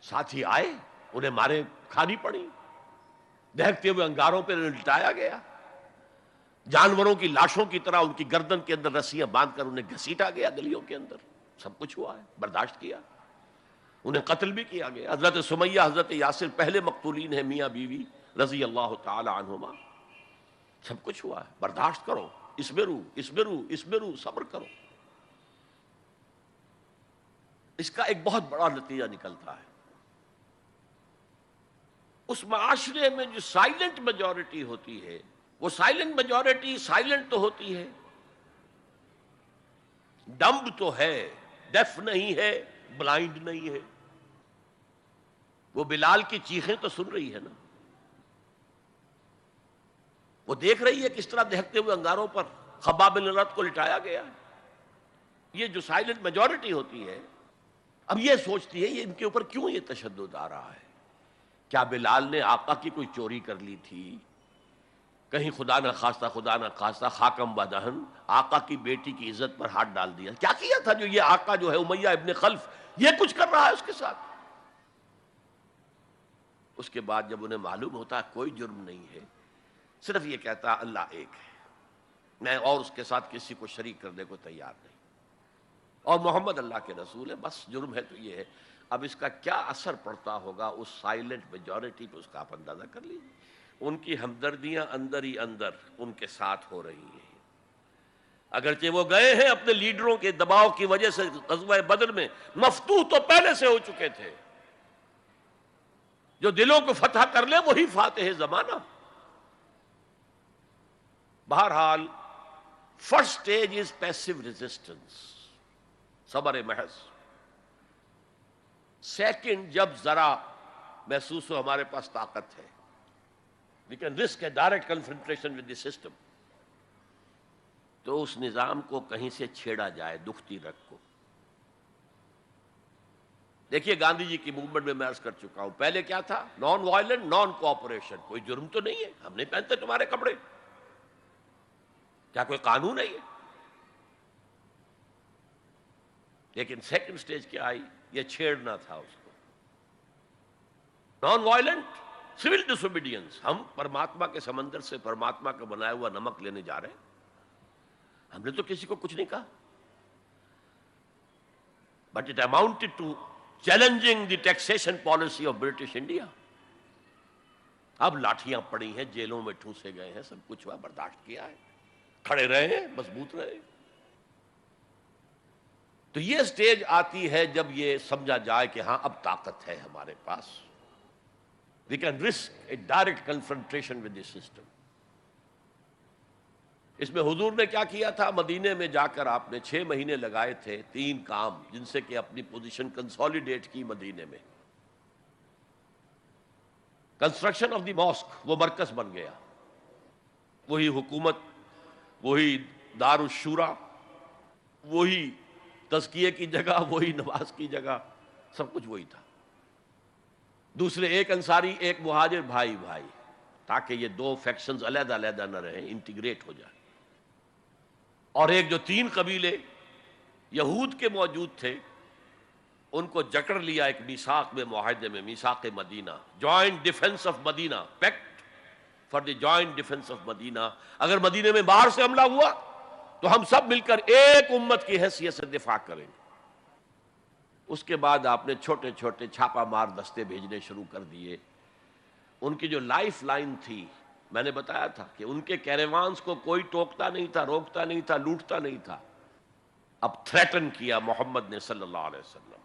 ساتھی آئے، انہیں مارے کھانی پڑی، دہکتے ہوئے انگاروں پہ لٹایا گیا، جانوروں کی لاشوں کی طرح ان کی گردن کے اندر رسیاں باندھ کر انہیں گھسیٹا گیا گلیوں کے اندر، سب کچھ ہوا ہے، برداشت کیا، انہیں قتل بھی کیا گیا۔ حضرت سمیہ، حضرت یاسر پہلے مقتولین ہیں، میاں بیوی رضی اللہ تعالی عنہما، سب کچھ ہوا ہے، برداشت کرو، اسبرو، صبر کرو۔ اس کا ایک بہت بڑا نتیجہ نکلتا ہے، اس معاشرے میں جو سائلنٹ میجورٹی ہوتی ہے، وہ سائلنٹ میجورٹی سائلنٹ تو ہوتی ہے، ڈمب تو ہے، ڈیف نہیں ہے، بلائنڈ نہیں ہے۔ وہ بلال کی چیخیں تو سن رہی ہے نا، وہ دیکھ رہی ہے کس طرح دہکتے ہوئے انگاروں پر خباب بن الارت کو لٹایا گیا ہے۔ یہ جو سائلنٹ میجورٹی ہوتی ہے، اب یہ سوچتی ہے یہ ان کے اوپر کیوں یہ تشدد آ رہا ہے؟ کیا بلال نے آقا کی کوئی چوری کر لی تھی؟ کہیں خدا نہ خواستہ خاکم بدہن آقا کی بیٹی کی عزت پر ہاتھ ڈال دیا؟ کیا کیا تھا جو یہ آقا جو ہے امیہ ابن خلف یہ کچھ کر رہا ہے اس کے ساتھ؟ اس کے بعد جب انہیں معلوم ہوتا ہے کوئی جرم نہیں ہے، صرف یہ کہتا ہے اللہ ایک ہے، میں اور اس کے ساتھ کسی کو شریک کرنے کو تیار نہیں، اور محمد اللہ کے رسول ہے، بس جرم ہے تو یہ ہے۔ اب اس کا کیا اثر پڑتا ہوگا اس سائلنٹ میجورٹی پہ، اس کا آپ اندازہ کر لیجیے۔ ان کی ہمدردیاں اندر ہی اندر ان کے ساتھ ہو رہی ہیں، اگرچہ وہ گئے ہیں اپنے لیڈروں کے دباؤ کی وجہ سے غزوہ بدر میں، مفتوح تو پہلے سے ہو چکے تھے، جو دلوں کو فتح کر لے وہی فاتح زمانہ۔ بہرحال first stage is passive resistance, صبر محض. سیکنڈ، جب ذرا محسوس ہو ہمارے پاس طاقت ہے، we can risk a direct confrontation with the system, تو اس نظام کو کہیں سے چھیڑا جائے، دکھتی رگ کو. دیکھیے گاندھی جی کی موومنٹ میں عرض کر چکا ہوں، پہلے کیا تھا؟ Non violent, naan cooperation. کوئی جرم تو نہیں ہے، ہم نہیں پہنتے تمہارے کپڑے، کیا کوئی قانون نہیں ہے؟ لیکن سیکنڈ سٹیج کیا آئی؟ یہ چھیڑنا تھا اس کو. نان وائلنٹ سول ڈس اوبیڈینس. ہم پرماتما کے سمندر سے پرماتما کا بنایا ہوا نمک لینے جا رہے ہیں، ہم نے تو کسی کو کچھ نہیں کہا. But it amounted to challenging the taxation policy of British India. اب لاٹھیاں پڑی ہیں، جیلوں میں ٹھوسے گئے ہیں، سب کچھ ہوا، برداشت کیا ہے، کھڑے رہے ہیں، مضبوط رہے. تو یہ سٹیج آتی ہے جب یہ سمجھا جائے کہ ہاں اب طاقت ہے ہمارے پاس، we can risk a direct confrontation with the system. اس میں حضور نے کیا کیا تھا؟ مدینے میں جا کر آپ نے 6 مہینے لگائے تھے، 3 کام جن سے کہ اپنی پوزیشن کنسالیڈیٹ کی مدینے میں. کنسٹرکشن آف دی ماسک، وہ مرکز بن گیا، وہی حکومت، وہی دار الشورا، وہی تزکیے کی جگہ، وہی نماز کی جگہ، سب کچھ وہی تھا. دوسرے، ایک انصاری ایک مہاجر، بھائی بھائی، تاکہ یہ 2 فیکشنز علیحدہ علیحدہ نہ رہیں، انٹیگریٹ ہو جائے. اور ایک جو 3 قبیلے یہود کے موجود تھے، ان کو جکڑ لیا ایک میثاق میں، معاہدے میں، میثاق Madina, joint defence of Madina, pact for the joint defence of Madina. اگر مدینے میں باہر سے حملہ ہوا تو ہم سب مل کر ایک امت کی حیثیت سے دفاع کریں گے. اس کے بعد آپ نے چھوٹے چھوٹے چھاپا مار دستے بھیجنے شروع کر دیے. ان کی جو لائف لائن تھی، میں نے بتایا تھا کہ ان کے کیریوانز کو کوئی ٹوکتا نہیں تھا، روکتا نہیں تھا، لوٹتا نہیں تھا. اب تھریٹن کیا محمد نے صلی اللہ علیہ وسلم.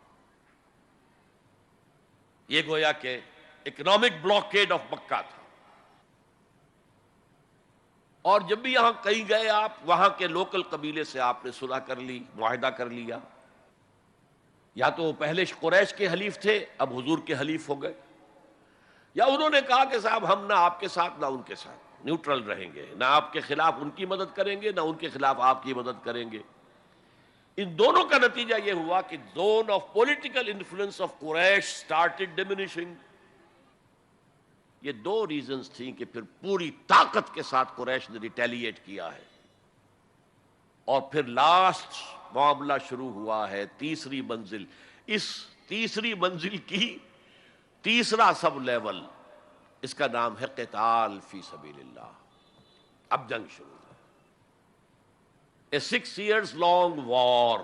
یہ گویا کہ اکنامک بلاکیڈ آف مکہ تھا. اور جب بھی یہاں کہیں گئے آپ، وہاں کے لوکل قبیلے سے آپ نے صلح کر لی، معاہدہ کر لیا. یا تو وہ پہلے قریش کے حلیف تھے، اب حضور کے حلیف ہو گئے، یا انہوں نے کہا کہ صاحب ہم نہ آپ کے ساتھ نہ ان کے ساتھ، نیوٹرل رہیں گے، نہ آپ کے خلاف ان کی مدد کریں گے، نہ ان کے خلاف آپ کی مدد کریں گے. ان دونوں کا نتیجہ یہ ہوا کہ zone of political influence of Quraysh started diminishing. یہ 2 ریزنز تھیں کہ پھر پوری طاقت کے ساتھ قریش نے ریٹیلیٹ کیا ہے. اور پھر لاسٹ معاملہ شروع ہوا ہے، تیسری منزل. اس تیسری منزل کی تیسرا سب لیول، اس کا نام ہے قتال فی سبیل اللہ. اب جنگ شروع ہے، اے 6 years long وار.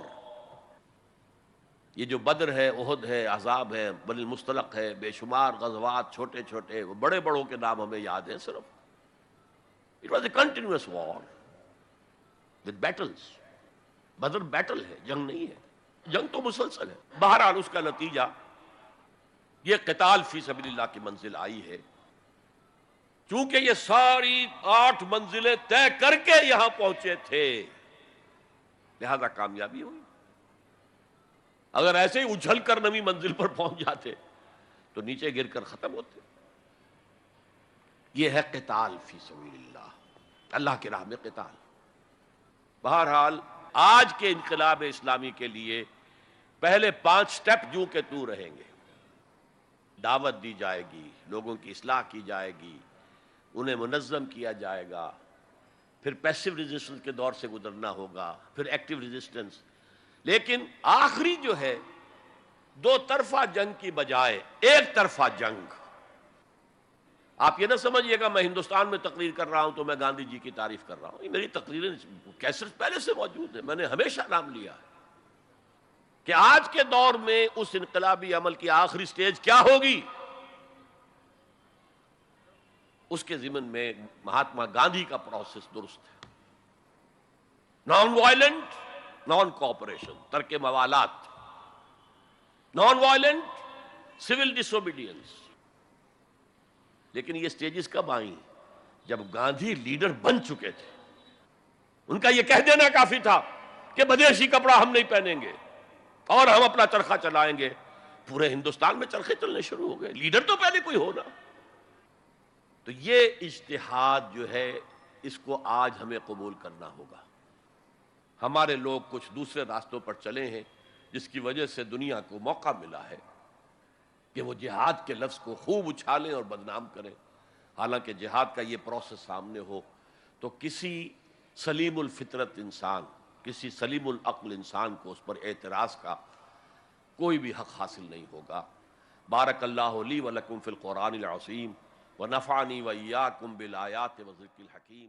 یہ جو بدر ہے، احد ہے، احزاب ہے، بنی المصطلق ہے، بے شمار غزوات، چھوٹے چھوٹے، بڑے بڑوں کے نام ہمیں یاد ہیں صرف. It was a continuous war with battles. Badr battle ہے، جنگ نہیں ہے، جنگ تو مسلسل ہے. بہرحال اس کا نتیجہ یہ قتال فی سبیل اللہ کی منزل آئی ہے. چونکہ یہ ساری 8 منزلیں طے کر کے یہاں پہنچے تھے، لہذا کامیابی ہوئی. اگر ایسے ہی اچھل کر نویں منزل پر پہنچ جاتے تو نیچے گر کر ختم ہوتے. یہ ہے قتال فی سبیل اللہ، اللہ کی راہ میں قتال. بہرحال آج کے انقلاب اسلامی کے لیے پہلے 5 سٹیپ جو کہ تو رہیں گے. دعوت دی جائے گی، لوگوں کی اصلاح کی جائے گی، انہیں منظم کیا جائے گا، پھر پیسو ریزسٹنس کے دور سے گزرنا ہوگا، پھر ایکٹیو ریزسٹنس. لیکن آخری جو ہے 2 طرفہ جنگ کی بجائے ایک طرفہ جنگ. آپ یہ نہ سمجھیے گا میں ہندوستان میں تقریر کر رہا ہوں تو میں گاندھی جی کی تعریف کر رہا ہوں. یہ میری تقریریں کیسٹ پہلے سے موجود ہیں، میں نے ہمیشہ نام لیا ہے کہ آج کے دور میں اس انقلابی عمل کی آخری سٹیج کیا ہوگی. اس کے ضمن میں مہاتما گاندھی کا پروسیس درست ہے. نان وائلنٹ، نان کوآپریشن، ترک موالات، نان وائلنٹ، سول ڈس اوبیڈینس. لیکن یہ سٹیجز کب آئیں؟ جب گاندھی لیڈر بن چکے تھے. ان کا یہ کہہ دینا کافی تھا کہ بدیشی کپڑا ہم نہیں پہنیں گے اور ہم اپنا چرخہ چلائیں گے. پورے ہندوستان میں چرخے چلنے شروع ہو گئے. لیڈر تو پہلے کوئی ہونا. تو یہ اجتہاد جو ہے اس کو آج ہمیں قبول کرنا ہوگا. ہمارے لوگ کچھ دوسرے راستوں پر چلے ہیں جس کی وجہ سے دنیا کو موقع ملا ہے کہ وہ جہاد کے لفظ کو خوب اچھالیں اور بدنام کریں. حالانکہ جہاد کا یہ پروسیس سامنے ہو تو کسی سلیم الفطرت انسان، کسی سلیم العقل انسان کو اس پر اعتراض کا کوئی بھی حق حاصل نہیں ہوگا. بارک اللہ لی ولکم فی القرآن العظیم ونفعنی وإیاکم بالآیات والذکر الحکیم.